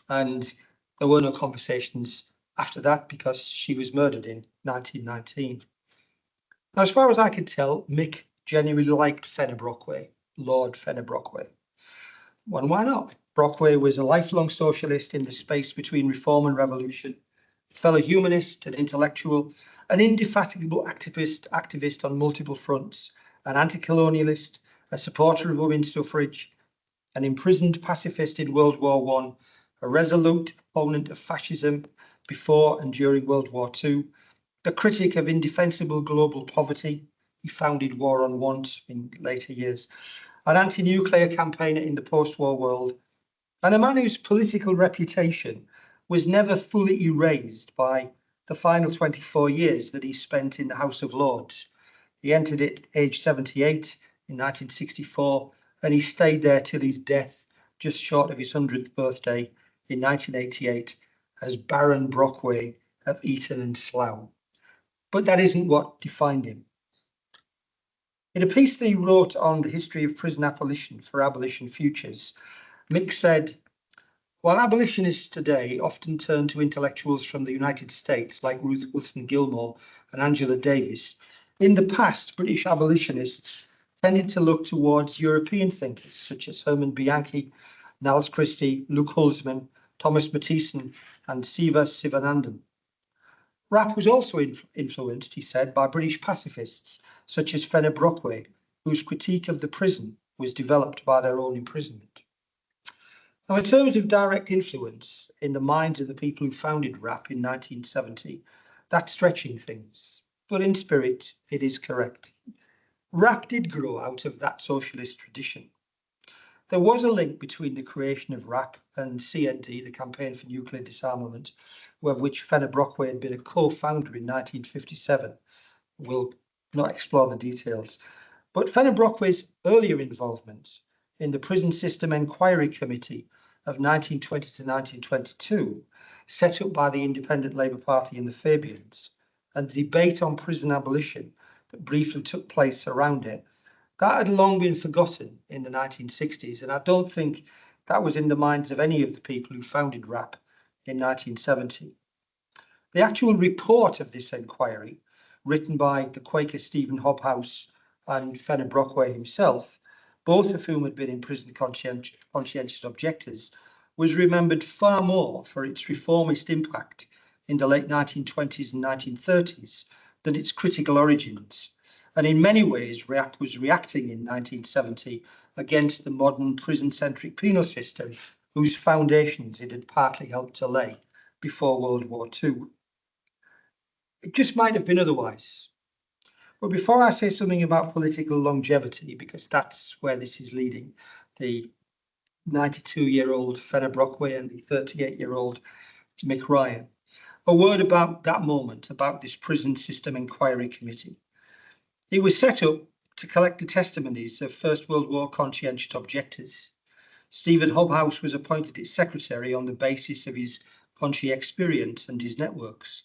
And there were no conversations after that because she was murdered in 1919. Now, as far as I could tell, Mick genuinely liked Fenner Brockway, Lord Fenner Brockway. Well, why not? Brockway was a lifelong socialist in the space between reform and revolution, a fellow humanist, an intellectual, an indefatigable activist on multiple fronts, an anti-colonialist, a supporter of women's suffrage, an imprisoned pacifist in World War I, a resolute opponent of fascism before and during World War II, a critic of indefensible global poverty. He founded War on Want in later years, an anti-nuclear campaigner in the post-war world, and a man whose political reputation was never fully erased by the final 24 years that he spent in the House of Lords. He entered it age 78 in 1964, and he stayed there till his death, just short of his 100th birthday in 1988, as Baron Brockway of Eton and Slough. But that isn't what defined him. In a piece that he wrote on the history of prison abolition for Abolition Futures, Mick said, while abolitionists today often turn to intellectuals from the United States like Ruth Wilson Gilmore and Angela Davis, in the past, British abolitionists tended to look towards European thinkers such as Herman Bianchi, Niles Christie, Luke Hulsman, Thomas Mathieson, and Siva Sivanandan. Rapp was also influenced, he said, by British pacifists such as Fenner Brockway, whose critique of the prison was developed by their own imprisonment. Now, in terms of direct influence in the minds of the people who founded Rapp in 1970, that's stretching things, but in spirit, it is correct. Rapp did grow out of that socialist tradition. There was a link between the creation of Rapp and CND, the Campaign for Nuclear Disarmament, of which Fenner Brockway had been a co-founder in 1957. We'll not explore the details. But Fenner Brockway's earlier involvement in the Prison System Enquiry Committee of 1920 to 1922, set up by the Independent Labour Party and the Fabians, and the debate on prison abolition that briefly took place around it, that had long been forgotten in the 1960s, and I don't think that was in the minds of any of the people who founded Rapp in 1970. The actual report of this inquiry, written by the Quaker Stephen Hobhouse and Fenner Brockway himself, both of whom had been imprisoned conscientious objectors, was remembered far more for its reformist impact in the late 1920s and 1930s than its critical origins. And in many ways, Rapp was reacting in 1970 against the modern prison-centric penal system, whose foundations it had partly helped to lay before World War II. It just might have been otherwise. But before I say something about political longevity, because that's where this is leading, the 92-year-old Fenner Brockway and the 38-year-old Mick Ryan, a word about that moment, about this Prison System Enquiry Committee. It was set up to collect the testimonies of First World War conscientious objectors. Stephen Hobhouse was appointed its secretary on the basis of his Ponchi experience and his networks,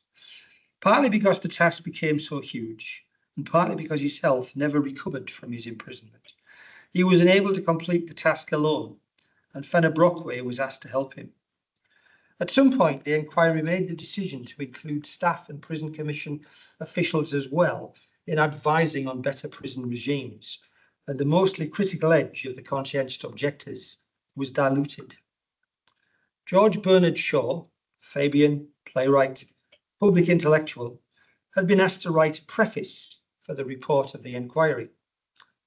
partly because the task became so huge, and partly because his health never recovered from his imprisonment. He was unable to complete the task alone, and Fenner Brockway was asked to help him. At some point, the inquiry made the decision to include staff and prison commission officials as well in advising on better prison regimes, and the mostly critical edge of the conscientious objectors was diluted. George Bernard Shaw, Fabian, playwright, public intellectual, had been asked to write a preface for the report of the inquiry.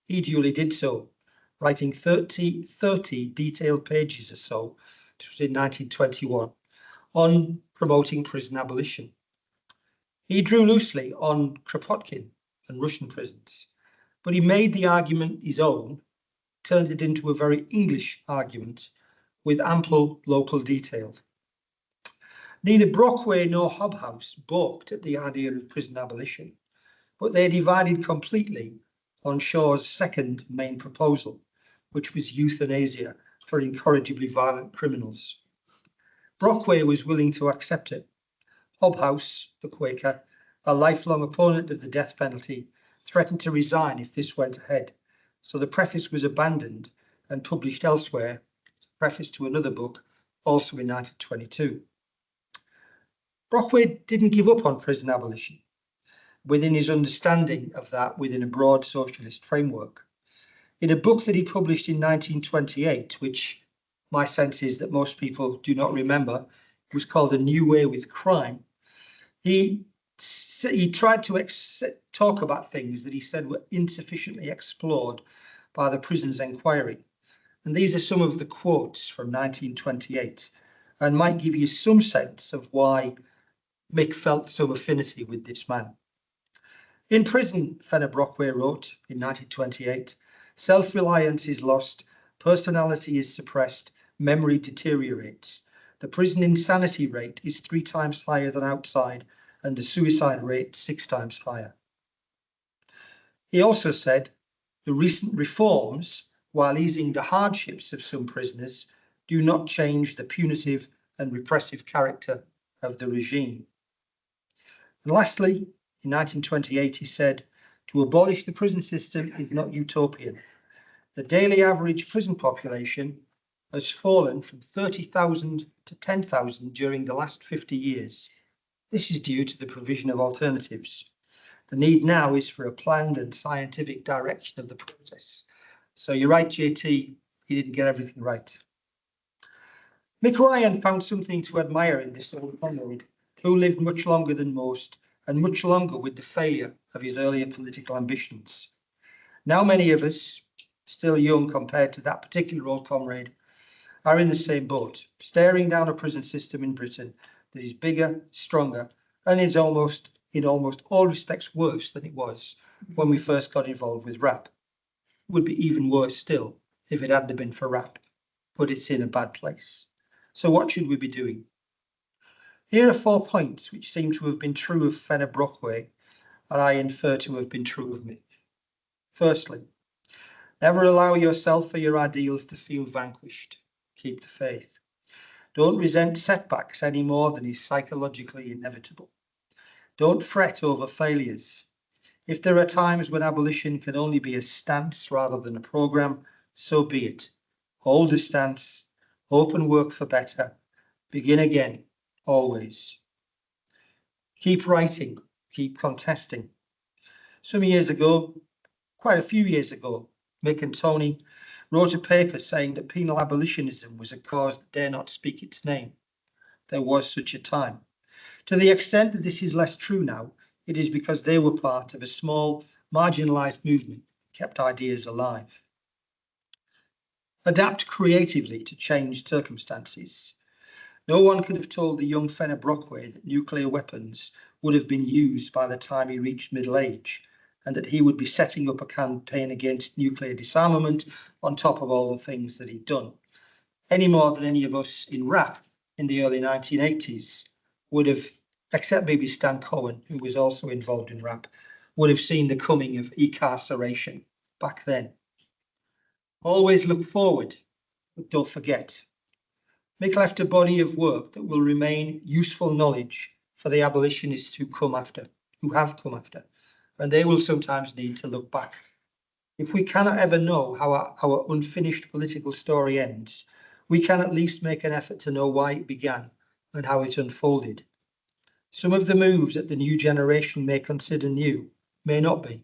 He duly did so, writing 30 detailed pages or so, in 1921, on promoting prison abolition. He drew loosely on Kropotkin and Russian prisons, but he made the argument his own, turned it into a very English argument, with ample local detail. Neither Brockway nor Hobhouse balked at the idea of prison abolition, but they divided completely on Shaw's second main proposal, which was euthanasia for incorrigibly violent criminals. Brockway was willing to accept it. Hobhouse, the Quaker, a lifelong opponent of the death penalty, threatened to resign if this went ahead, so the preface was abandoned and published elsewhere, preface to another book, also in 1922. Brockway didn't give up on prison abolition, within his understanding of that within a broad socialist framework. In a book that he published in 1928, which my sense is that most people do not remember, was called A New Way with Crime, he tried to talk about things that he said were insufficiently explored by the prison's inquiry. And these are some of the quotes from 1928 and might give you some sense of why Mick felt some affinity with this man. In prison, Fenner Brockway wrote in 1928, self-reliance is lost, personality is suppressed, memory deteriorates. The prison insanity rate is 3 times higher than outside, and the suicide rate 6 times higher. He also said, the recent reforms, while easing the hardships of some prisoners, do not change the punitive and repressive character of the regime. And lastly, in 1928, he said, to abolish the prison system is not utopian. The daily average prison population has fallen from 30,000 to 10,000 during the last 50 years. This is due to the provision of alternatives. The need now is for a planned and scientific direction of the process. So you're right, JT, he didn't get everything right. Mick Ryan found something to admire in this old comrade, who lived much longer than most, and much longer with the failure of his earlier political ambitions. Now many of us, still young compared to that particular old comrade, are in the same boat, staring down a prison system in Britain that is bigger, stronger, and is in almost all respects worse than it was when we first got involved with RAP. It would be even worse still if it hadn't been for RAP, but it's in a bad place. So what should we be doing? Here are 4 points which seem to have been true of Fenner Brockway, and I infer to have been true of me. Firstly, never allow yourself or your ideals to feel vanquished. Keep the faith. Don't resent setbacks any more than is psychologically inevitable. Don't fret over failures. If there are times when abolition can only be a stance rather than a programme, so be it. Hold a stance, hope and work for better. Begin again, always. Keep writing, keep contesting. Some years ago, quite a few years ago, Mick and Tony wrote a paper saying that penal abolitionism was a cause that dare not speak its name. There was such a time. To the extent that this is less true now, it is because they were part of a small, marginalised movement that kept ideas alive. Adapt creatively to changed circumstances. No one could have told the young Fenner Brockway that nuclear weapons would have been used by the time he reached middle age, and that he would be setting up a campaign against nuclear disarmament on top of all the things that he'd done, any more than any of us in RAP in the early 1980s would have, except maybe Stan Cohen, who was also involved in RAP, would have seen the coming of incarceration back then. Always look forward, but don't forget. Mick left a body of work that will remain useful knowledge for the abolitionists who have come after, and they will sometimes need to look back. If we cannot ever know how our unfinished political story ends, we can at least make an effort to know why it began and how it unfolded. Some of the moves that the new generation may consider new may not be.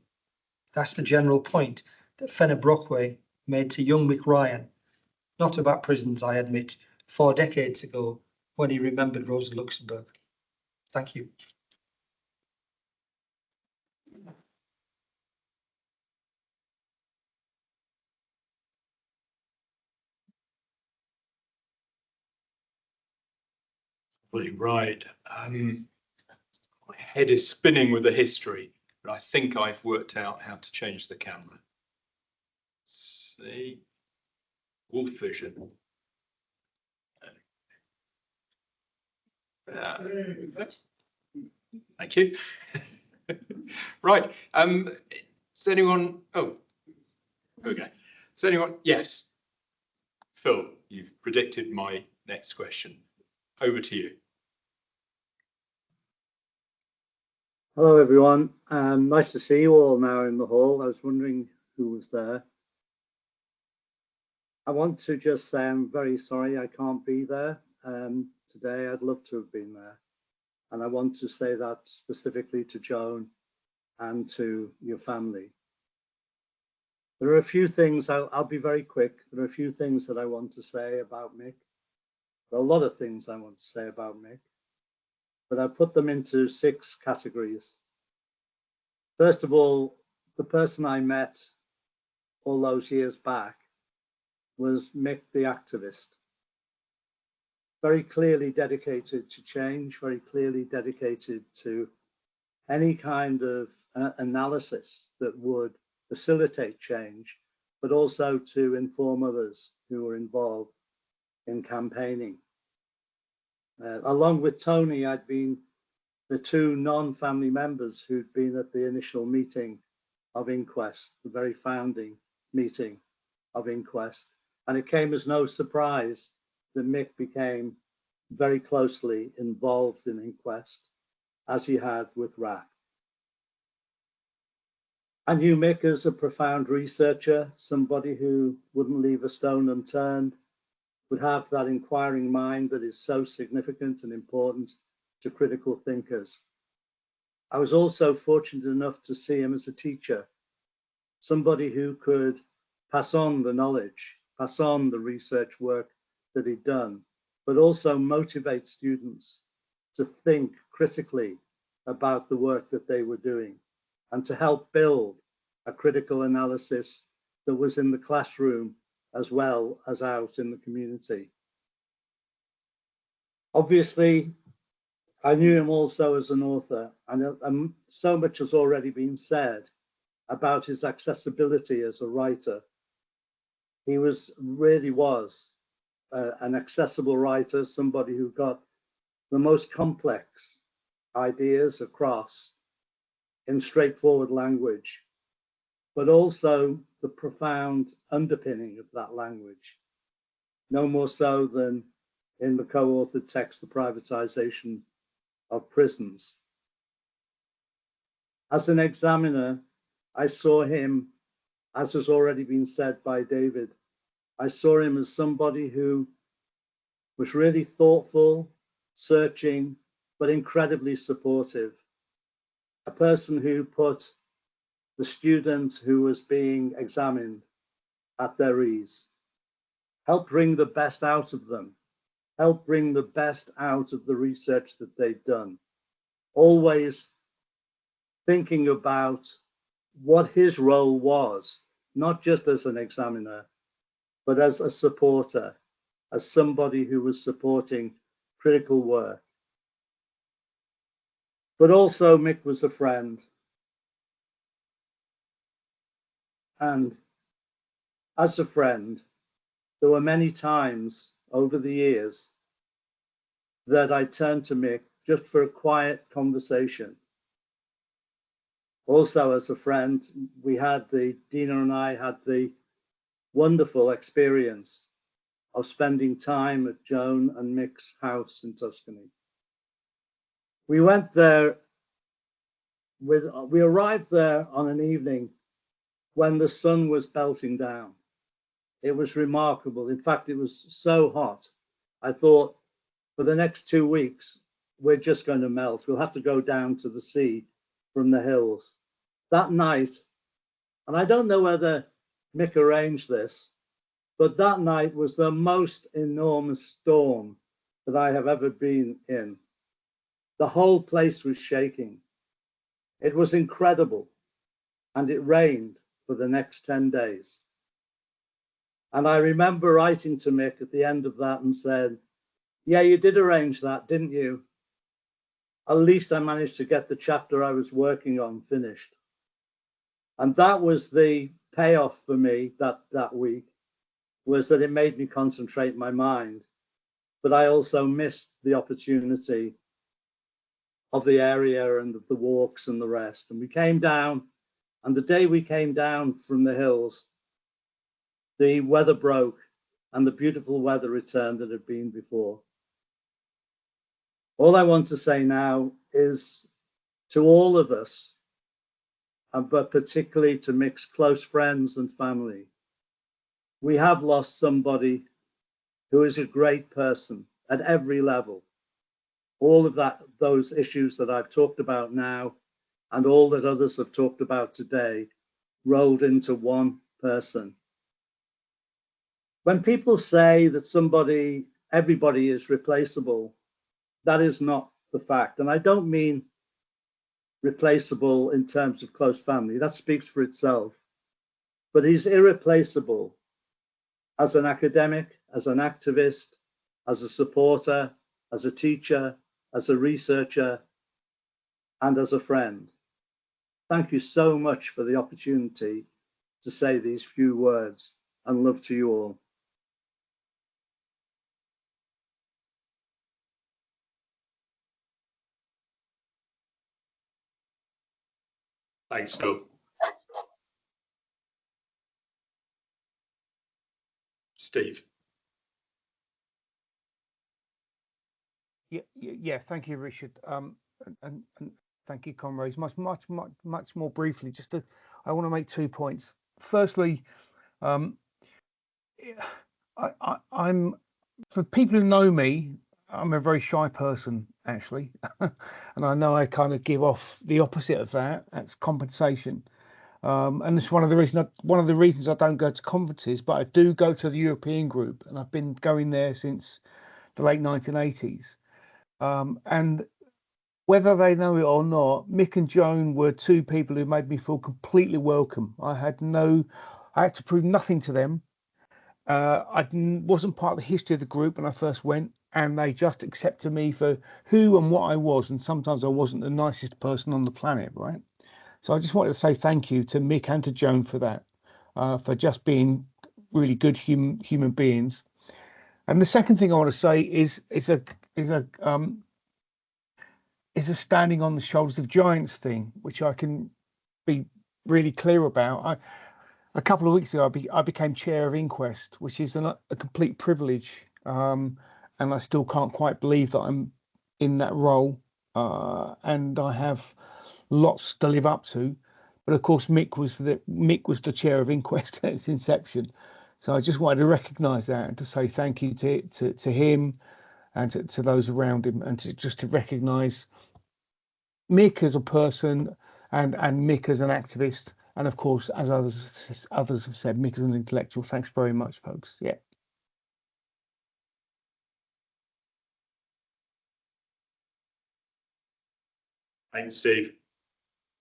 That's the general point that Fenner Brockway made to young Mick Ryan, not about prisons, I admit, 4 decades ago when he remembered Rosa Luxemburg. Thank you. Right. My head is spinning with the history, but I think I've worked out how to change the camera. See, Wolf Vision. Thank you. Right. Does anyone? Oh, okay. Does anyone? Yes. Phil, you've predicted my next question. Over to you. Hello, everyone. Nice to see you all now in the hall. I was wondering who was there. I want to just say I'm very sorry I can't be there today. I'd love to have been there. And I want to say that specifically to Joan and to your family. There are a few things, I'll be very quick. There are a few things that I want to say about Mick. There are a lot of things I want to say about Mick, but I put them into 6 categories. First of all, the person I met all those years back was Mick the activist. Very clearly dedicated to change, very clearly dedicated to any kind of analysis that would facilitate change, but also to inform others who were involved in campaigning. Along with Tony, I'd been the 2 non-family members who'd been at the initial meeting of Inquest, the very founding meeting of Inquest. And it came as no surprise that Mick became very closely involved in Inquest, as he had with RAC. I knew Mick as a profound researcher, somebody who wouldn't leave a stone unturned, would have that inquiring mind that is so significant and important to critical thinkers. I was also fortunate enough to see him as a teacher, somebody who could pass on the knowledge, pass on the research work that he'd done, but also motivate students to think critically about the work that they were doing and to help build a critical analysis that was in the classroom as well as out in the community. Obviously, I knew him also as an author, and so much has already been said about his accessibility as a writer. He really was an accessible writer, somebody who got the most complex ideas across in straightforward language, but also the profound underpinning of that language, no more so than in the co-authored text, The Privatization of Prisons. As an examiner, I saw him, as has already been said by David, I saw him as somebody who was really thoughtful, searching, but incredibly supportive. A person who put the student who was being examined at their ease, helped bring the best out of them, helped bring the best out of the research that they'd done, always thinking about what his role was, not just as an examiner, but as a supporter, as somebody who was supporting critical work. But also Mick was a friend. And as a friend, there were many times over the years that I turned to Mick just for a quiet conversation. Also, as a friend, Dina and I had the wonderful experience of spending time at Joan and Mick's house in Tuscany. We went there we arrived there on an evening when the sun was belting down. It was remarkable. In fact, it was so hot. I thought for the next 2 weeks, we're just going to melt. We'll have to go down to the sea from the hills. That night, and I don't know whether Mick arranged this, but that night was the most enormous storm that I have ever been in. The whole place was shaking. It was incredible. And it rained for the next 10 days. And I remember writing to Mick at the end of that and said, yeah, you did arrange that, didn't you? At least I managed to get the chapter I was working on finished. And that was the payoff for me that week, was that it made me concentrate my mind but I also missed the opportunity of the area and of the walks and the rest. And we came down, and the day we came down from the hills, the weather broke and the beautiful weather returned that had been before. All I want to say now is to all of us, but particularly to Mick's close friends and family, we have lost somebody who is a great person at every level. All of those issues that I've talked about now and all that others have talked about today rolled into one person. When people say that everybody is replaceable, that is not the fact. And I don't mean replaceable in terms of close family. That speaks for itself. But he's irreplaceable as an academic, as an activist, as a supporter, as a teacher, as a researcher, and as a friend. Thank you so much for the opportunity to say these few words, and love to you all. Thanks, Phil. Steve. Yeah. Thank you, Richard. And thank you, comrades. Much more briefly. I want to make 2 points. Firstly, I'm for people who know me, I'm a very shy person, actually, and I know I kind of give off the opposite of that. That's compensation, and it's one of the reasons I don't go to conferences, but I do go to the European group, and I've been going there since the late 1980s. And whether they know it or not, Mick and Joan were two people who made me feel completely welcome. I had to prove nothing to them. I wasn't part of the history of the group when I first went, and they just accepted me for who and what I was. And sometimes I wasn't the nicest person on the planet, right? So I just wanted to say thank you to Mick and to Joan for that, for just being really good human beings. And the second thing I want to say is a standing on the shoulders of giants thing, which I can be really clear about. A couple of weeks ago, I became chair of Inquest, which is a complete privilege, and I still can't quite believe that I'm in that role, and I have lots to live up to. But of course, Mick was the chair of Inquest at its inception, so I just wanted to recognise that and to say thank you to him and to those around him, and to recognise Mick as a person and Mick as an activist. And of course, as others have said, Mick is an intellectual. Thanks very much, folks. Yeah. Thanks, Steve.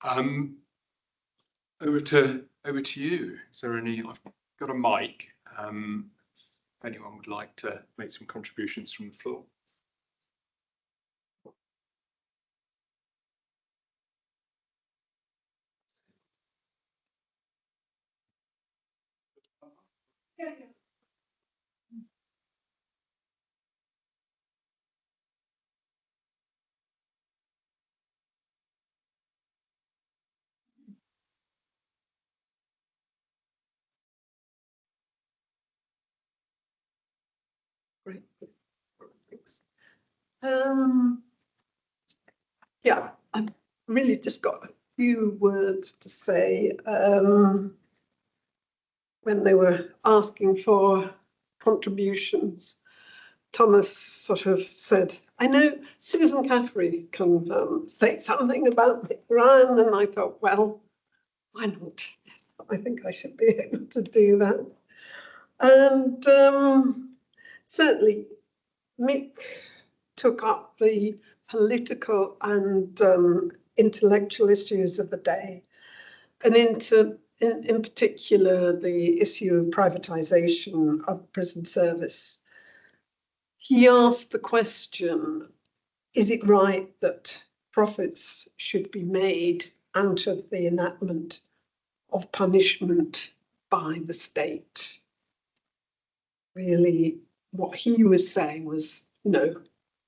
Over to you. Is there any? I've got a mic. If anyone would like to make some contributions from the floor. Great. Thanks. Yeah, I've really just got a few words to say. When they were asking for contributions, Thomas sort of said, I know Susan Caffrey can say something about Mick Ryan, and I thought, well, why not? Yes, I think I should be able to do that. And certainly, Mick took up the political and intellectual issues of the day, and in particular the issue of privatization of prison service. He asked the question, is it right that profits should be made out of the enactment of punishment by the state? Really, what he was saying was no,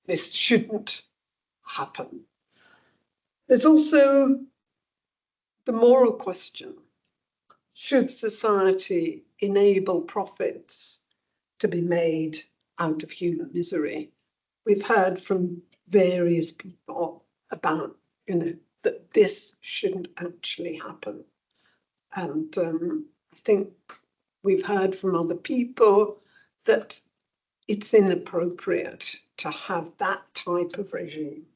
this shouldn't happen. There's also the moral question. Should society enable profits to be made out of human misery? We've heard from various people about, that this shouldn't actually happen. And I think we've heard from other people that it's inappropriate to have that type of regime.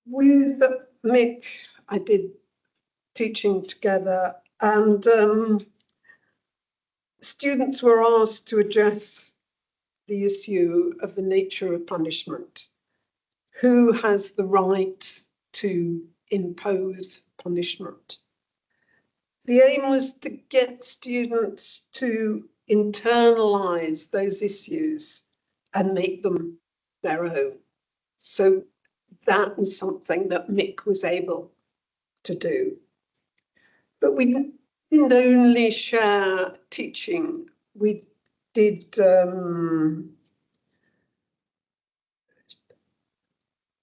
With Mick, I did teaching together, and students were asked to address the issue of the nature of punishment. Who has the right to impose punishment? The aim was to get students to internalize those issues and make them their own. So that was something that Mick was able to do. But we didn't only share teaching, we did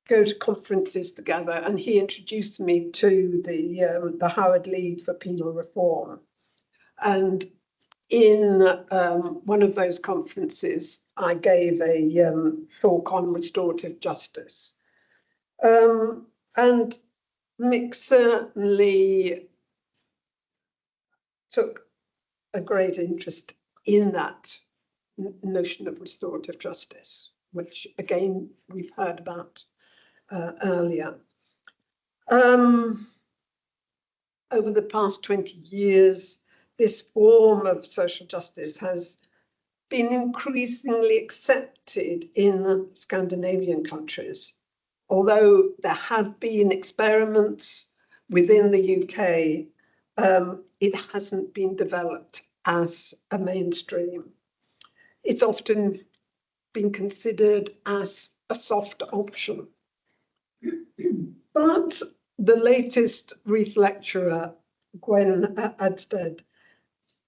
go to conferences together, and he introduced me to the Howard League for Penal Reform. And in one of those conferences, I gave a talk on restorative justice. And Mick certainly took a great interest in that notion of restorative justice, which again, we've heard about earlier. Over the past 20 years, this form of social justice has been increasingly accepted in Scandinavian countries, although there have been experiments within the UK, it hasn't been developed as a mainstream. It's often been considered as a soft option. But the latest Reith lecturer, Gwen Adstead,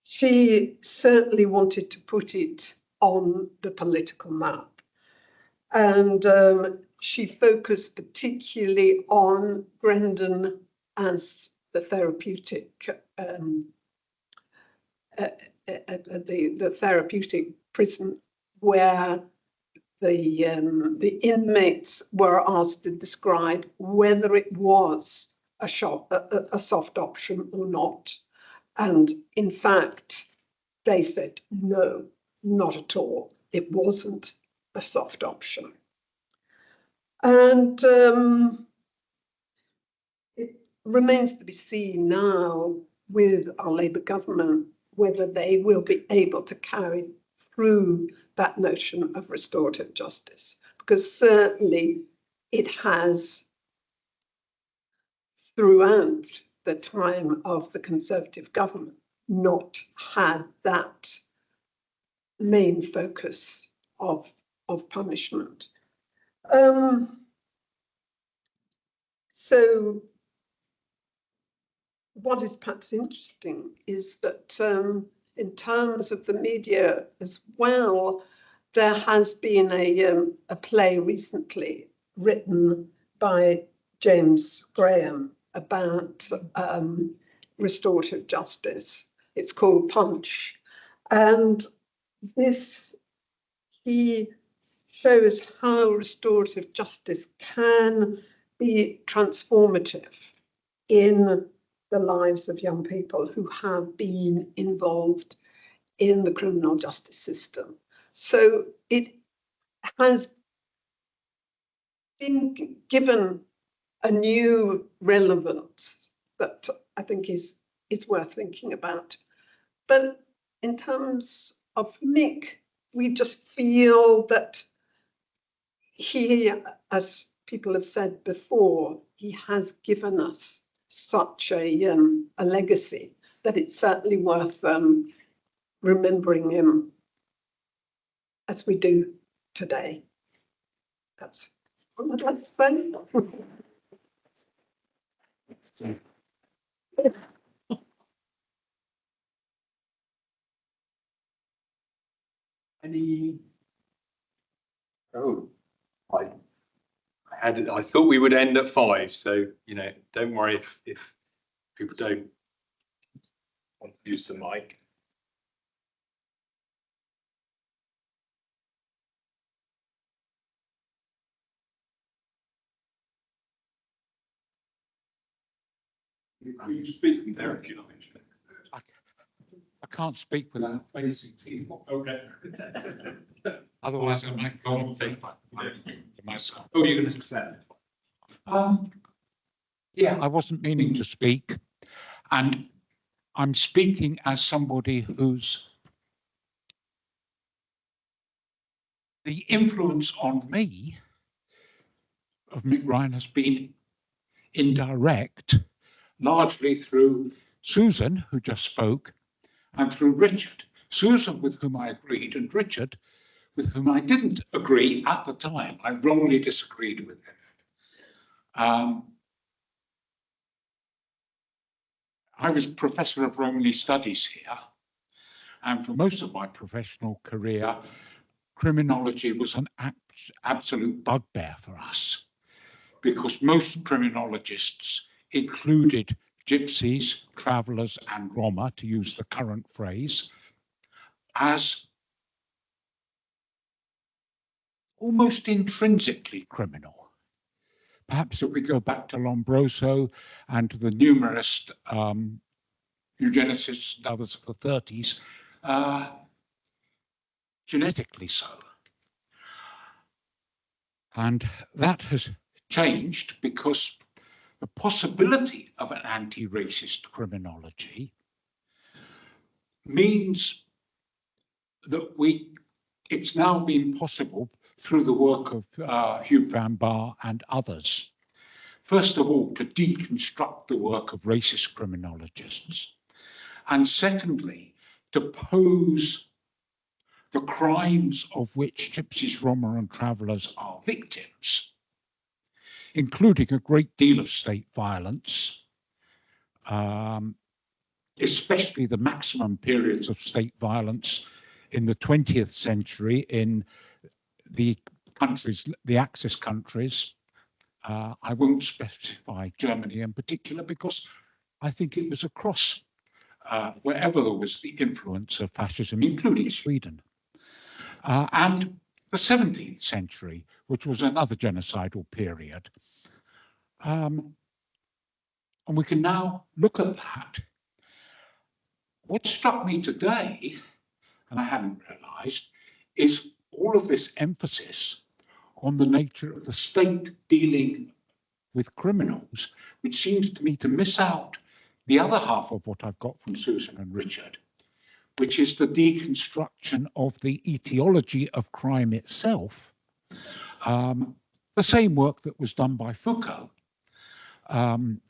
she certainly wanted to put it on the political map. And she focused particularly on Grendon as the therapeutic, the therapeutic prison, where the inmates were asked to describe whether it was a soft option or not. And in fact, they said, no, not at all. It wasn't a soft option. And it remains to be seen now with our Labour government whether they will be able to carry through that notion of restorative justice, because certainly it has, throughout the time of the Conservative government, not had that main focus of punishment. So what is perhaps interesting is that in terms of the media as well, there has been a play recently written by James Graham about restorative justice. It's called Punch. And this, he shows how restorative justice can be transformative in the lives of young people who have been involved in the criminal justice system. So it has been given a new relevance that I think is worth thinking about. But in terms of Mick, we just feel that he, as people have said before, he has given us such a legacy that it's certainly worth remembering him as we do today. That's what I'd like to say. Any Oh, I thought we would end at 5, so don't worry if people don't want to use the mic. You can speak from there if you like. I can't speak without facing people. Okay. Otherwise, I might go and think myself. Oh, you're going to present. Yeah, I wasn't meaning to speak, and I'm speaking as somebody who's the influence on me of Mick Ryan has been indirect, largely through Susan, who just spoke, and through Richard. Susan, with whom I agreed, and Richard, with whom I didn't agree at the time. I wrongly disagreed with him. I was professor of Romany studies here, and for most of my professional career, criminology was an absolute bugbear for us, because most criminologists included gypsies, travellers, and Roma, to use the current phrase, as almost intrinsically criminal. Perhaps if we go back to Lombroso and to the numerous eugenicists and others of the 30s, genetically so. And that has changed because the possibility of an anti-racist criminology means that it's now been possible through the work of Hugh van Baar and others, first of all, to deconstruct the work of racist criminologists, and secondly, to pose the crimes of which gypsies, Roma, and travellers are victims, including a great deal of state violence, especially the maximum periods of state violence in the 20th century in the countries, the Axis countries. I won't specify Germany in particular because I think it was across wherever there was the influence of fascism, including Sweden. And the 17th century, which was another genocidal period. And we can now look at that. What struck me today, and I hadn't realized, is all of this emphasis on the nature of the state dealing with criminals, which seems to me to miss out the other half of what I've got from Susan and Richard, which is the deconstruction of the etiology of crime itself, the same work that was done by Foucault. I'm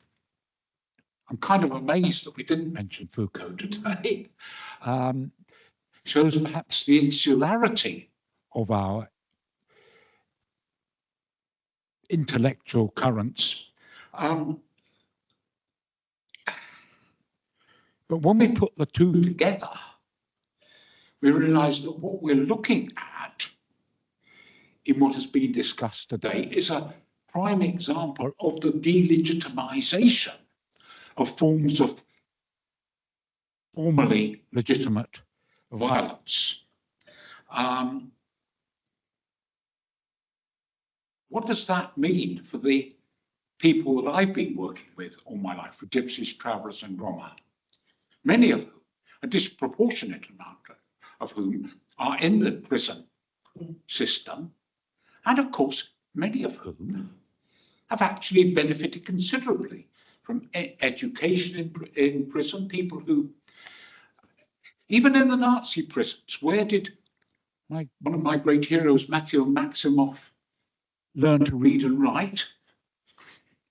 kind of amazed that we didn't mention Foucault today. Shows perhaps the insularity of our intellectual currents. But when we put the two together, we realize that what we're looking at in what has been discussed today is a prime example of the delegitimization of forms of formerly legitimate violence. What does that mean for the people that I've been working with all my life, for gypsies, travellers, and Roma? Many of whom, a disproportionate amount of whom, are in the prison system, and of course, many of whom have actually benefited considerably from education in prison. People who, even in the Nazi prisons, where did one of my great heroes, Matthew Maximoff, learn to read and write?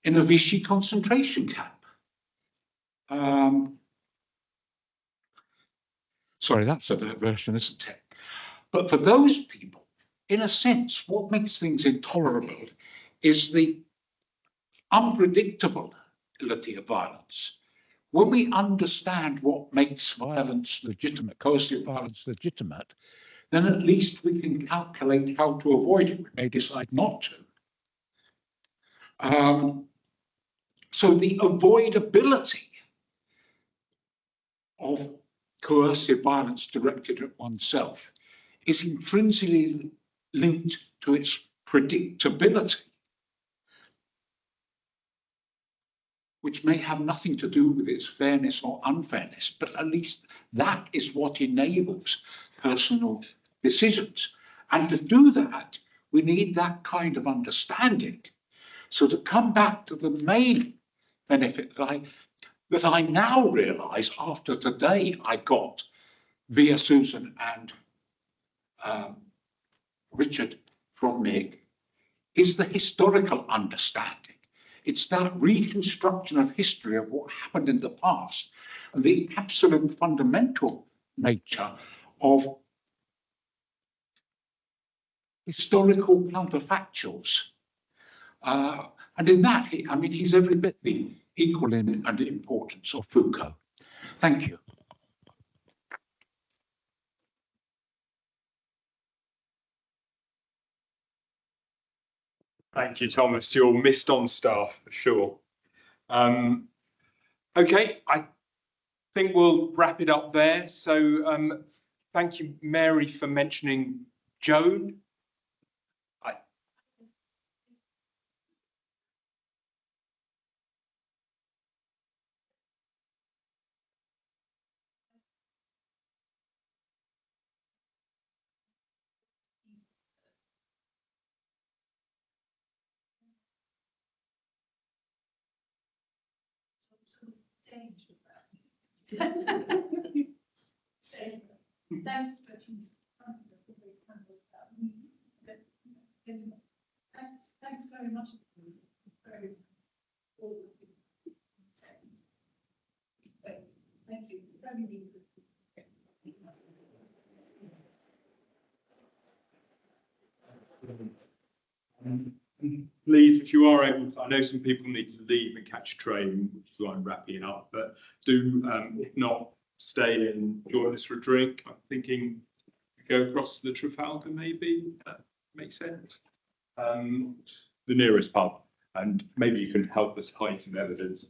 In a Vichy concentration camp. Sorry, that's a diversion, isn't it? But for those people, in a sense, what makes things intolerable is the unpredictability of violence. When we understand what makes violence legitimate, coercive violence legitimate, then at least we can calculate how to avoid it. We may decide not to. So the avoidability of coercive violence directed at oneself is intrinsically linked to its predictability, which may have nothing to do with its fairness or unfairness, but at least that is what enables personal decisions. And to do that, we need that kind of understanding. So to come back to the main benefit that I now realise after today I got via Susan and Richard from Mick, is the historical understanding. It's that reconstruction of history of what happened in the past and the absolute fundamental nature of historical counterfactuals. And in that, I mean, he's every bit the equal in and importance of Foucault. Thank you. Thank you, Thomas. You're missed on staff for sure. Okay, I think we'll wrap it up there. So thank you, Mary, for mentioning Joan. Thanks very much. Thank you. Please, if you are able, I know some people need to leave and catch a train, which is why I'm wrapping up, but do, if not, stay and join us for a drink. I'm thinking go across the Trafalgar, maybe. That makes sense. The nearest pub, and maybe you can help us hide some evidence.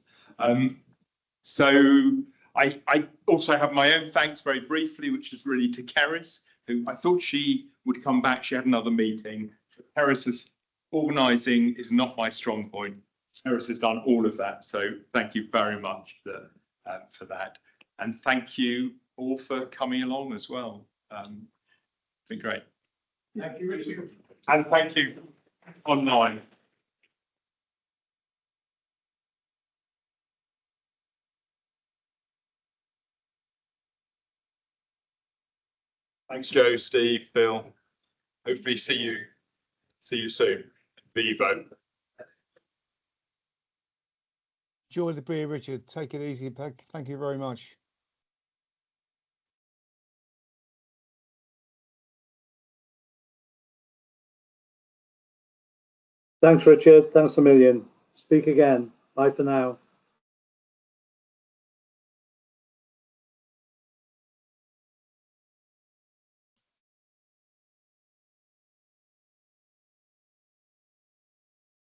So I also have my own thanks very briefly, which is really to Keris, who I thought she would come back. She had another meeting. Keris's organising is not my strong point. Keris has done all of that. So thank you very much for that. And thank you all for coming along as well. It's been great. Thank you, Richard. And thank you online. Thanks, Joe, Steve, Phil. Hopefully see you soon. Vivo. Enjoy the beer, Richard. Take it easy. Thank you very much. Thanks, Richard. Thanks a million. Speak again. Bye for now.